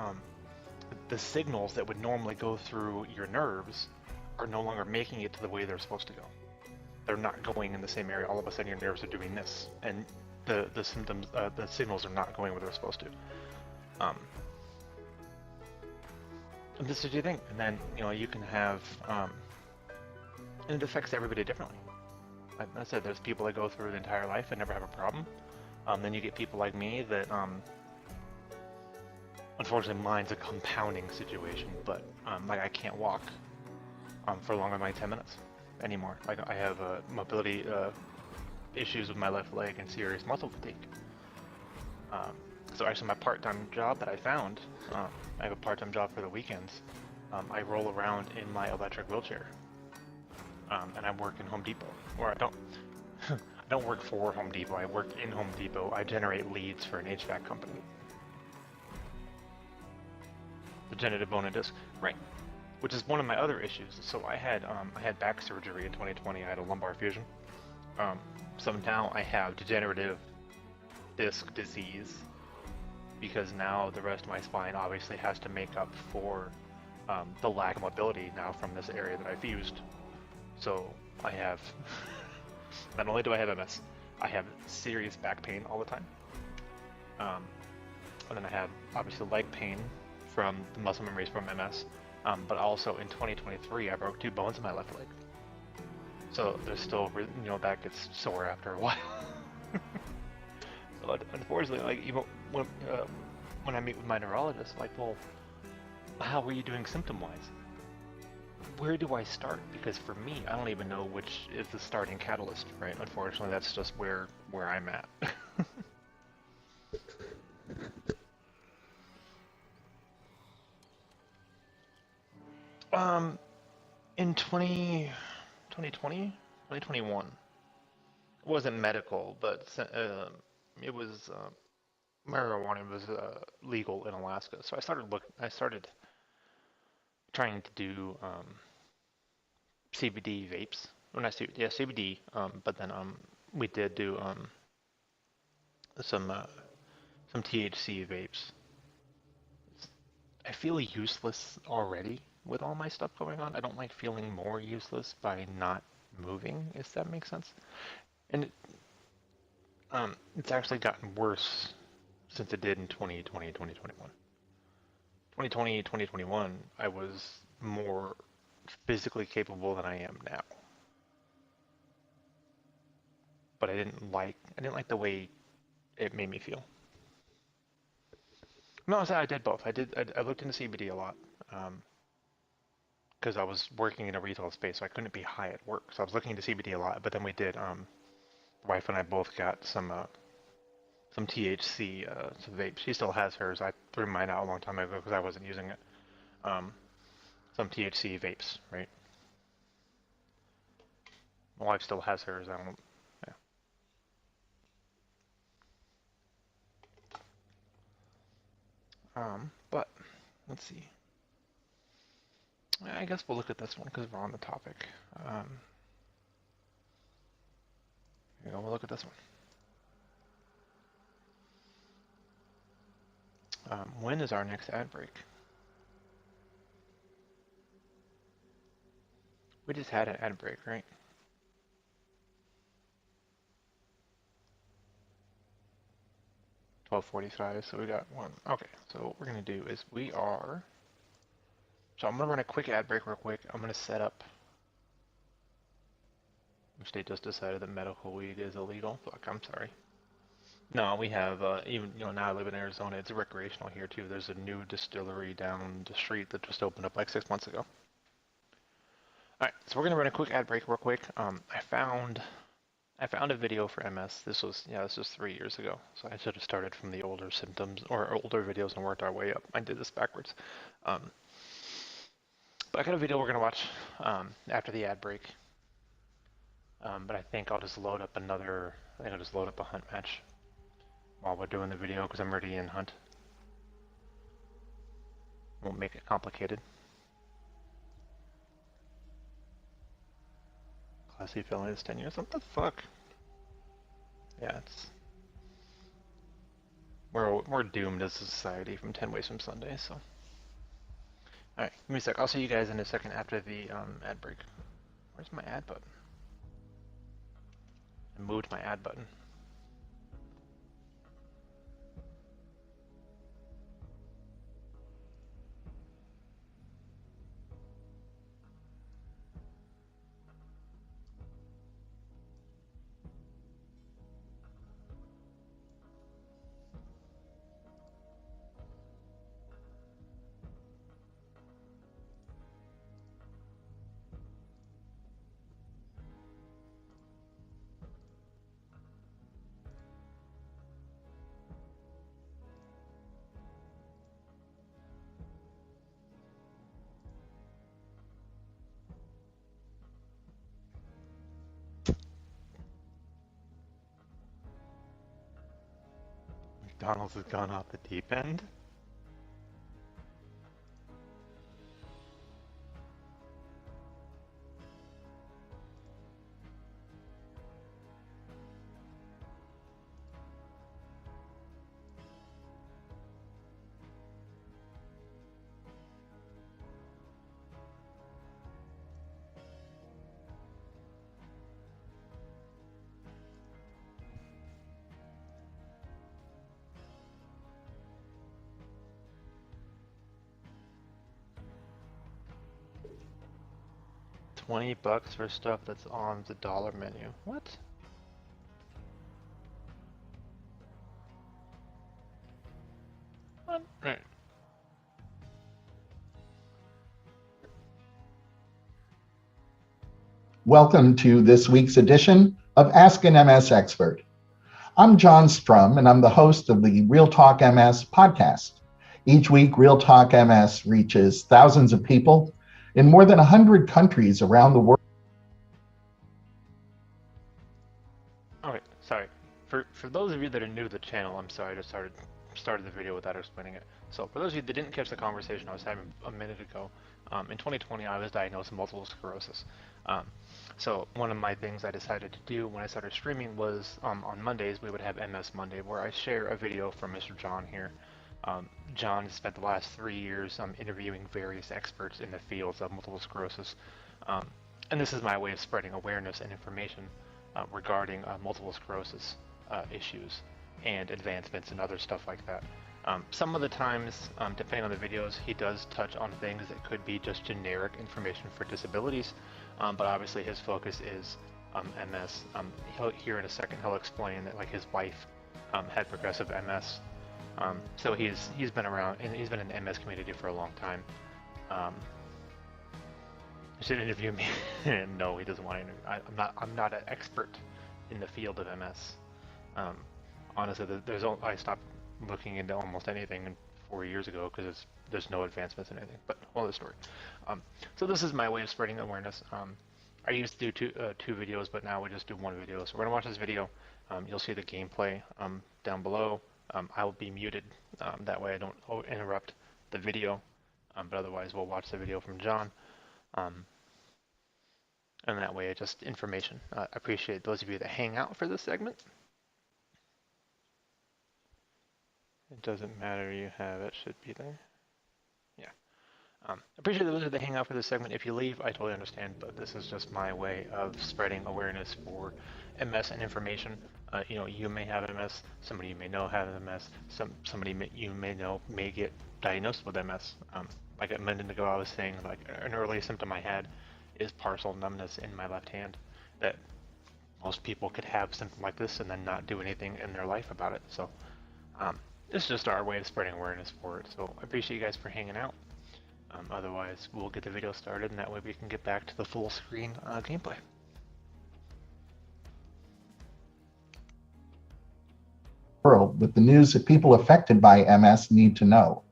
Speaker 4: the signals that would normally go through your nerves are no longer making it to the way they're supposed to go. They're not going in the same area. All of a sudden your nerves are doing this, and the symptoms, the signals are not going where they're supposed to. And this is your thing. And then you can have, and it affects everybody differently. Like I said, there's people that go through the entire life and never have a problem. Then you get people like me that, unfortunately, mine's a compounding situation. But like I can't walk for longer than like 10 minutes anymore. Like I have a mobility issues with my left leg and serious muscle fatigue. So actually my part-time job that I found, I have a part-time job for the weekends. I roll around in my electric wheelchair. And I work in Home Depot. Or I don't I don't work for Home Depot, I work in Home Depot. I generate leads for an HVAC company. Degenerative bone and disc. Right. Which is one of my other issues. So I had back surgery in 2020. I had a lumbar fusion. So now I have degenerative disc disease because now the rest of my spine obviously has to make up for the lack of mobility now from this area that I fused. So I have, not only do I have MS, I have serious back pain all the time. And then I have obviously leg pain from the muscle memories from MS. But also in 2023, I broke 2 bones in my left leg. So there's still, that gets sore after a while. So unfortunately, like even when I meet with my neurologist, like, well, how are you doing symptom-wise? Where do I start? Because for me, I don't even know which is the starting catalyst, right? Unfortunately, that's just where I'm at. In 2021, it wasn't medical, but it was marijuana was legal in Alaska. So I started trying to do CBD vapes. Well, not CBD, yeah, CBD. But then we did do some THC vapes. I feel useless already with all my stuff going on. I don't like feeling more useless by not moving, if that makes sense. And it's actually gotten worse since it did in 2020, 2021. 2020, 2021, I was more physically capable than I am now. But I didn't like the way it made me feel. No, I did both. I looked into CBD a lot. Because I was working in a retail space, so I couldn't be high at work. So I was looking into CBD a lot, but then we did, the wife and I both got some THC, some vape. She still has hers. I threw mine out a long time ago because I wasn't using it. Some THC vapes, right? My wife still has hers. I don't, yeah. But, let's see. I guess we'll look at this one because we're on the topic. Here we go, we'll look at this one. When is our next ad break? We just had an ad break, right? $12:45, so we got one. Okay, so what we're gonna do is so I'm gonna run a quick ad break real quick. I'm gonna set up. The state just decided that medical weed is illegal. Fuck, I'm sorry. No, we have even now I live in Arizona. It's recreational here too. There's a new distillery down the street that just opened up like 6 months ago. All right, so we're gonna run a quick ad break real quick. I found a video for MS. This was 3 years ago. So I should have started from the older symptoms or older videos and worked our way up. I did this backwards. But I got a video we're gonna watch after the ad break. But I think I'll just load up a hunt match while we're doing the video because I'm already in hunt. Won't make it complicated. Class C felony is 10 years. What the fuck? Yeah, we're doomed as a society from 10 ways from Sunday. So, all right, give me a sec. I'll see you guys in a second after the ad break. Where's my ad button? I moved my ad button. McDonald's has gone off the deep end? $20 for stuff that's on the dollar menu. What? What? Right.
Speaker 9: Welcome to this week's edition of Ask an MS Expert. I'm John Strum, and I'm the host of the Real Talk MS podcast. Each week, Real Talk MS reaches thousands of people in more than 100 countries around the world.
Speaker 4: Okay, sorry. For those of you that are new to the channel, I'm sorry I just started the video without explaining it. So for those of you that didn't catch the conversation I was having a minute ago, in 2020 I was diagnosed with multiple sclerosis. So one of my things I decided to do when I started streaming was on Mondays we would have MS Monday, where I share a video from Mr. John here. John has spent the last 3 years interviewing various experts in the fields of multiple sclerosis, and this is my way of spreading awareness and information regarding multiple sclerosis issues and advancements and other stuff like that. Some of the times, depending on the videos, he does touch on things that could be just generic information for disabilities, but obviously his focus is MS. Here in a second he'll explain that like his wife had progressive MS. So he's been around, and he's been in the MS community for a long time. He should interview me. No, he doesn't want to interview. I'm not an expert in the field of MS. Honestly, I stopped looking into almost anything 4 years ago because there's no advancements in anything. But whole other story. So this is my way of spreading awareness. I used to do two videos, but now we just do one video. So we're gonna watch this video. You'll see the gameplay down below. I will be muted, that way I don't interrupt the video, but otherwise we'll watch the video from John, and that way just information. I appreciate those of you that hang out for this segment. It doesn't matter, you have it, should be there. Yeah. Appreciate those that hang out for this segment. If you leave, I totally understand, but this is just my way of spreading awareness for MS and information. You may have MS, somebody you may know have MS, somebody you may know may get diagnosed with MS. Like a minute ago I was saying, like an early symptom I had is partial numbness in my left hand, that most people could have something like this and then not do anything in their life about it. So this is just our way of spreading awareness for it. So I appreciate you guys for hanging out. Otherwise, we'll get the video started, and that way we can get back to the full screen gameplay.
Speaker 9: World with the news that people affected by MS need to know.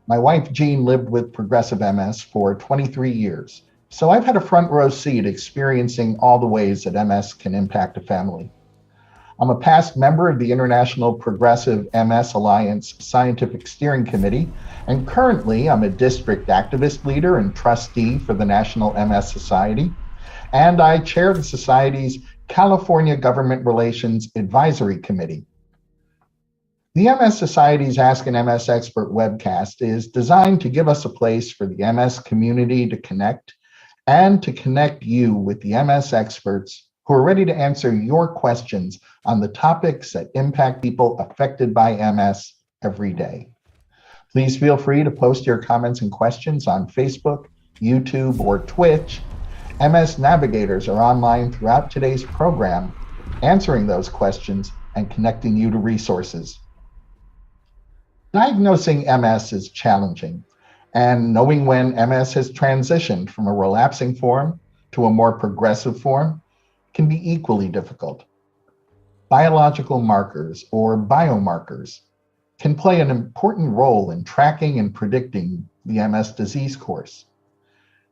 Speaker 9: My wife Jean lived with progressive MS for 23 years, so I've had a front row seat experiencing all the ways that MS can impact a family. I'm a past member of the International Progressive MS Alliance Scientific Steering Committee, and currently I'm a district activist leader and trustee for the National MS Society, and I chair the Society's California Government Relations Advisory Committee. The MS Society's Ask an MS Expert webcast is designed to give us a place for the MS community to connect and to connect you with the MS experts who are ready to answer your questions on the topics that impact people affected by MS every day. Please feel free to post your comments and questions on Facebook, YouTube, or Twitch. MS navigators are online throughout today's program, answering those questions and connecting you to resources. Diagnosing MS is challenging, and knowing when MS has transitioned from a relapsing form to a more progressive form can be equally difficult. Biological markers, or biomarkers, can play an important role in tracking and predicting the MS disease course.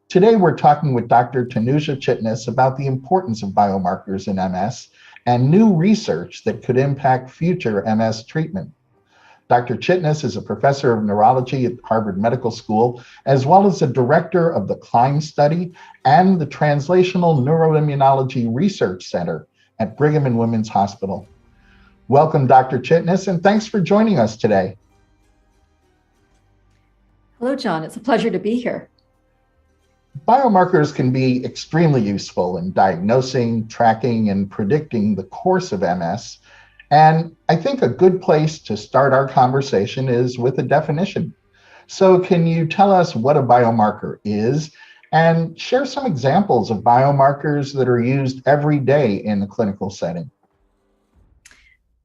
Speaker 9: Today, we're talking with Dr. Tanuja Chitnis about the importance of biomarkers in MS and new research that could impact future MS treatment. Dr. Chitnis is a professor of neurology at Harvard Medical School, as well as the director of the CLIMB study and the Translational Neuroimmunology Research Center at Brigham and Women's Hospital. Welcome, Dr. Chitnis, and thanks for joining us today.
Speaker 10: Hello, John. It's a pleasure to be here.
Speaker 9: Biomarkers can be extremely useful in diagnosing, tracking, and predicting the course of MS. And I think a good place to start our conversation is with a definition. So can you tell us what a biomarker is and share some examples of biomarkers that are used every day in the clinical setting?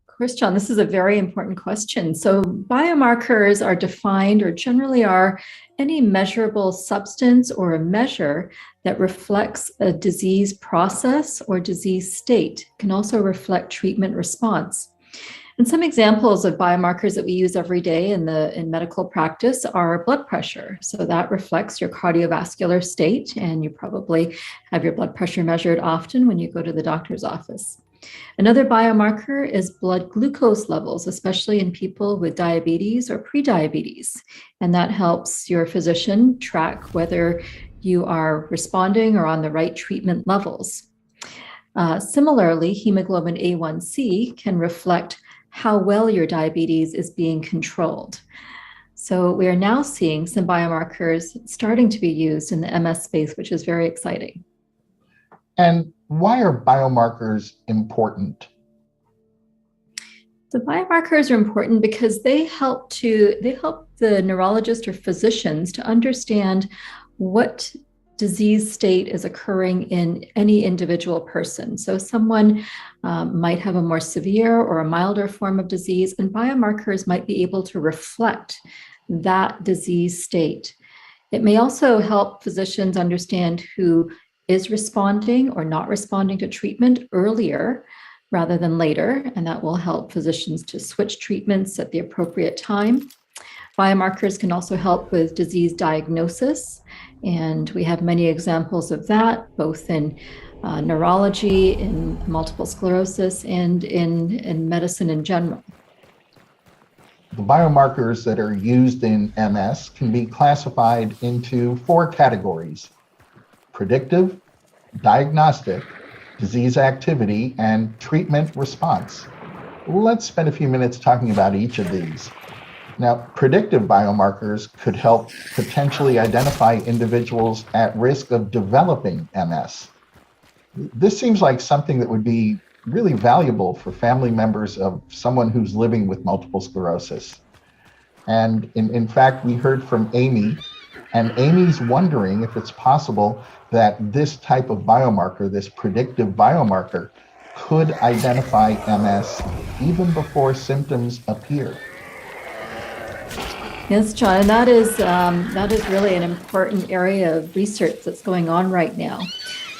Speaker 10: Of course, John, this is a very important question. So biomarkers are defined or generally are any measurable substance or a measure that reflects a disease process or disease state. It can also reflect treatment response. And some examples of biomarkers that we use every day in medical practice are blood pressure. So that reflects your cardiovascular state, and you probably have your blood pressure measured often when you go to the doctor's office. Another biomarker is blood glucose levels, especially in people with diabetes or prediabetes. And that helps your physician track whether you are responding or on the right treatment levels. Similarly, hemoglobin A1C can reflect how well your diabetes is being controlled. So we are now seeing some biomarkers starting to be used in the MS space, which is very exciting.
Speaker 9: And why are biomarkers important?
Speaker 10: The biomarkers are important because they help the neurologist or physicians to understand what disease state is occurring in any individual person. So someone might have a more severe or a milder form of disease, and biomarkers might be able to reflect that disease state. It may also help physicians understand who is responding or not responding to treatment earlier rather than later, and that will help physicians to switch treatments at the appropriate time. Biomarkers can also help with disease diagnosis, and we have many examples of that, both in neurology, in multiple sclerosis, and in medicine in general.
Speaker 9: The biomarkers that are used in MS can be classified into 4 categories: predictive, diagnostic, disease activity, and treatment response. Let's spend a few minutes talking about each of these. Now, predictive biomarkers could help potentially identify individuals at risk of developing MS. This seems like something that would be really valuable for family members of someone who's living with multiple sclerosis. And in fact, we heard from Amy, and Amy's wondering if it's possible that this type of biomarker, this predictive biomarker, could identify MS even before symptoms appear.
Speaker 10: Yes, John, and that is really an important area of research that's going on right now.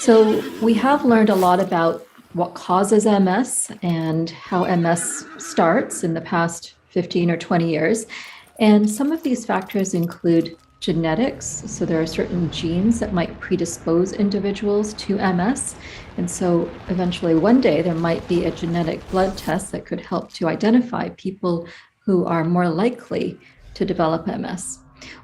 Speaker 10: So we have learned a lot about what causes MS and how MS starts in the past 15 or 20 years. And some of these factors include genetics. So there are certain genes that might predispose individuals to MS. And so eventually one day there might be a genetic blood test that could help to identify people who are more likely to develop MS.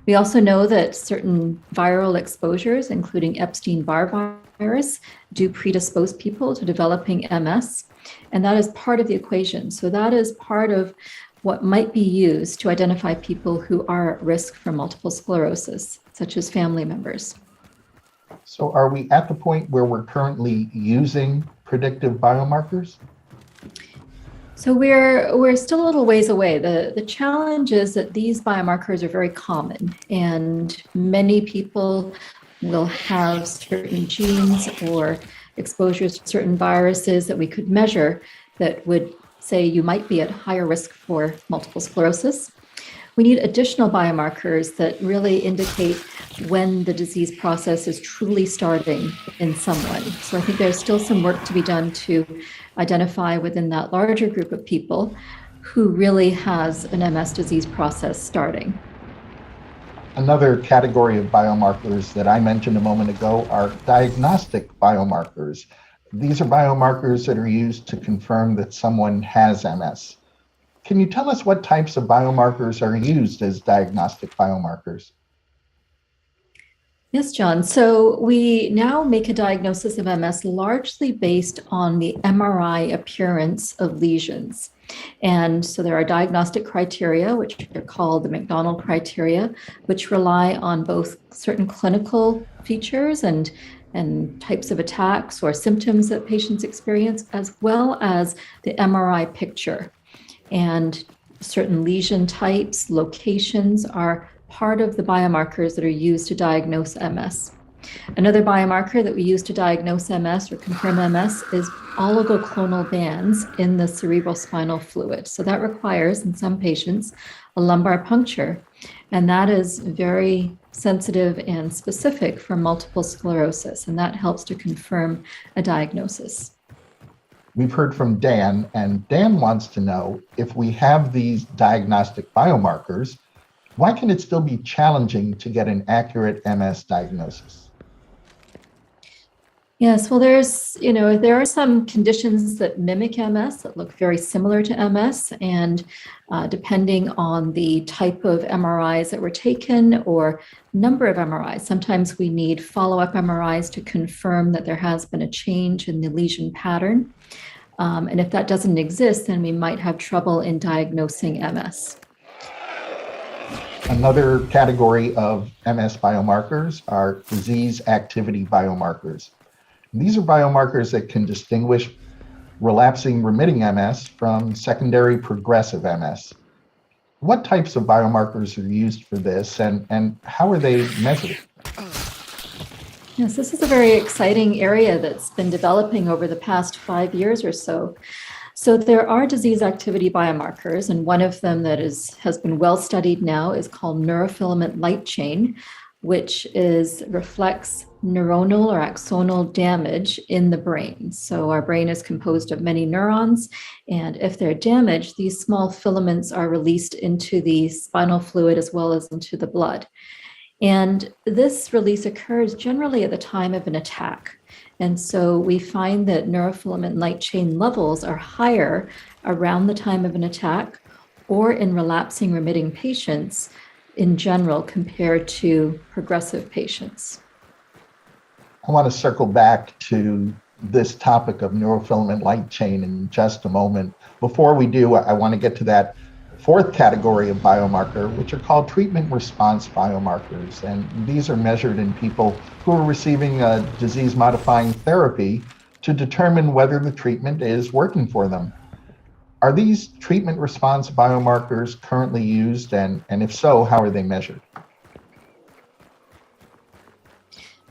Speaker 10: We also know that certain viral exposures, including Epstein-Barr virus, do predispose people to developing MS. And that is part of the equation. So that is part of what might be used to identify people who are at risk for multiple sclerosis, such as family members.
Speaker 9: So are we at the point where we're currently using predictive biomarkers?
Speaker 10: So we're still a little ways away. The challenge is that these biomarkers are very common, and many people will have certain genes or exposures to certain viruses that we could measure that would say you might be at higher risk for multiple sclerosis. We need additional biomarkers that really indicate when the disease process is truly starting in someone. So I think there's still some work to be done to identify within that larger group of people who really has an MS disease process starting.
Speaker 9: Another category of biomarkers that I mentioned a moment ago are diagnostic biomarkers. These are biomarkers that are used to confirm that someone has MS. Can you tell us what types of biomarkers are used as diagnostic biomarkers?
Speaker 10: Yes, John. So we now make a diagnosis of MS largely based on the MRI appearance of lesions. And so there are diagnostic criteria, which are called the McDonald criteria, which rely on both certain clinical features and types of attacks or symptoms that patients experience, as well as the MRI picture. And certain lesion types, locations are part of the biomarkers that are used to diagnose MS. Another biomarker that we use to diagnose MS or confirm MS is oligoclonal bands in the cerebrospinal fluid. So that requires, in some patients, a lumbar puncture. And that is very sensitive and specific for multiple sclerosis. And that helps to confirm a diagnosis.
Speaker 9: We've heard from Dan, and Dan wants to know if we have these diagnostic biomarkers, why can it still be challenging to get an accurate MS diagnosis?
Speaker 10: Yes, well, there are some conditions that mimic MS that look very similar to MS, and depending on the type of MRIs that were taken or number of MRIs, sometimes we need follow-up MRIs to confirm that there has been a change in the lesion pattern. And if that doesn't exist, then we might have trouble in diagnosing MS.
Speaker 9: Another category of MS biomarkers are disease activity biomarkers. These are biomarkers that can distinguish relapsing remitting MS from secondary progressive MS. What types of biomarkers are used for this, and how are they measured?
Speaker 10: Yes, this is a very exciting area that's been developing over the past 5 years or so. So there are disease activity biomarkers, and one of them that has been well studied now is called neurofilament light chain, which reflects neuronal or axonal damage in the brain. So our brain is composed of many neurons, and if they're damaged, these small filaments are released into the spinal fluid as well as into the blood. And this release occurs generally at the time of an attack. And so we find that neurofilament light chain levels are higher around the time of an attack or in relapsing remitting patients in general compared to progressive patients.
Speaker 9: I want to circle back to this topic of neurofilament light chain in just a moment. Before we do, I want to get to that fourth category of biomarker, which are called treatment response biomarkers. And these are measured in people who are receiving a disease-modifying therapy to determine whether the treatment is working for them. Are these treatment response biomarkers currently used, and if so, how are they measured?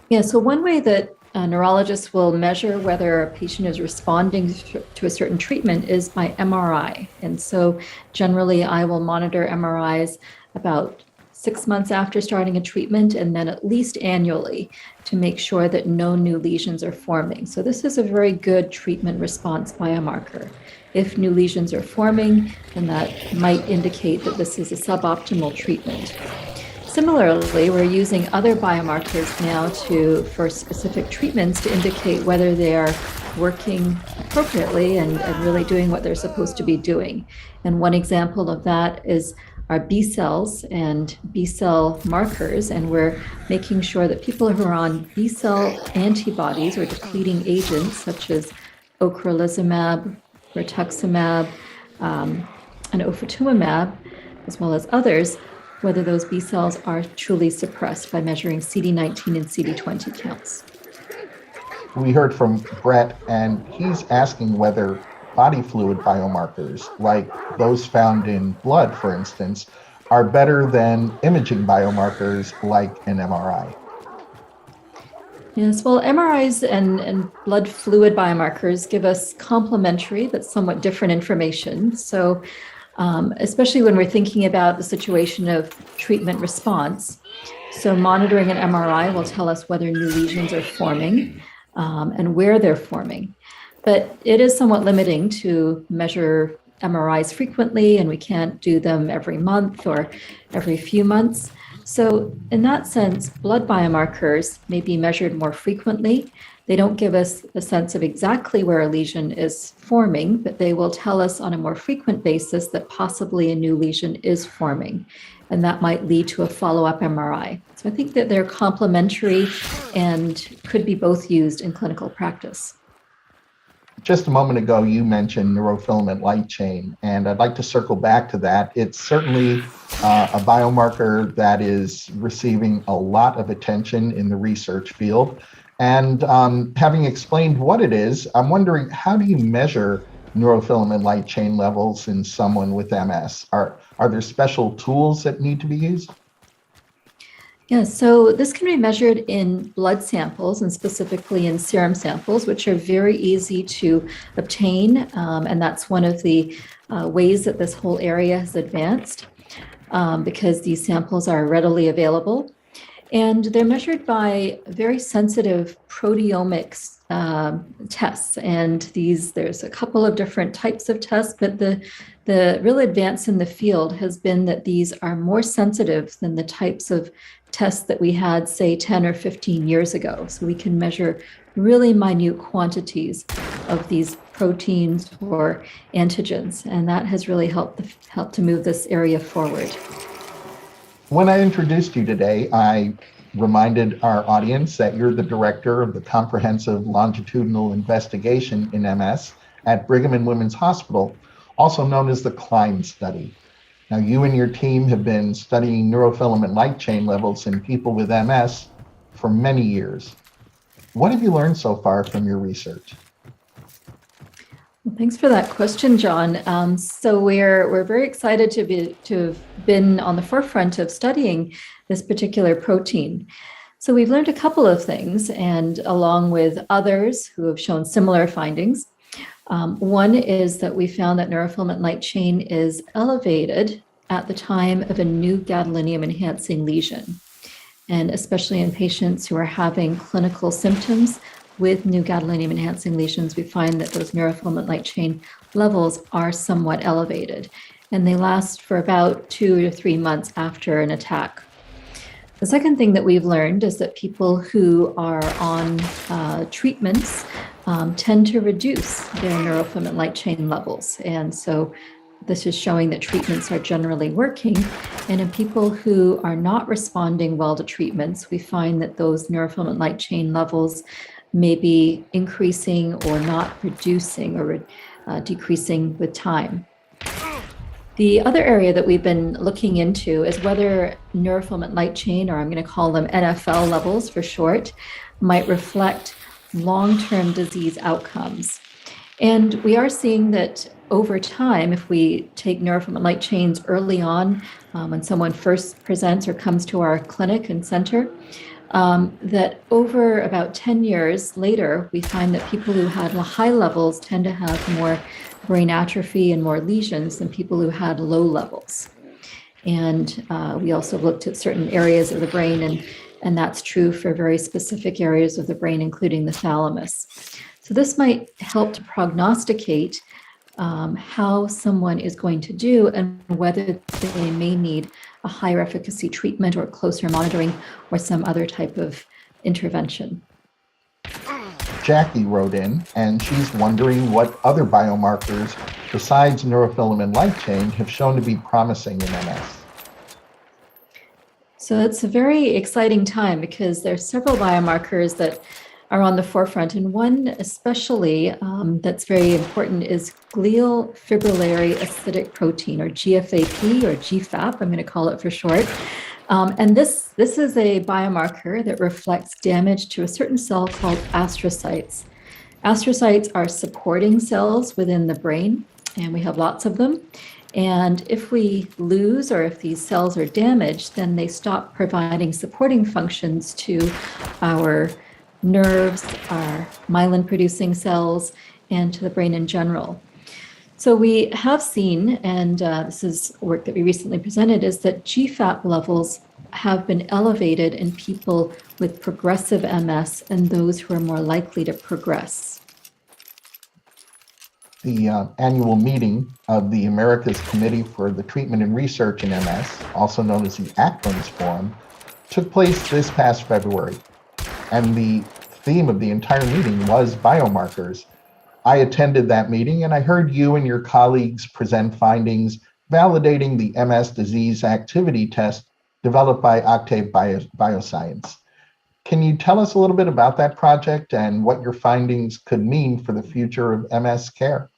Speaker 10: Yeah, so one way that neurologists will measure whether a patient is responding to a certain treatment is by MRI. And so generally I will monitor MRIs about 6 months after starting a treatment, and then at least annually to make sure that no new lesions are forming. So this is a very good treatment response biomarker. If new lesions are forming, then that might indicate that this is a suboptimal treatment. Similarly, we're using other biomarkers now for specific treatments to indicate whether they are working appropriately and really doing what they're supposed to be doing. And one example of that is our B cells and B cell markers, and we're making sure that people who are on B cell antibodies or depleting agents such as ocrelizumab, rituximab, and ofatumumab, as well as others, whether those B cells are truly suppressed by measuring CD19 and CD20 counts.
Speaker 9: We heard from Brett, and he's asking whether body fluid biomarkers, like those found in blood, for instance, are better than imaging biomarkers like an MRI.
Speaker 10: Yes, well, MRIs and blood fluid biomarkers give us complementary but somewhat different information. So especially when we're thinking about the situation of treatment response. So monitoring an MRI will tell us whether new lesions are forming and where they're forming. But it is somewhat limiting to measure MRIs frequently, and we can't do them every month or every few months. So in that sense, blood biomarkers may be measured more frequently, They don't give us a sense of exactly where a lesion is forming, but they will tell us on a more frequent basis that possibly a new lesion is forming, and that might lead to a follow-up MRI. So I think that they're complementary and could be both used in clinical practice.
Speaker 9: Just a moment ago, you mentioned neurofilament light chain, and I'd like to circle back to that. It's certainly a biomarker that is receiving a lot of attention in the research field. And having explained what it is, I'm wondering, how do you measure neurofilament light chain levels in someone with MS? Are there special tools that need to be used?
Speaker 10: Yeah, so this can be measured in blood samples and specifically in serum samples, which are very easy to obtain. And that's one of the ways that this whole area has advanced because these samples are readily available. And they're measured by very sensitive proteomics tests. And there's a couple of different types of tests, but the real advance in the field has been that these are more sensitive than the types of tests that we had, say, 10 or 15 years ago. So we can measure really minute quantities of these proteins or antigens. And that has really helped to move this area forward.
Speaker 9: When I introduced you today, I reminded our audience that you're the director of the Comprehensive Longitudinal Investigation in MS at Brigham and Women's Hospital, also known as the CLIMB study. Now, you and your team have been studying neurofilament light chain levels in people with MS for many years. What have you learned so far from your research?
Speaker 10: Well, thanks for that question, John. So we're very excited to have been on the forefront of studying this particular protein. So we've learned a couple of things, and along with others who have shown similar findings. One is that we found that neurofilament light chain is elevated at the time of a new gadolinium enhancing lesion, and especially in patients who are having clinical symptoms with new gadolinium enhancing lesions, we find that those neurofilament light chain levels are somewhat elevated, and they last for about 2 to 3 months after an attack. The second thing that we've learned is that people who are on treatments tend to reduce their neurofilament light chain levels. And so this is showing that treatments are generally working. And in people who are not responding well to treatments, we find that those neurofilament light chain levels may be increasing or not reducing or decreasing with time. The other area that we've been looking into is whether neurofilament light chain, or I'm going to call them NFL levels for short, might reflect long-term disease outcomes. And we are seeing that over time, if we take neurofilament light chains early on, when someone first presents or comes to our clinic and center, that over about 10 years later, we find that people who had high levels tend to have more brain atrophy and more lesions than people who had low levels. And we also looked at certain areas of the brain, and that's true for very specific areas of the brain, including the thalamus. So this might help to prognosticate how someone is going to do and whether they may need a higher efficacy treatment or closer monitoring or some other type of intervention.
Speaker 9: Jackie wrote in, and she's wondering what other biomarkers besides neurofilament light chain have shown to be promising in MS.
Speaker 10: So it's a very exciting time because there are several biomarkers that are on the forefront, and one especially that's very important is glial fibrillary acidic protein, or GFAP, or GFAP, I'm going to call it for short. And this is a biomarker that reflects damage to a certain cell called astrocytes. Astrocytes are supporting cells within the brain, and we have lots of them. And if we lose, or if these cells are damaged, then they stop providing supporting functions to our nerves, our myelin-producing cells, and to the brain in general. So we have seen, and this is work that we recently presented, is that GFAP levels have been elevated in people with progressive MS and those who are more likely to progress.
Speaker 9: The annual meeting of the America's Committee for the Treatment and Research in MS, also known as the ACTRIMS Forum, took place this past February. And the theme of the entire meeting was biomarkers. I attended that meeting and I heard you and your colleagues present findings validating the MS disease activity test developed by Octave Bioscience. Can you tell us a little bit about that project and what your findings could mean for the future of MS care?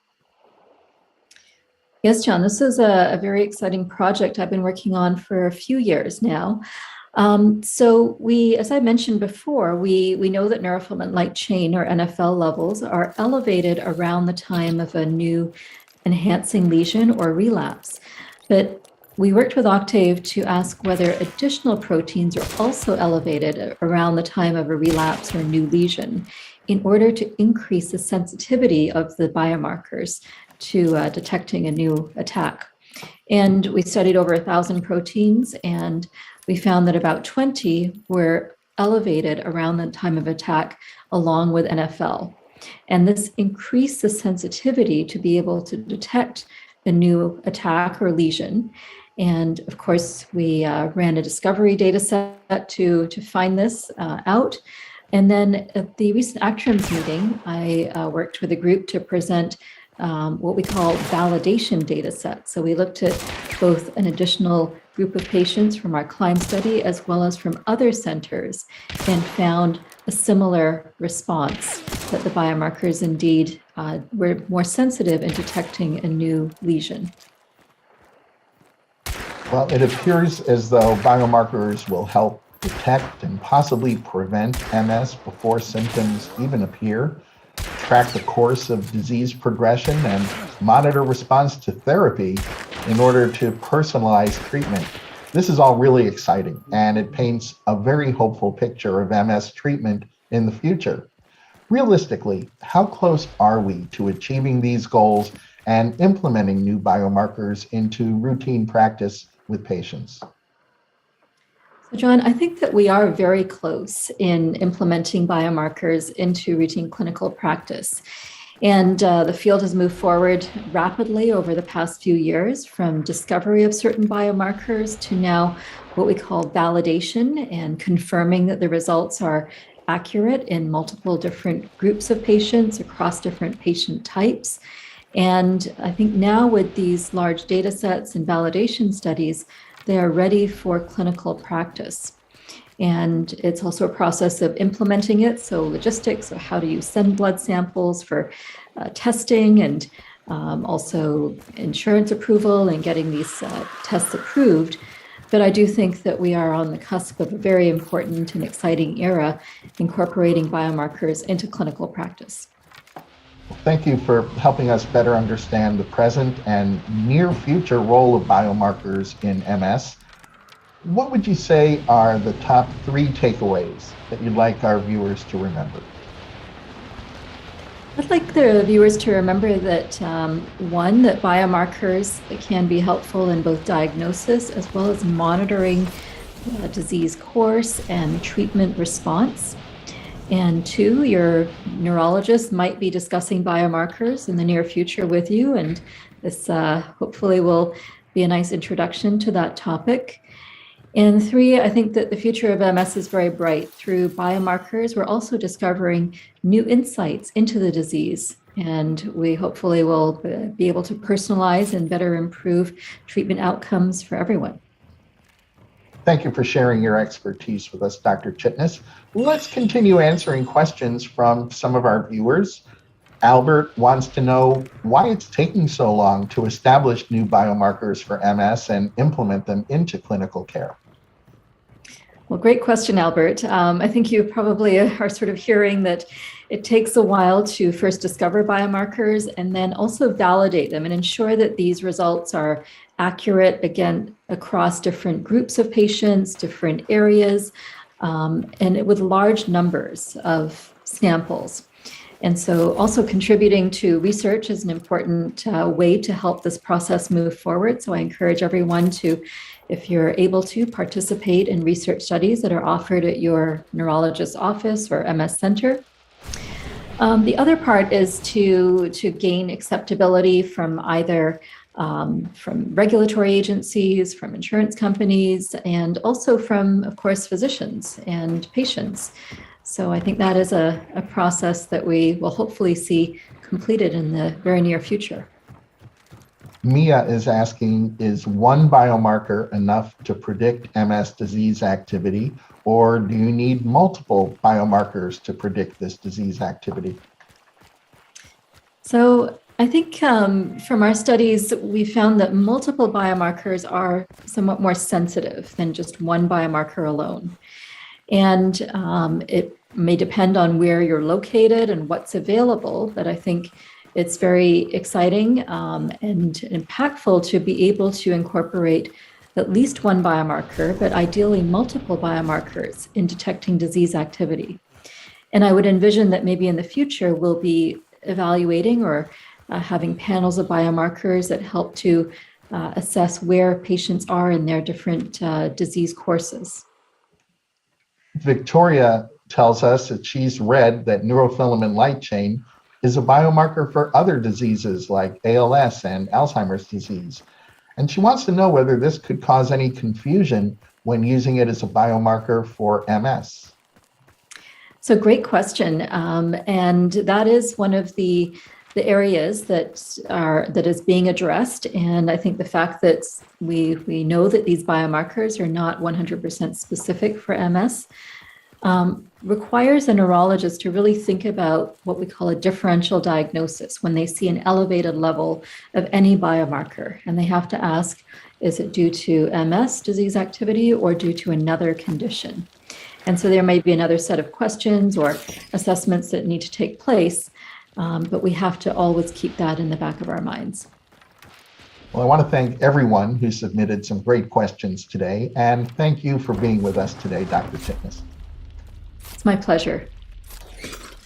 Speaker 10: Yes, John, this is a very exciting project I've been working on for a few years now. So as I mentioned before, we know that neurofilament light chain, or NFL levels, are elevated around the time of a new enhancing lesion or relapse. But we worked with Octave to ask whether additional proteins are also elevated around the time of a relapse or new lesion in order to increase the sensitivity of the biomarkers to detecting a new attack. And we studied over 1,000 proteins, and we found that about 20 were elevated around the time of attack along with NFL. And this increased the sensitivity to be able to detect a new attack or lesion. And of course, we ran a discovery data set to find this out. And then at the recent ACTRIMS meeting, I worked with a group to present what we call validation data set. So we looked at both an additional group of patients from our CLIMB study as well as from other centers and found a similar response, that the biomarkers indeed were more sensitive in detecting a new lesion.
Speaker 9: Well, it appears as though biomarkers will help detect and possibly prevent MS before symptoms even appear, track the course of disease progression, and monitor response to therapy in order to personalize treatment. This is all really exciting, and it paints a very hopeful picture of MS treatment in the future. Realistically, how close are we to achieving these goals and implementing new biomarkers into routine practice with patients?
Speaker 10: So John, I think that we are very close in implementing biomarkers into routine clinical practice. And the field has moved forward rapidly over the past few years, from discovery of certain biomarkers to now what we call validation and confirming that the results are accurate in multiple different groups of patients across different patient types. And I think now with these large data sets and validation studies, they are ready for clinical practice. And it's also a process of implementing it. So logistics, so how do you send blood samples for testing, and also insurance approval and getting these tests approved. But I do think that we are on the cusp of a very important and exciting era incorporating biomarkers into clinical practice.
Speaker 9: Thank you for helping us better understand the present and near future role of biomarkers in MS. What would you say are the top 3 takeaways that you'd like our viewers to remember?
Speaker 10: I'd like the viewers to remember that, one, that biomarkers can be helpful in both diagnosis as well as monitoring disease course and treatment response. And 2, your neurologist might be discussing biomarkers in the near future with you, and this hopefully will be a nice introduction to that topic. And 3, I think that the future of MS is very bright. Through biomarkers, we're also discovering new insights into the disease, and we hopefully will be able to personalize and better improve treatment outcomes for everyone.
Speaker 9: Thank you for sharing your expertise with us, Dr. Chitnis. Let's continue answering questions from some of our viewers. Albert wants to know why it's taking so long to establish new biomarkers for MS and implement them into clinical care.
Speaker 10: Well, great question, Albert. I think you probably are sort of hearing that it takes a while to first discover biomarkers and then also validate them and ensure that these results are accurate, again, across different groups of patients, different areas, and with large numbers of samples. And so also contributing to research is an important way to help this process move forward. So I encourage everyone to, if you're able to, participate in research studies that are offered at your neurologist's office or MS center. The other part is to gain acceptability from either from regulatory agencies, from insurance companies, and also from, of course, physicians and patients. So I think that is a process that we will hopefully see completed in the very near future.
Speaker 9: Mia is asking, is one biomarker enough to predict MS disease activity, or do you need multiple biomarkers to predict this disease activity?
Speaker 10: So I think from our studies, we found that multiple biomarkers are somewhat more sensitive than just one biomarker alone. And it may depend on where you're located and what's available, but I think it's very exciting and impactful to be able to incorporate at least one biomarker, but ideally multiple biomarkers in detecting disease activity. And I would envision that maybe in the future we'll be evaluating or having panels of biomarkers that help to assess where patients are in their different disease courses.
Speaker 9: Victoria tells us that she's read that neurofilament light chain is a biomarker for other diseases like ALS and Alzheimer's disease. And she wants to know whether this could cause any confusion when using it as a biomarker for MS.
Speaker 10: So great question. And that is one of the areas that is being addressed. And I think the fact that we know that these biomarkers are not 100% specific for MS requires a neurologist to really think about what we call a differential diagnosis when they see an elevated level of any biomarker. And they have to ask, is it due to MS disease activity or due to another condition? And so there may be another set of questions or assessments that need to take place, but we have to always keep that in the back of our minds.
Speaker 9: Well, I want to thank everyone who submitted some great questions today, and thank you for being with us today, Dr. Chitnis.
Speaker 10: It's my pleasure.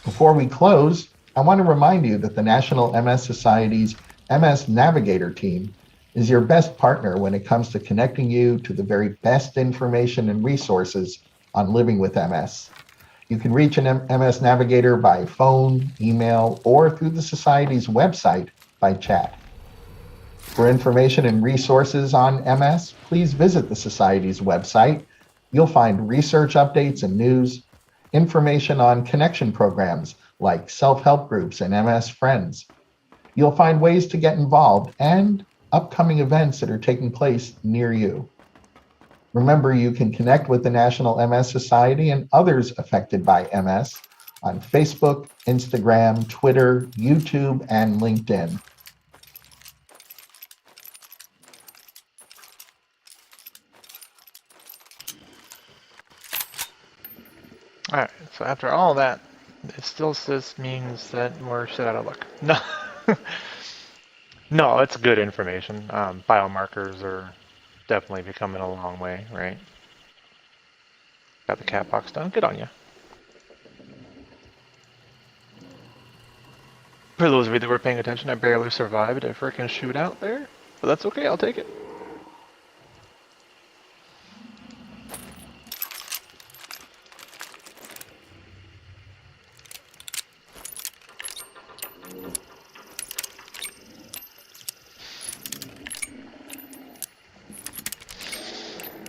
Speaker 9: Before we close, I want to remind you that the National MS Society's MS Navigator team is your best partner when it comes to connecting you to the very best information and resources on living with MS. You can reach an MS Navigator by phone, email, or through the Society's website by chat. For information and resources on MS, please visit the Society's website. You'll find research updates and news, information on connection programs like self-help groups and MS Friends. You'll find ways to get involved and upcoming events that are taking place near you. Remember, you can connect with the National MS Society and others affected by MS on Facebook, Instagram, Twitter, YouTube, and LinkedIn.
Speaker 4: All right, so after all that, it still means that we're shit out of luck. No, no, it's good information. Biomarkers are definitely becoming a long way, right? Got the cat box done. Good on you. For those of you that were paying attention, I barely survived a freaking shootout there, but that's okay. I'll take it.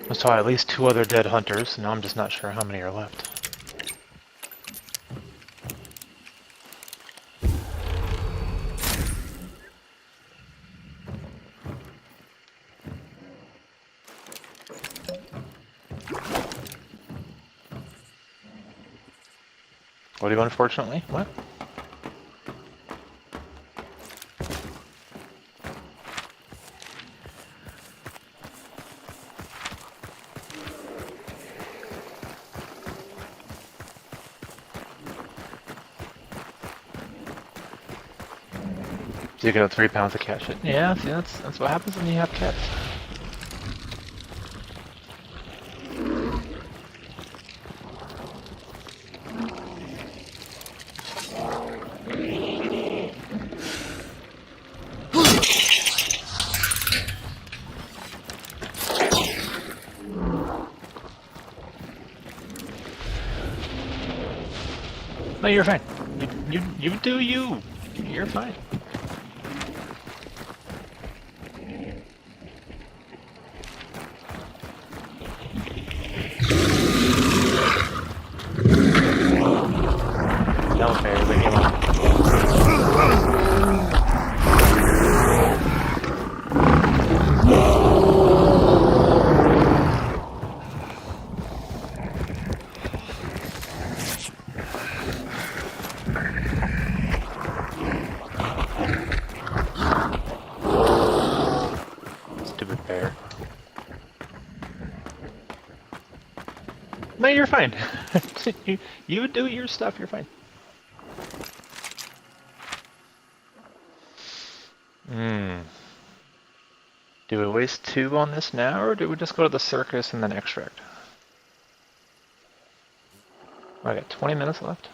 Speaker 4: I saw at least 2 other dead hunters, and now I'm just not sure how many are left. What do you unfortunately? What? So you get 3 pounds of cat shit. Yeah, see, that's what happens when you have cats. No, you're fine. You do you. You're fine. No, you're fine. you do your stuff, you're fine. Do we waste 2 on this now, or do we just go to the circus and then extract? I got 20 minutes left.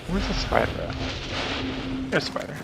Speaker 4: Where's the spider at? There's a spider.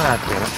Speaker 4: Ah, damn it.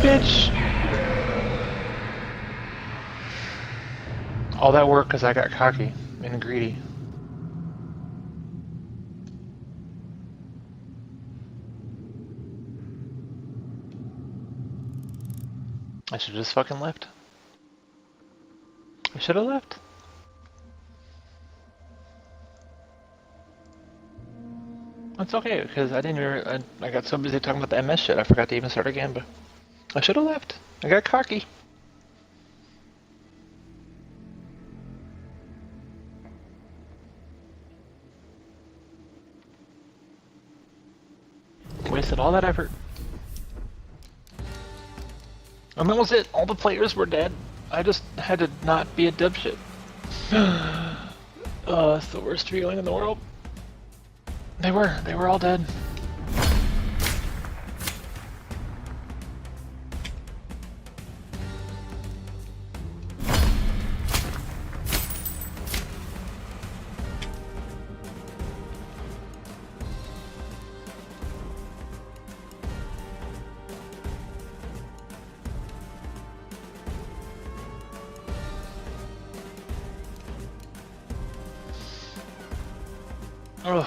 Speaker 4: Bitch! All that work because I got cocky and greedy. I should have just fucking left. I should have left. It's okay, because I didn't even, I got so busy talking about the MS shit, I forgot to even start again, but I should have left. I got cocky. Wasted all that effort. And that was it. All the players were dead. I just had to not be a dipshit. Oh, it's the worst feeling in the world. They were all dead. Ugh.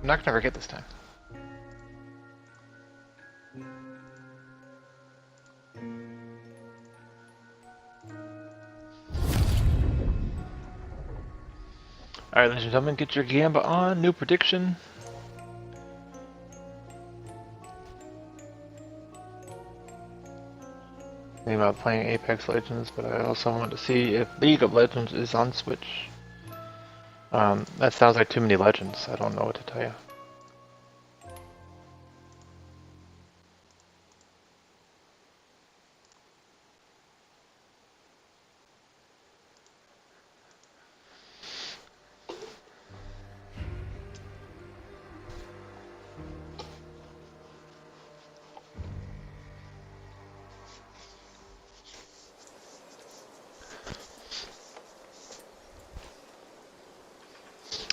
Speaker 4: I'm not gonna forget this time. Alright, ladies and gentlemen, get your Gamba on. New prediction. Thinking about playing Apex Legends, but I also want to see if League of Legends is on Switch. That sounds like too many legends. I don't know what to tell you.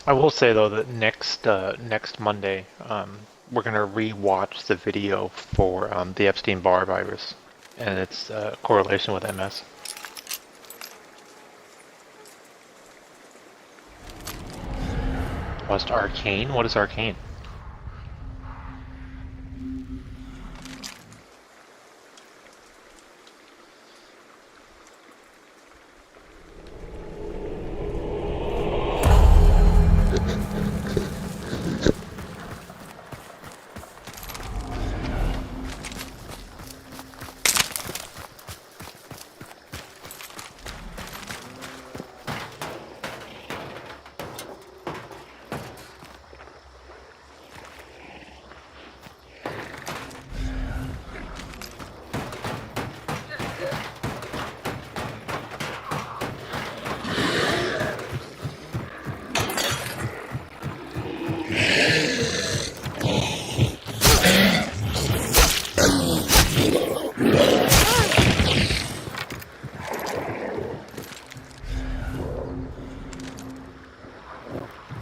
Speaker 4: I will say though that next Monday, we're gonna re-watch the video for the Epstein-Barr virus and its correlation with MS. Watched Arcane? What is Arcane?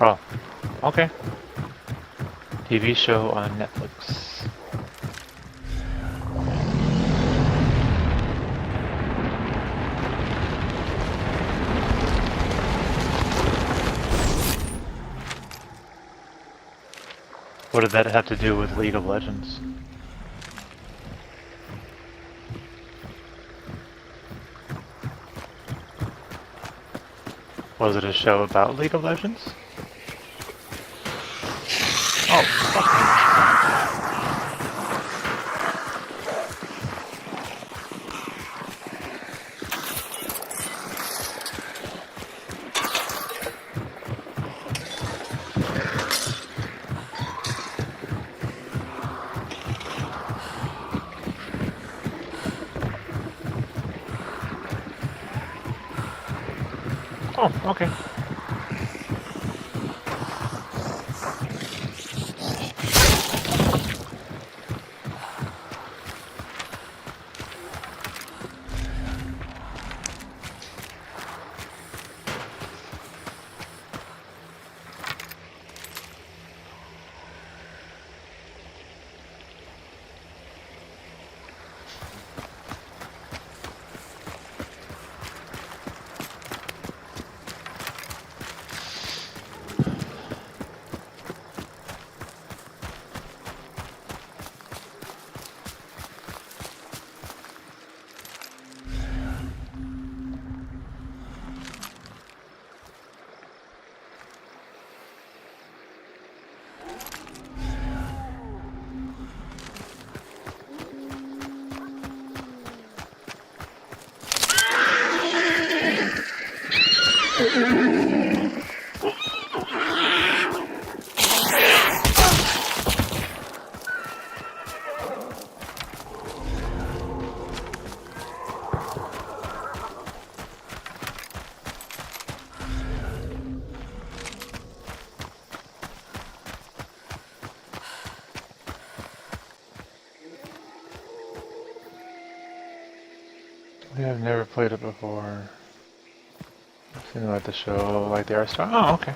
Speaker 4: Oh, okay. TV show on Netflix. What did that have to do with League of Legends? Was it a show about League of Legends? Oh, fuck Oh, okay. Yeah, I've never played it before. I've seen like the show, like the art style. Oh, okay.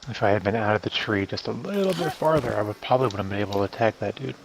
Speaker 4: If I had been out of the tree just a little bit farther, I would probably would have been able to attack that dude.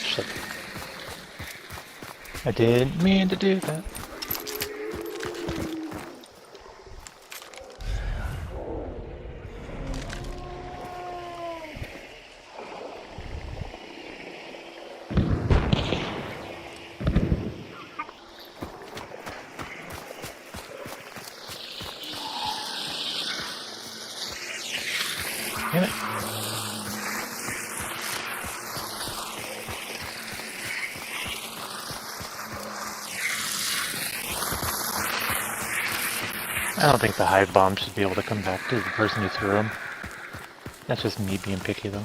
Speaker 4: Shit. I didn't mean to do that. Damn it. I don't think the hive bomb should be able to come back to the person who threw them. That's just me being picky though.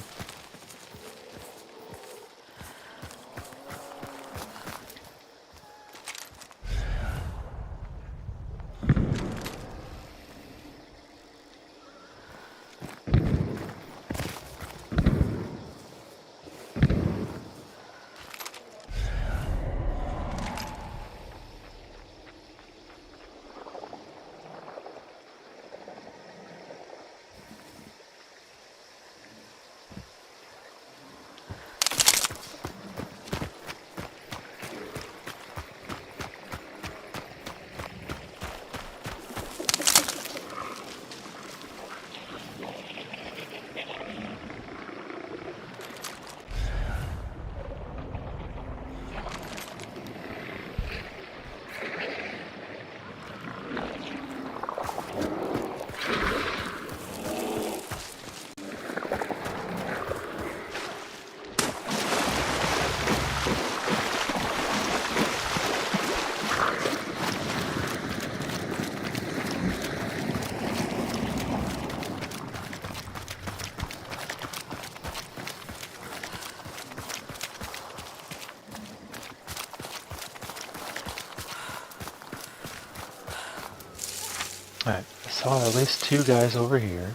Speaker 4: Alright, I saw at least two guys over here.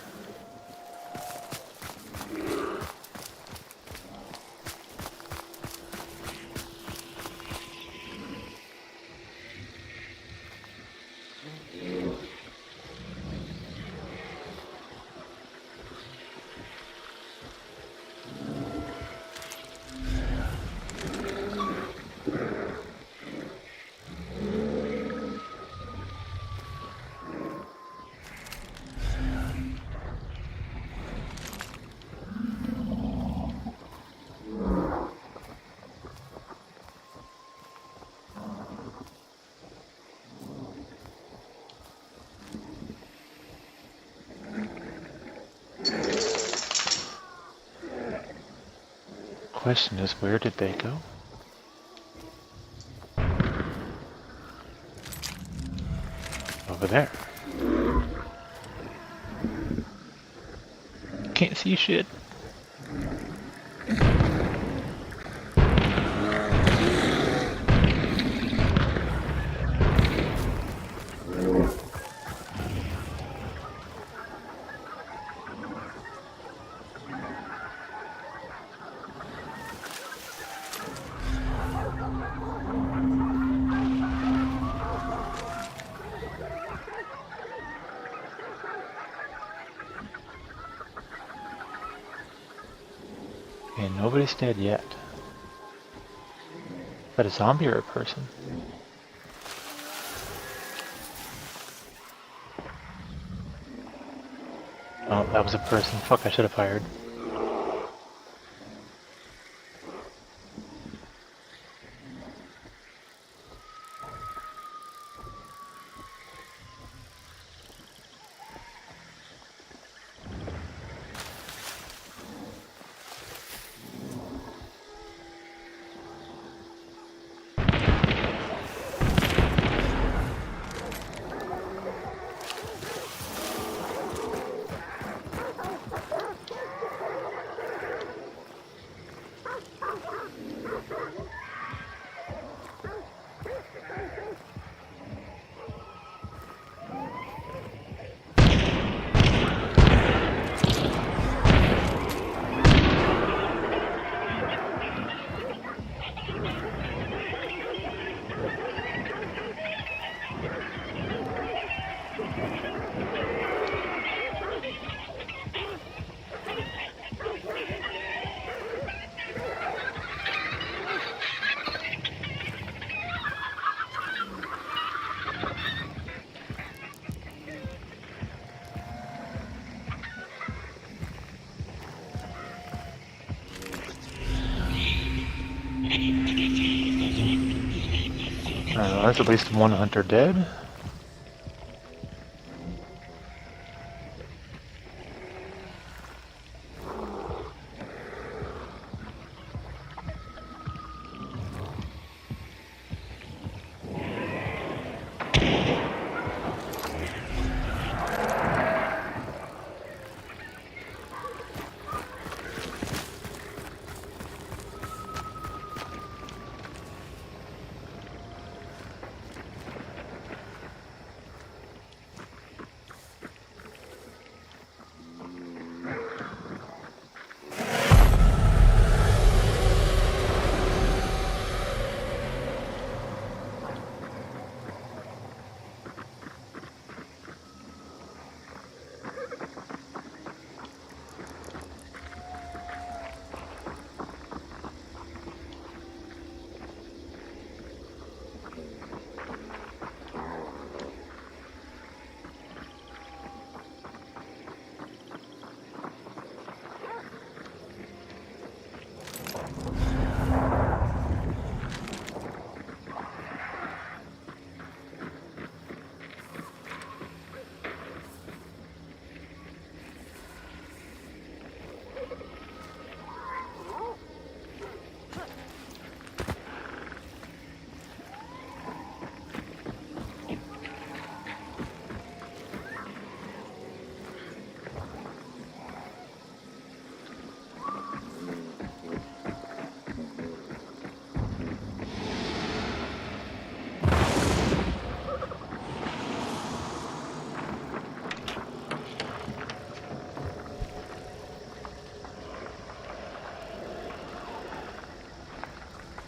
Speaker 4: question is, where did they go? Over there. Can't see shit. And nobody's dead yet. But a zombie or a person? Oh, that was a person. Fuck, I should have fired. There's at least one hunter dead.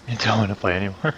Speaker 4: I don't want to play anymore.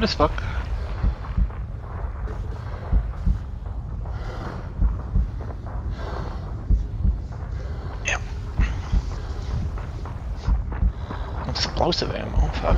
Speaker 4: as fuck. Yep. Explosive ammo, fuck.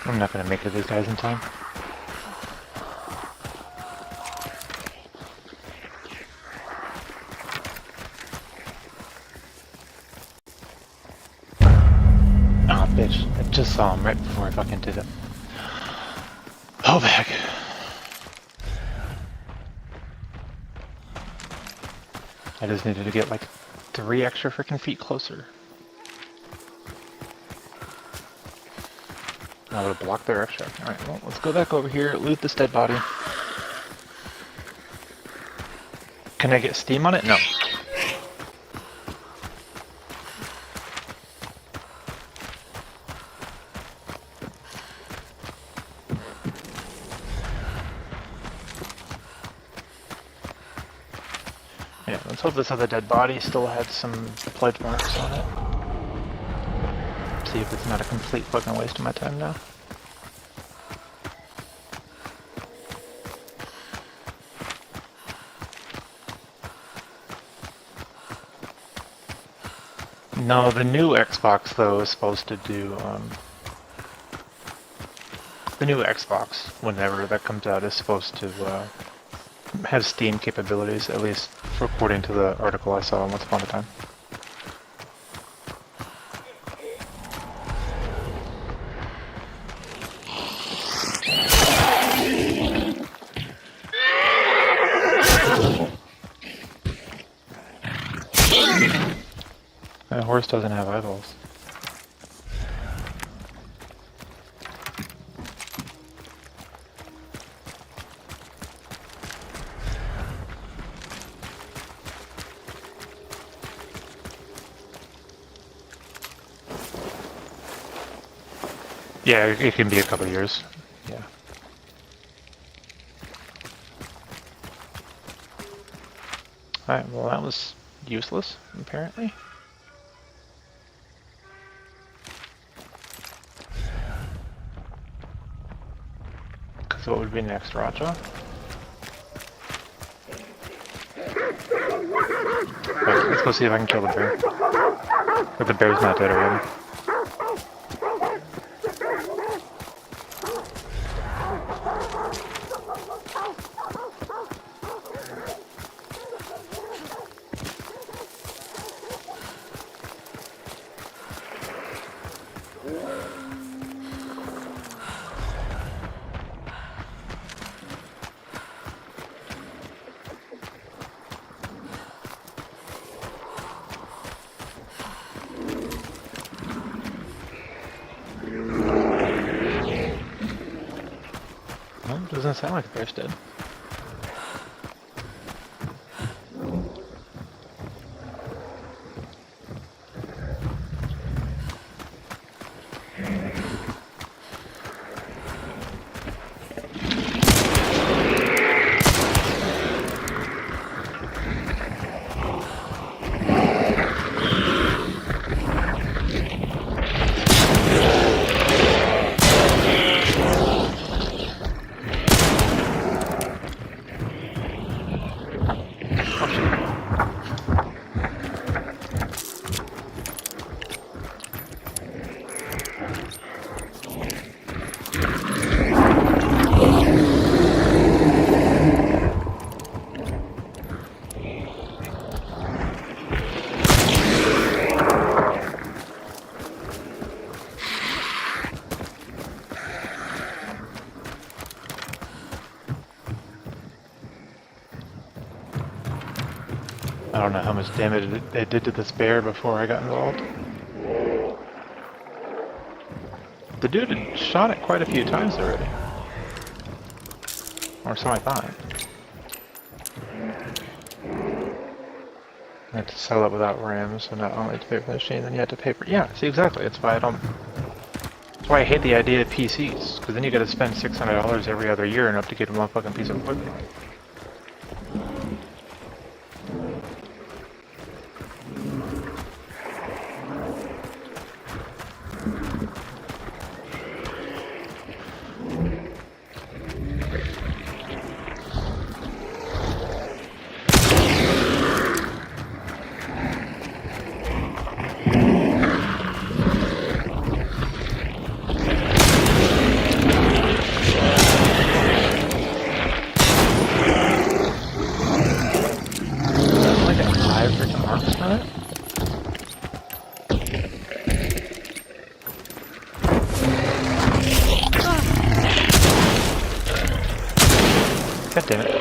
Speaker 4: I'm not gonna make it to these guys in time. Oh, bitch. I just saw him right before I fucking did it. Oh, back. I just needed to get like 3 extra freaking feet closer. I would have blocked their extra. Alright, well, let's go back over here, loot this dead body. Can I get steam on it? No. Yeah, let's hope this other dead body still had some pledge marks on it. See if it's not a complete fucking waste of my time now. No, the new Xbox though is supposed to do, the new Xbox, whenever that comes out, is supposed to have Steam capabilities, at least according to the article I saw once upon a time. That horse doesn't have eyeballs. Yeah, it can be a couple of years. Yeah. Alright, well that was useless, apparently. Because what would be next, Raja? Right, let's go see if I can kill the bear. But the bear's not dead already. doesn't sound like the bear's dead. I don't know how much damage it did to this bear before I got involved. The dude had shot it quite a few times already. Or so I thought. I had to sell it without RAM, so not only to pay for the machine, then you had to pay for... Yeah, see, exactly. That's why I don't... That's why I hate the idea of PCs, because then you gotta spend $600 every other year and up to get one fucking piece of equipment. God damn it.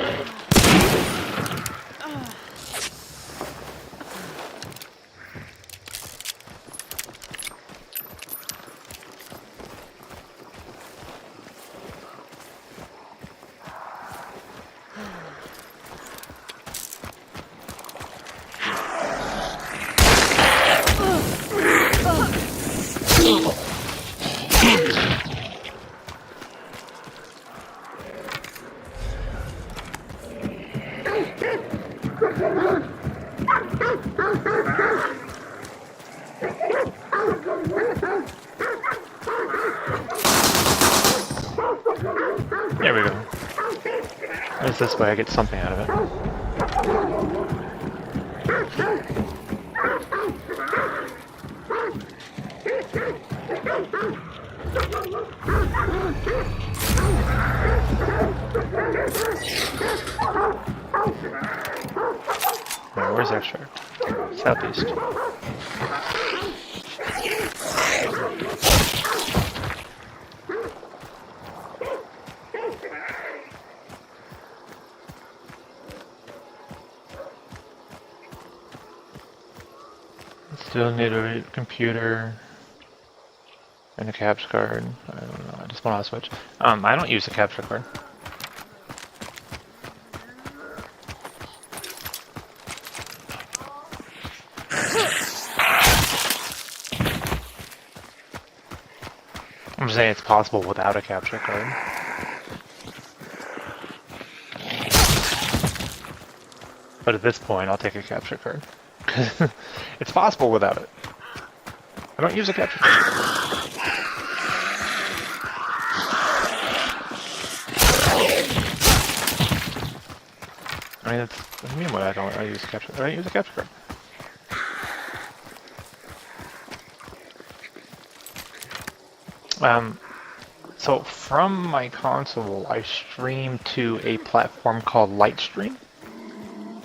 Speaker 4: There we go. At least this way I get something out of it. Now, where's extract? Southeast. Still need a computer and a capture card. I don't know, I just want to switch. I don't use a capture card. I'm saying it's possible without a capture card. But at this point, I'll take a capture card. It's possible without it. I don't use a capture card. I mean, that's what do you mean what I use a capture card? I don't use a capture card. So from my console, I stream to a platform called Lightstream.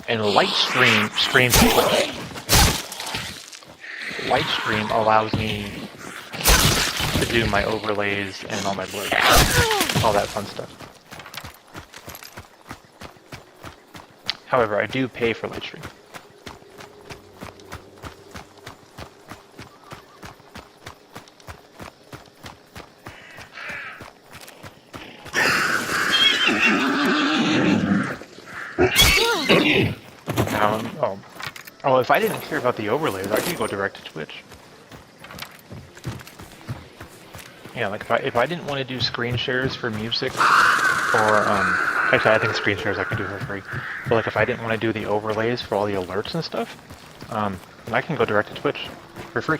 Speaker 4: And Lightstream streams to Twitch. Lightstream allows me to do my overlays and all my blurs. All that fun stuff. However, I do pay for Lightstream. Oh, if I didn't care about the overlays, I could go direct to Twitch. Yeah, like if I didn't want to do screen shares for music, or actually I think screen shares I can do for free. But like if I didn't want to do the overlays for all the alerts and stuff, I can go direct to Twitch for free.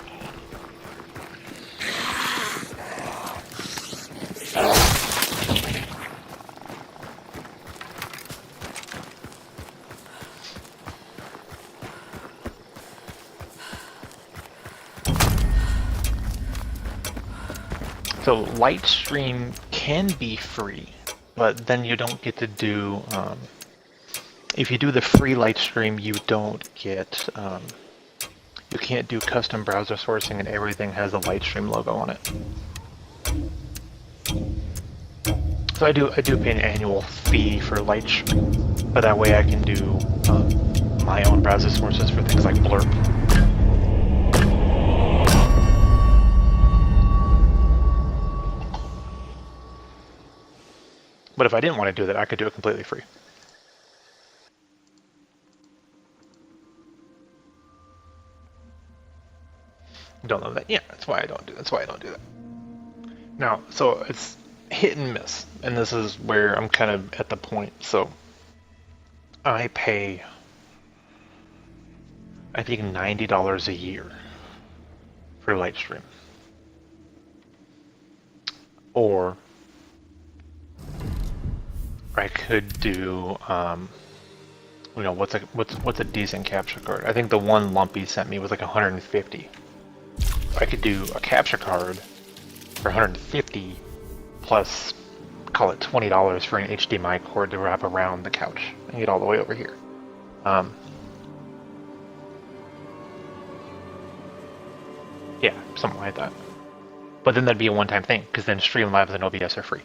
Speaker 4: So Lightstream can be free, but then you don't get to do, if you do the free Lightstream, you don't get, you can't do custom browser sourcing and everything has a Lightstream logo on it. So I do pay an annual fee for Lightstream, but that way I can do my own browser sources for things like Blurb. But if I didn't want to do that, I could do it completely free. Don't know that. Yeah, that's why I don't do that. Now, so it's hit and miss, and this is where I'm kind of at the point. So I pay, I think, $90 a year for Lightstream, or I could do, you know, what's a decent capture card? I think the one Lumpy sent me was like 150. I could do a capture card for 150 plus, call it $20 for an HDMI cord to wrap around the couch and get all the way over here. Yeah, something like that. But then that'd be a one-time thing, because then Streamlabs and OBS are free.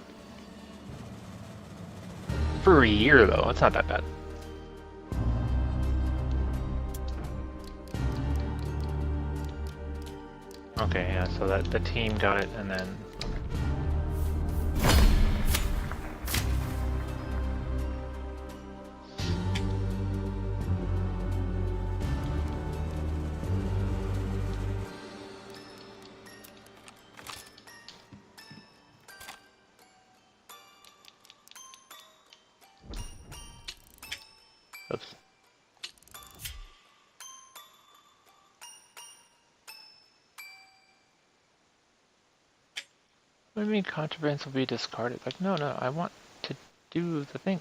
Speaker 4: For a year, though, it's not that bad. Okay, yeah, so that the team got it, and then... Oops. What do you mean contrabands will be discarded? Like, no, I want to do the things.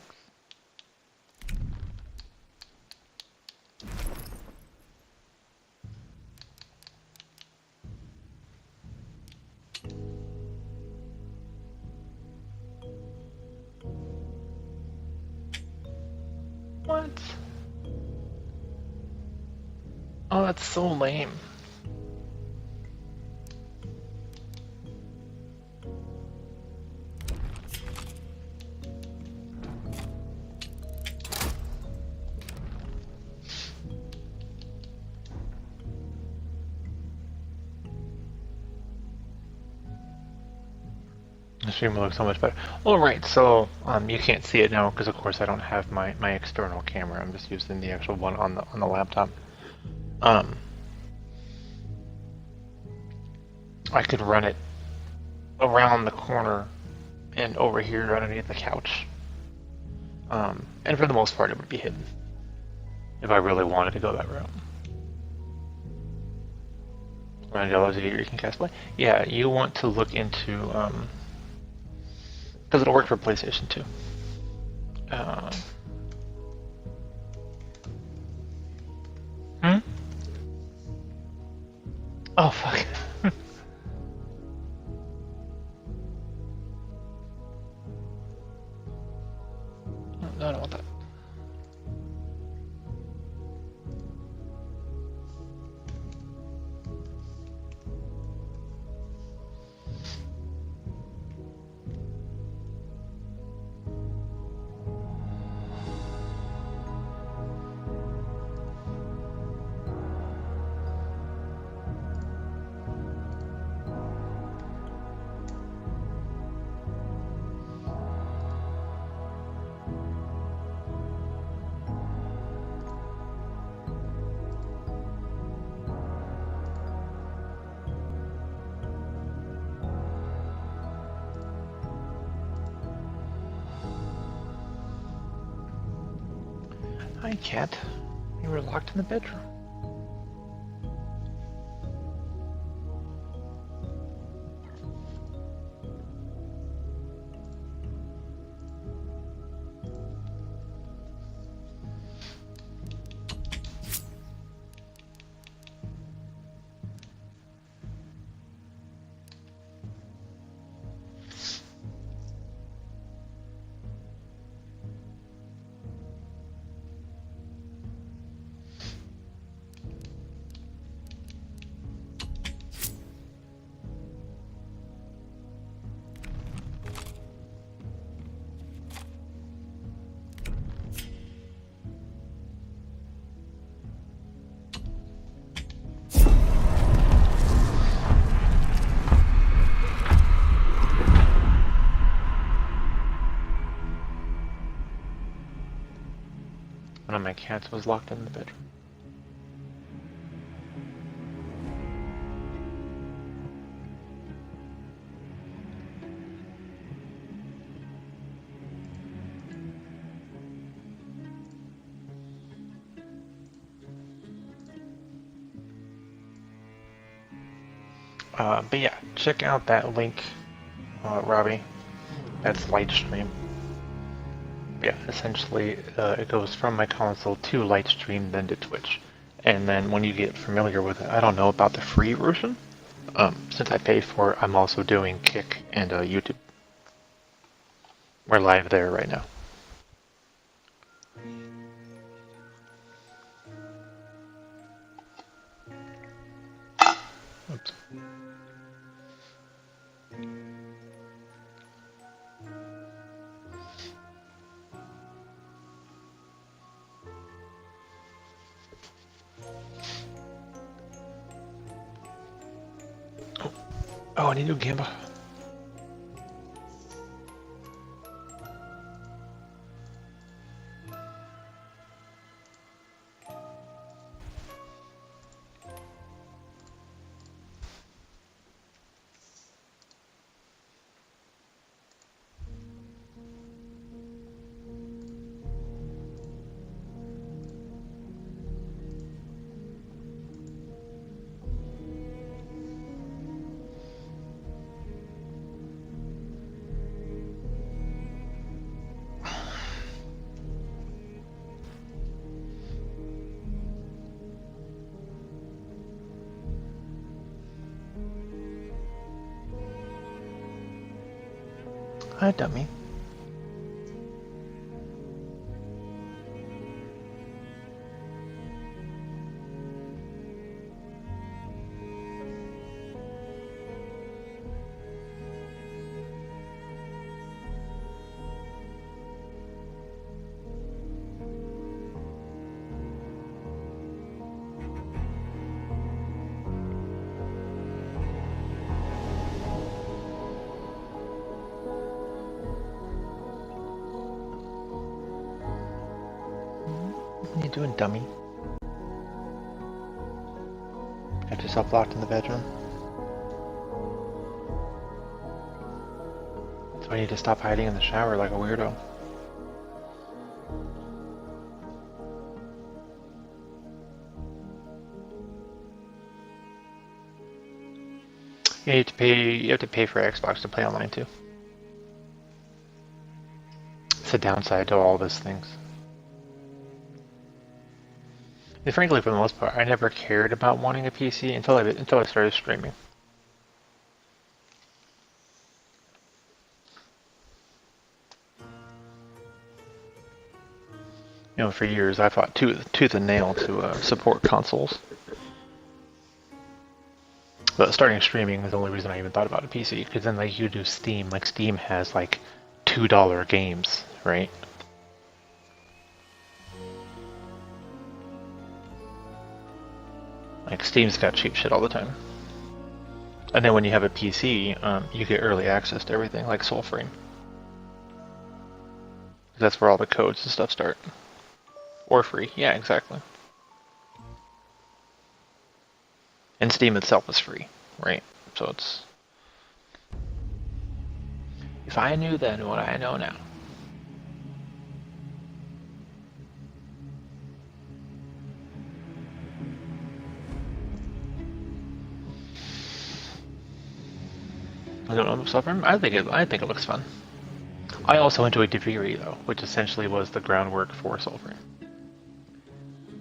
Speaker 4: What? Oh, that's so lame. The stream will look so much better. All right, so you can't see it now because, of course, I don't have my external camera. I'm just using the actual one on the laptop. I could run it around the corner and over here underneath the couch. And for the most part, it would be hidden if I really wanted to go that route. $9 a year you can cast play. Yeah, you want to look into because it'll work for PlayStation 2. Oh fuck. No, I don't want that. Hey, cat. You were locked in the bedroom. One of my cats was locked in the bedroom. But yeah, check out that link, Robbie. That's Lightstream. Yeah, essentially, it goes from my console to Lightstream, then to Twitch. And then when you get familiar with it, I don't know about the free version. Since I pay for it, I'm also doing Kick and YouTube. We're live there right now. Oops. Oh, I need to do Gamba. Hi, dummy. What are you doing, dummy? Got yourself locked in the bedroom? So I need to stop hiding in the shower like a weirdo. Yeah, you have to pay for Xbox to play online too. It's a downside to all these things. And frankly, for the most part, I never cared about wanting a PC until I started streaming. You know, for years I fought tooth and nail to support consoles. But starting streaming is the only reason I even thought about a PC, because then like you do Steam, like Steam has like $2 games, right? Like Steam's got cheap shit all the time. And then when you have a PC, you get early access to everything, like Soulframe. That's where all the codes and stuff start. Or free, yeah, exactly. And Steam itself is free, right? So it's... If I knew then what I know now. I don't know Soulframe. I think it looks fun. I also enjoyed Deviri though, which essentially was the groundwork for Soulframe.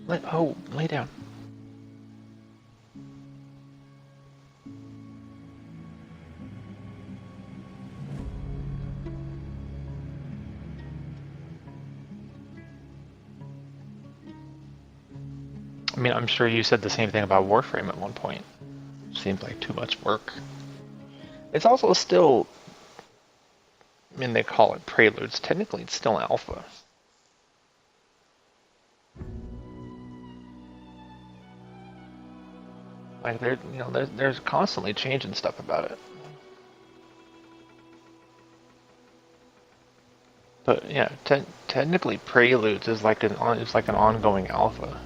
Speaker 4: Lay down. I mean, I'm sure you said the same thing about Warframe at one point. Seemed like too much work. It's also still, I mean, they call it Preludes. Technically, it's still alpha. Like there's constantly changing stuff about it. But yeah, technically, Preludes is like an ongoing alpha.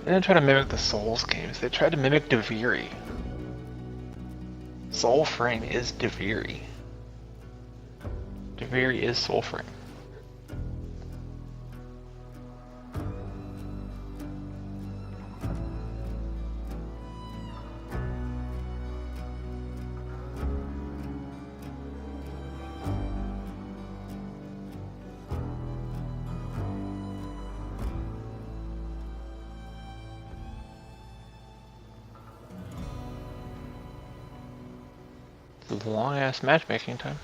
Speaker 4: They didn't try to mimic the Souls games. They tried to mimic Deviri. Soulframe is Deviri. Deviri is Soulframe. It's a long ass matchmaking time.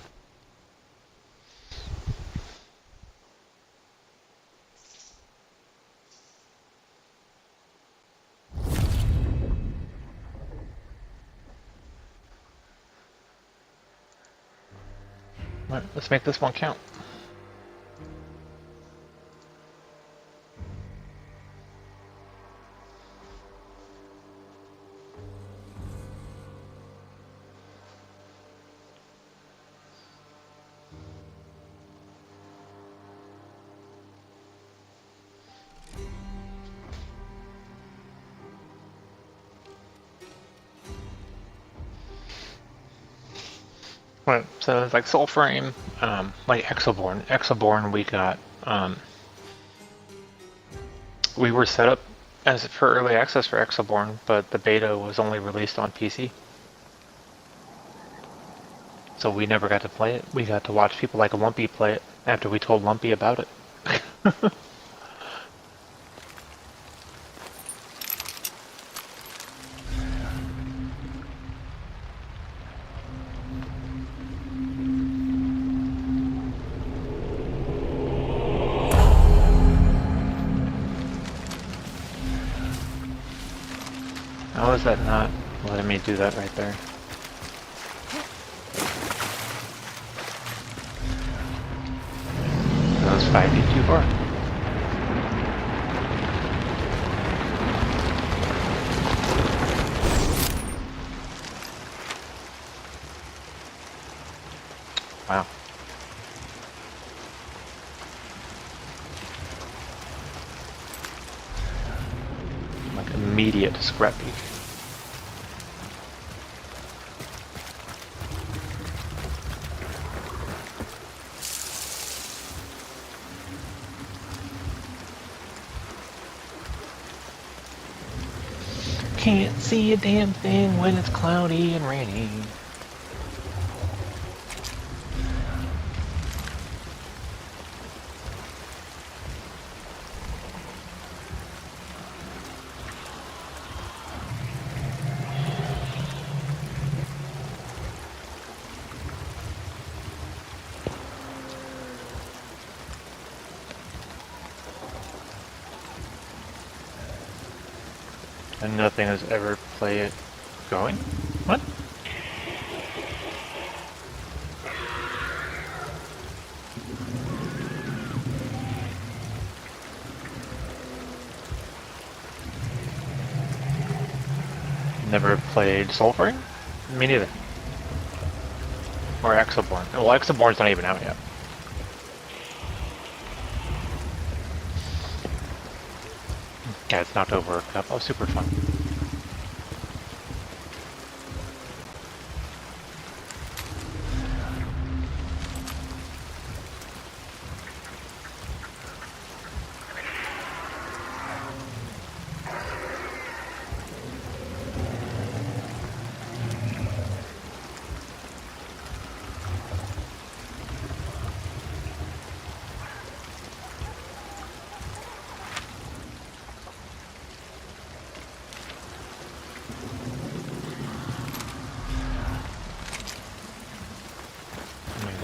Speaker 4: Alright, let's make this one count. Right, so it's like Soulframe, like Exoborn. Exoborn, we got, we were set up as for early access for Exoborn, but the beta was only released on PC. So we never got to play it. We got to watch people like Lumpy play it after we told Lumpy about it. How is that not letting me do that right there? That was 5D too far. Wow. Like immediate scrappy. Can't see a damn thing when it's cloudy and rainy. And nothing has ever played it going? What? Never played Soulframe? Me neither. Or Exoborn. Well, Exoborn's not even out yet. Yeah, it's knocked over. That was super fun.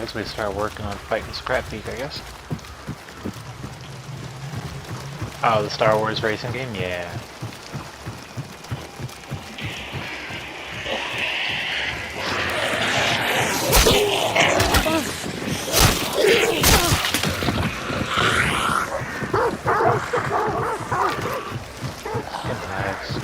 Speaker 4: guess we start working on fighting Scrap Peak, I guess. Oh, the Star Wars racing game? Yeah. Nice.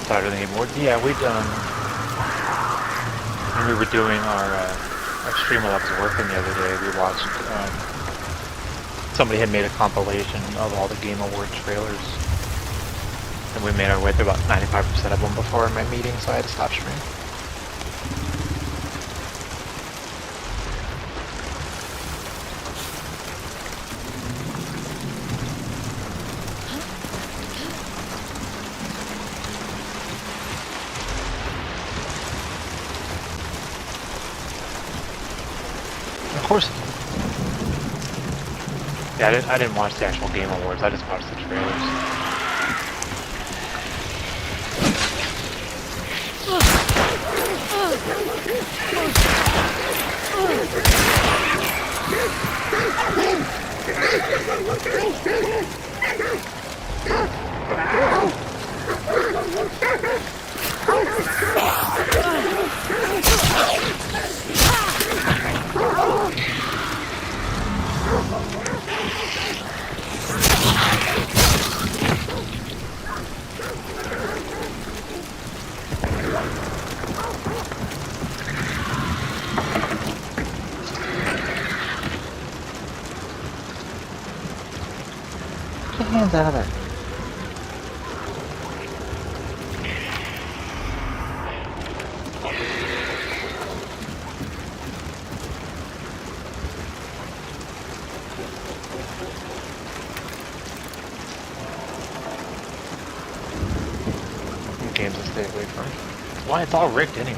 Speaker 4: Tired of the game board? Yeah, we done. When we were doing our stream while I was working the other day, we watched. Somebody had made a compilation of all the Game Awards trailers, and we made our way through about 95% of them before my meeting, so I had to stop streaming. Of course. Yeah, I didn't watch the actual Game Awards. I just watched the trailers. Get your hands out of there. Games to stay away from. Why, it's all rigged anyway.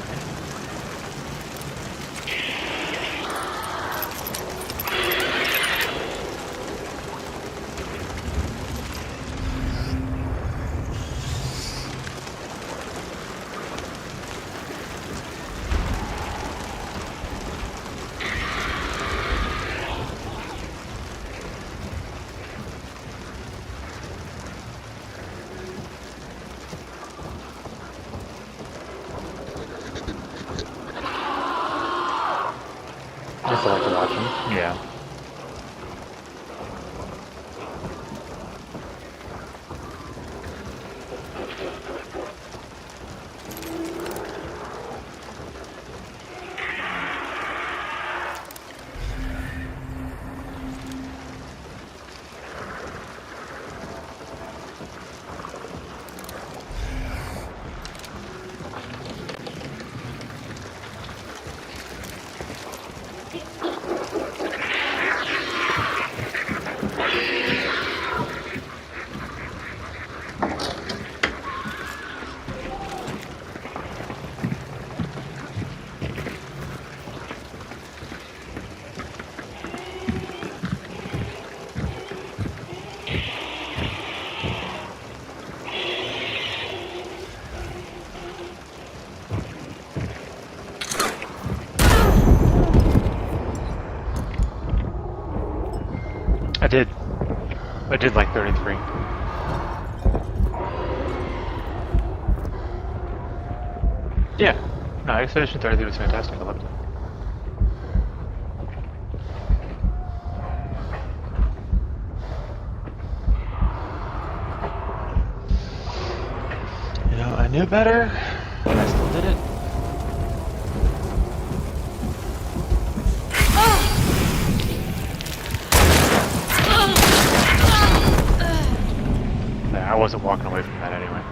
Speaker 4: Just like to watch them. Yeah. I did like 33. Yeah. No, Expedition 33 was fantastic. I loved it. You know, I knew better, but I still did it. I wasn't walking away from that anyway.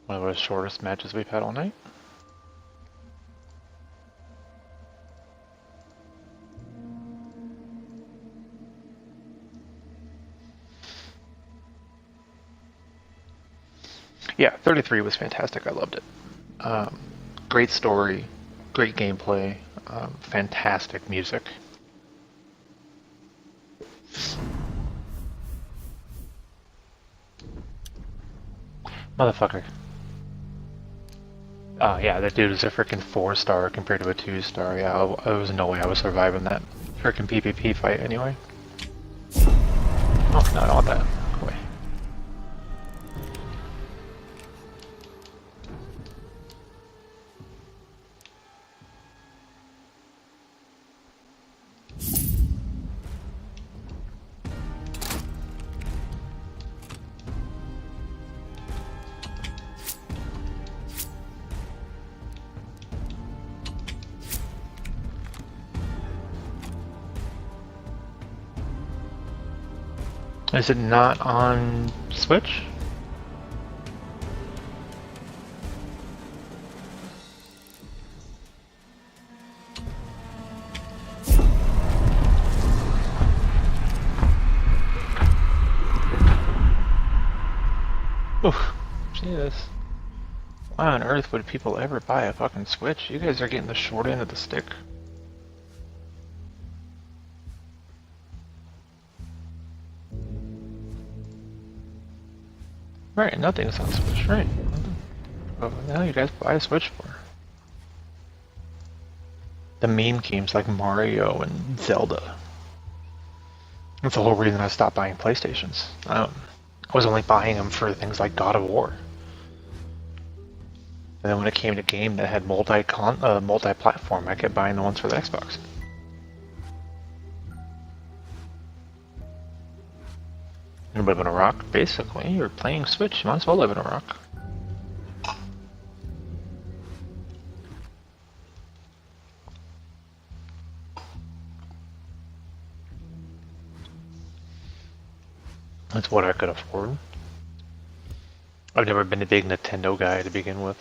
Speaker 4: One of the shortest matches we've had all night. Yeah, 33 was fantastic. I loved it. Great story, great gameplay, fantastic music. Motherfucker. Yeah, that dude is a freaking 4-star compared to a 2-star. Yeah, there was no way I was surviving that freaking PvP fight anyway. Oh, no, I don't want that. Go away. Is it not on Switch? Oof, Jesus. Why on earth would people ever buy a fucking Switch? You guys are getting the short end of the stick. Right, nothing's on Switch, right? What the hell you guys buy a Switch for? The meme games like Mario and Zelda. That's the whole reason I stopped buying PlayStations. I was only buying them for things like God of War. And then when it came to a game that had multi-platform, I kept buying the ones for the Xbox. You live in a rock, basically. You're playing Switch, you might as well live in a rock. That's what I could afford. I've never been a big Nintendo guy to begin with.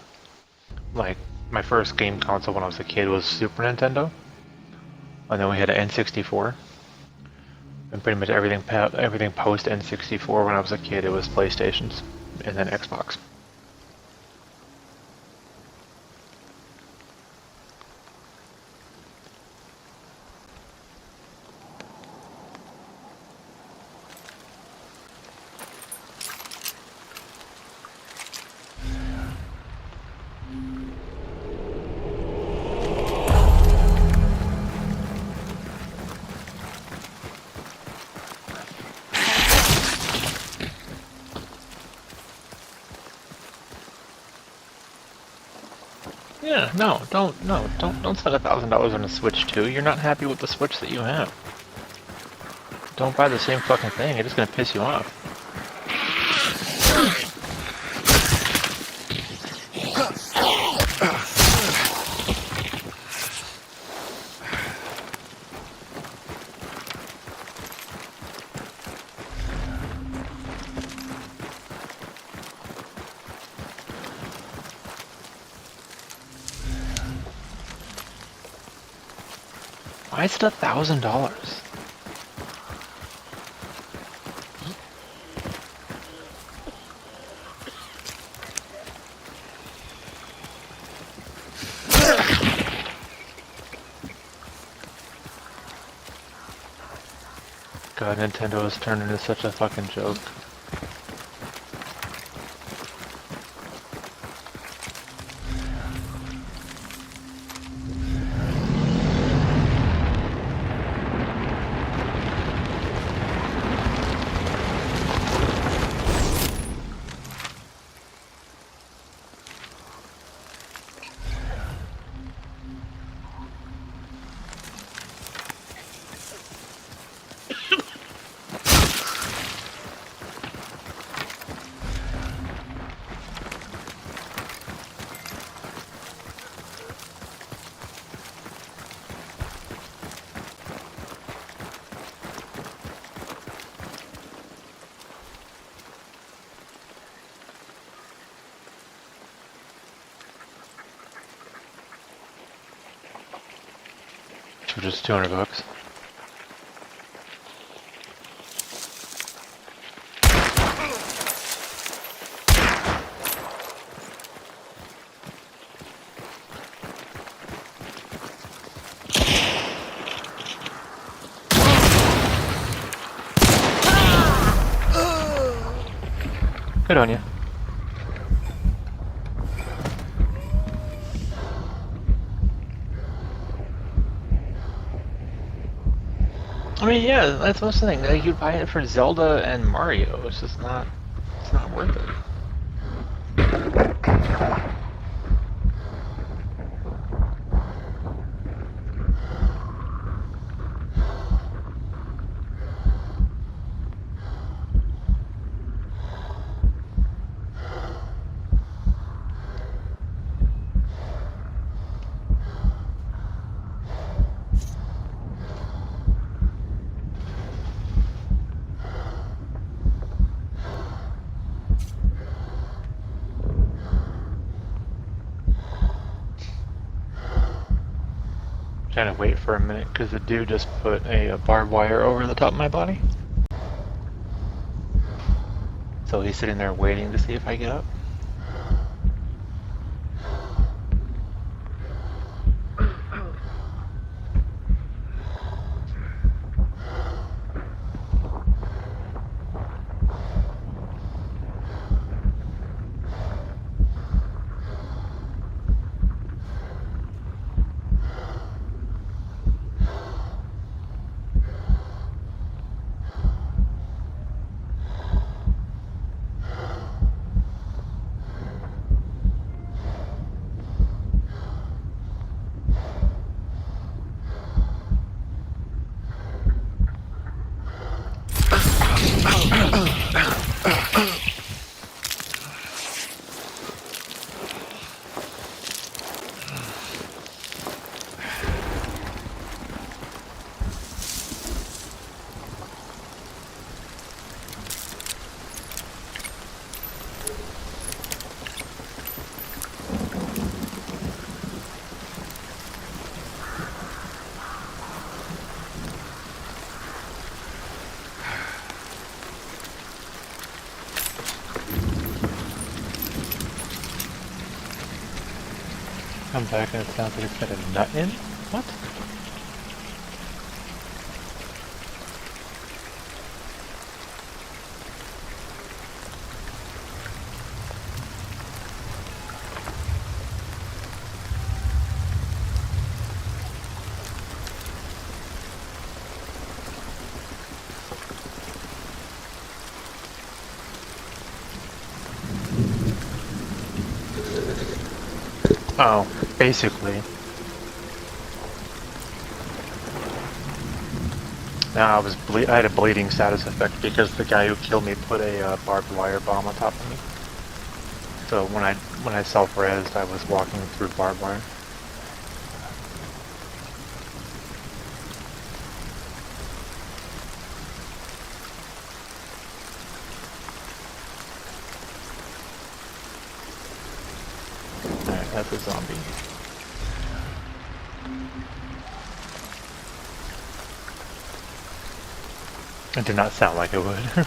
Speaker 4: Like, my first game console when I was a kid was Super Nintendo. And then we had an N64. And pretty much everything post N64 when I was a kid, it was PlayStations. And then Xbox. Yeah, don't spend $1,000 on a Switch 2. You're not happy with the Switch that you have. Don't buy the same fucking thing, it's just gonna piss you off. Why is it $1,000? God, Nintendo has turned into such a fucking joke. For just $200. Good on you. I mean, yeah, that's one thing. Like, you buy it for Zelda and Mario. It's just not. It's not worth it. Trying to wait for a minute because the dude just put a barbed wire over the top of my body. So he's sitting there waiting to see if I get up. Come back and it sounds like it's got a nut in? What? Oh, basically. Now I had a bleeding status effect because the guy who killed me put a barbed wire bomb on top of me. So when I self-rezzed, I was walking through barbed wire. Alright, that's a zombie. It did not sound like it would.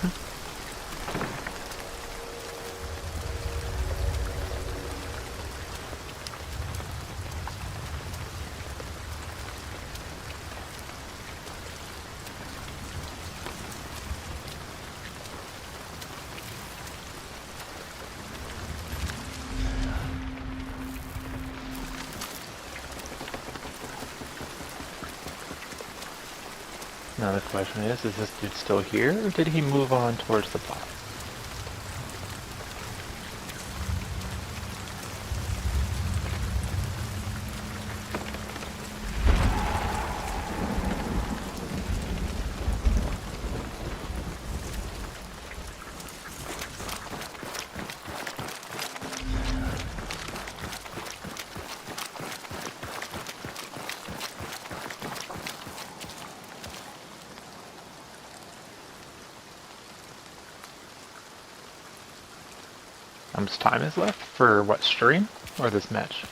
Speaker 4: Now the question is this dude still here, or did he move on towards the bottom? How much time is left for what, stream or this match?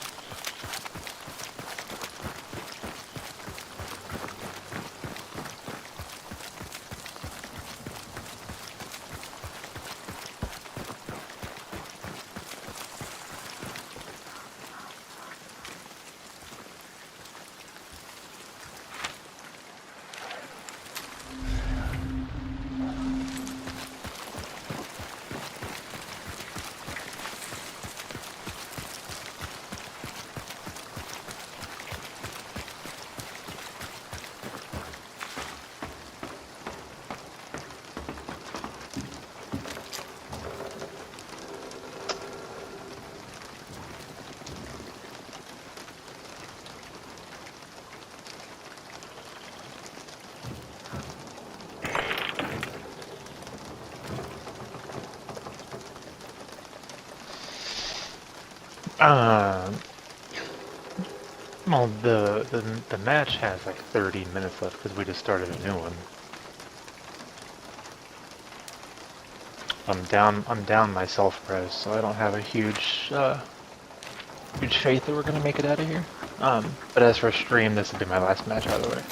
Speaker 4: Well, the match has like 30 minutes left because we just started a new one. I'm down my self-res, so I don't have a huge faith that we're gonna make it out of here. But as for stream, this will be my last match out of the way.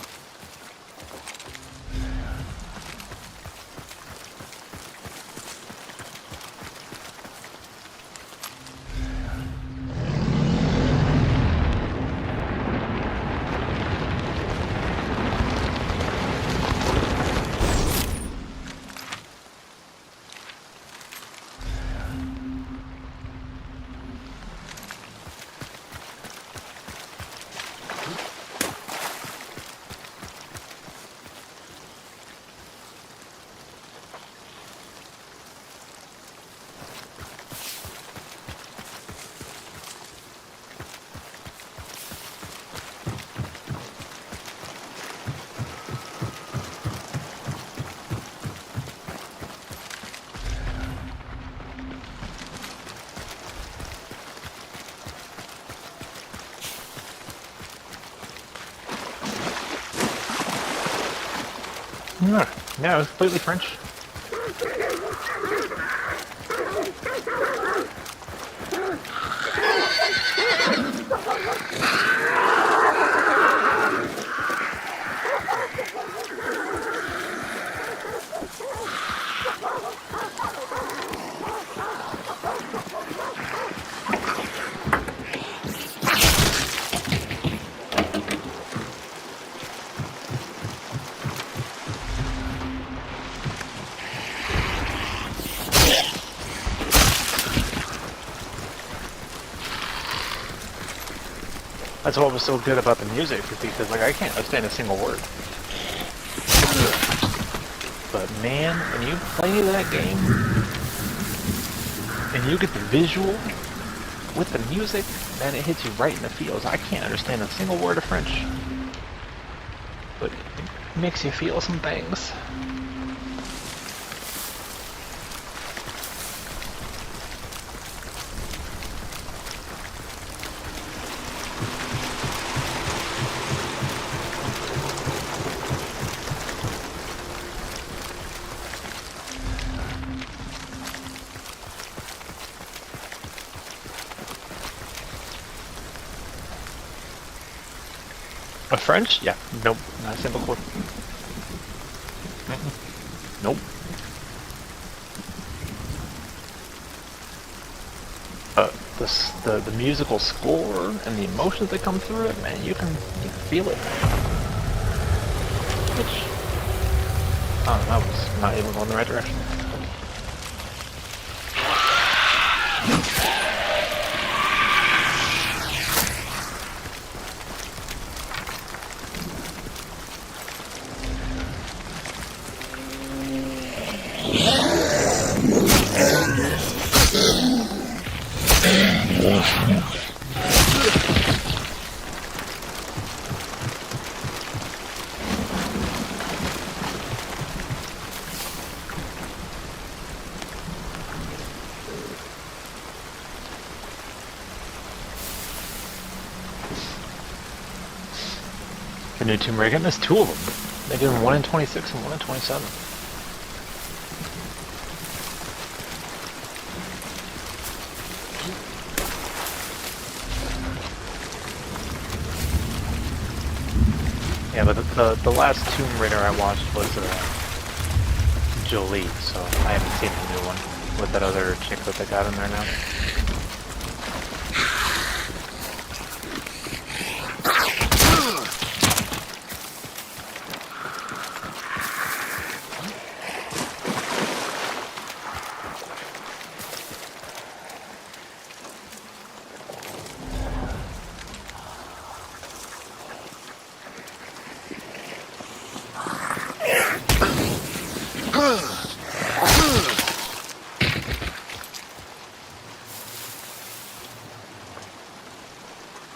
Speaker 4: Yeah, it was completely French. That's what was so good about the music, because like I can't understand a single word. But man, when you play that game and you get the visual with the music, man, it hits you right in the feels. I can't understand a single word of French, but it makes you feel some things. A French? Yeah. Nope. Not a single chord. Nope. The musical score and the emotions that come through it, man, you can feel it. Which, I was not able to go in the right direction. The new Tomb Raider, I missed two of them. They did 1 in 26 and 1 in 27. Yeah, but the last Tomb Raider I watched was Jolie, so I haven't seen the new one with that other chick that they got in there now.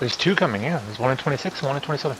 Speaker 4: There's two coming, yeah. There's 1 in 26 and 1 in 27.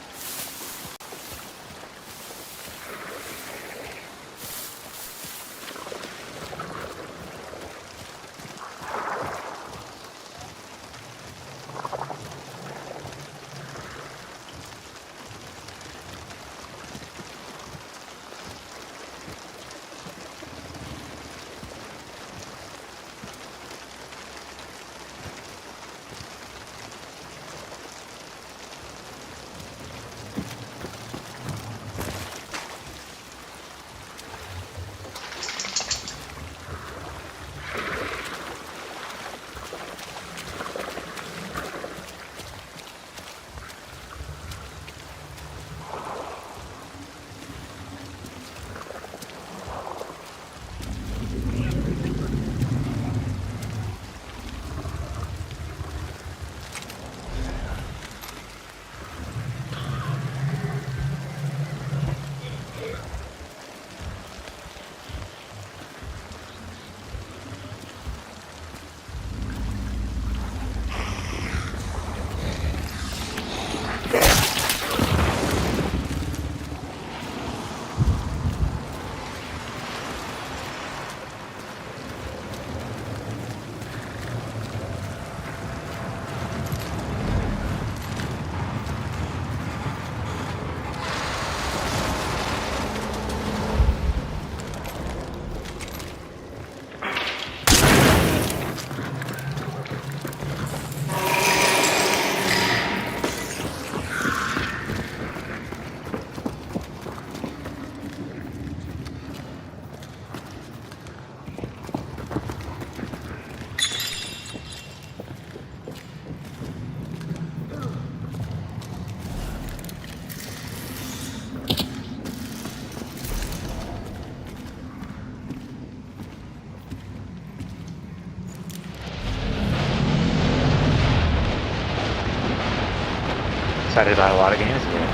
Speaker 4: excited about a lot of games again.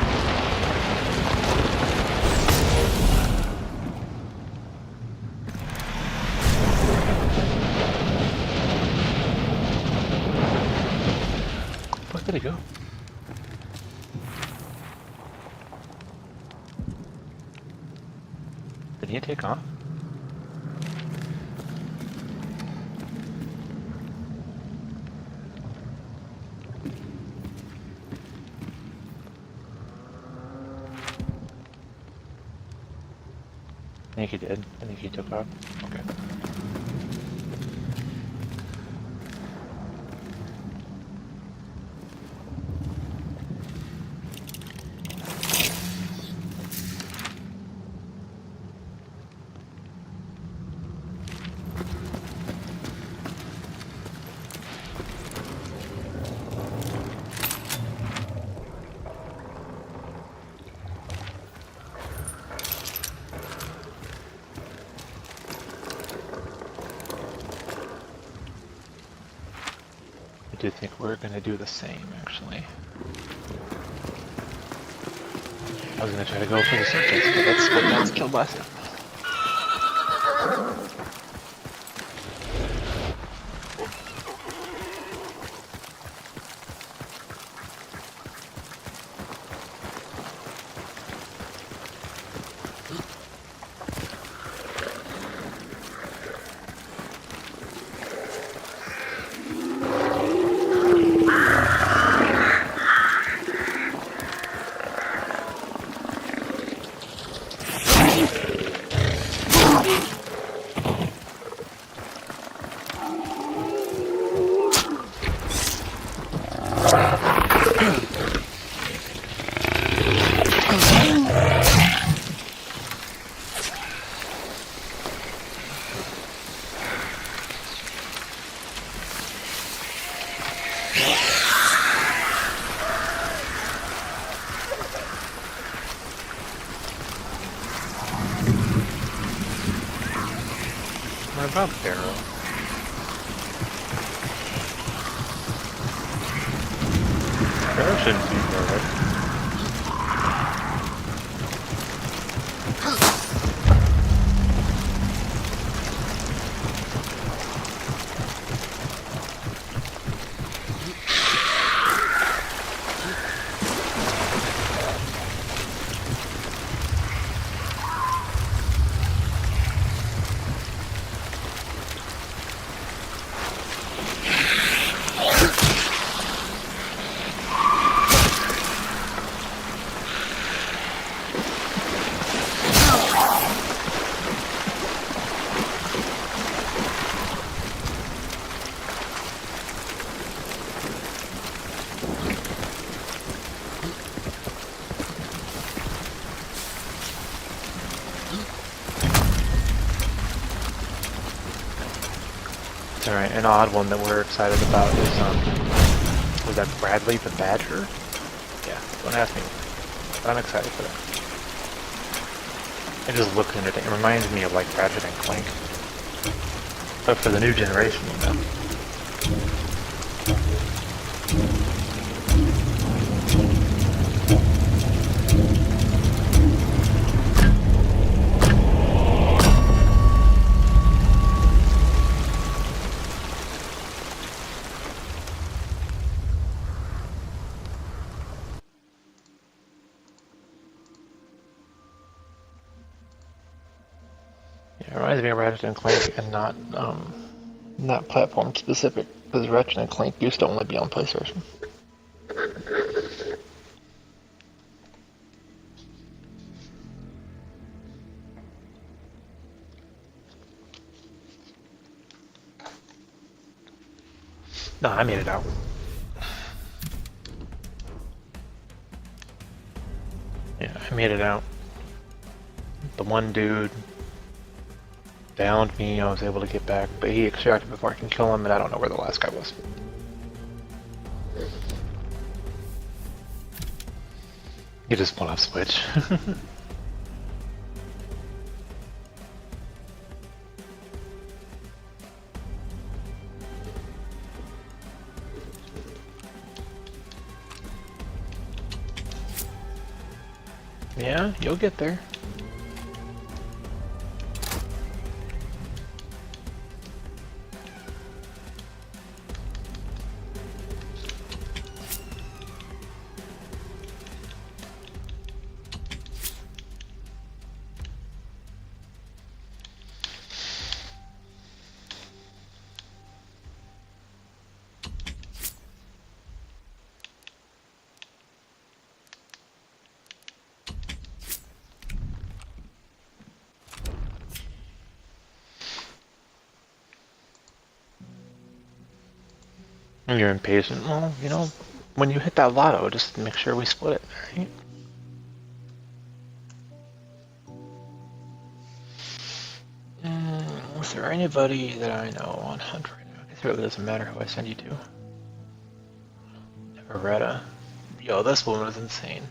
Speaker 4: Where did he go? Did he take off? I think he did. I think he took off. Okay. I do think we're gonna do the same, actually. I was gonna try to go for the circuits, but that's killed last time. What about Barrow? Barrow shouldn't be there, right? It's alright, an odd one that we're excited about is, was that Bradley the Badger? Yeah, don't ask me. But I'm excited for that. It just looks interesting. It reminds me of like Ratchet and Clank. But for the new generation, you know. It reminds me of Ratchet and Clank and not platform specific, because Ratchet and Clank used to only be on PlayStation. No, I made it out. Yeah, I made it out. The one dude downed me, I was able to get back, but he extracted before I can kill him, and I don't know where the last guy was. He just went off switch. Yeah, you'll get there. You're impatient. Well, you know, when you hit that lotto, just make sure we split it, right? Is there anybody that I know on Hunt right now? I guess it really doesn't matter who I send you to. Everetta. Yo, this woman is insane.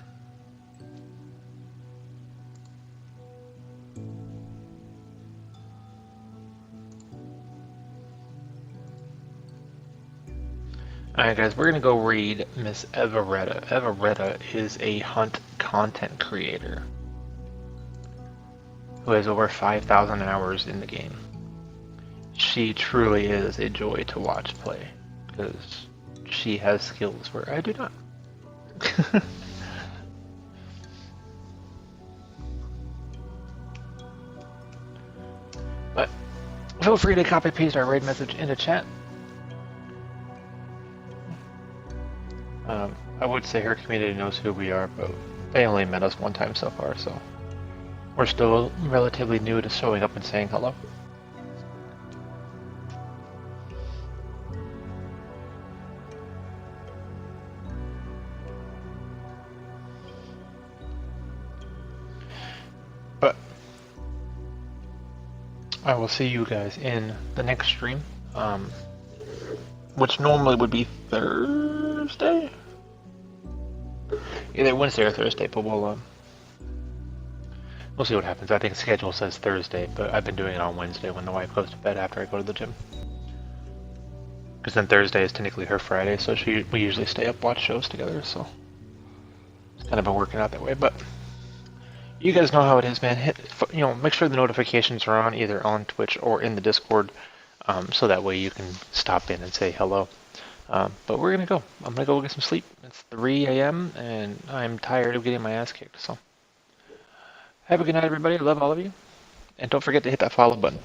Speaker 4: Alright guys, we're gonna go read Miss Everetta. Everetta is a hunt content creator who has over 5,000 hours in the game. She truly is a joy to watch play because she has skills where I do not. But feel free to copy paste our raid message into chat. I would say her community knows who we are, but they only met us one time so far, so we're still relatively new to showing up and saying hello. But I will see you guys in the next stream, which normally would be Thursday? Either Wednesday or Thursday, but we'll see what happens. I think the schedule says Thursday, but I've been doing it on Wednesday when the wife goes to bed after I go to the gym. Because then Thursday is technically her Friday, so we usually stay up, watch shows together, so it's kind of been working out that way. But you guys know how it is, man. Make sure the notifications are on either on Twitch or in the Discord, so that way you can stop in and say hello. But we're gonna go. I'm gonna go get some sleep. It's 3 a.m. and I'm tired of getting my ass kicked. So have a good night, everybody. I love all of you, and don't forget to hit that follow button.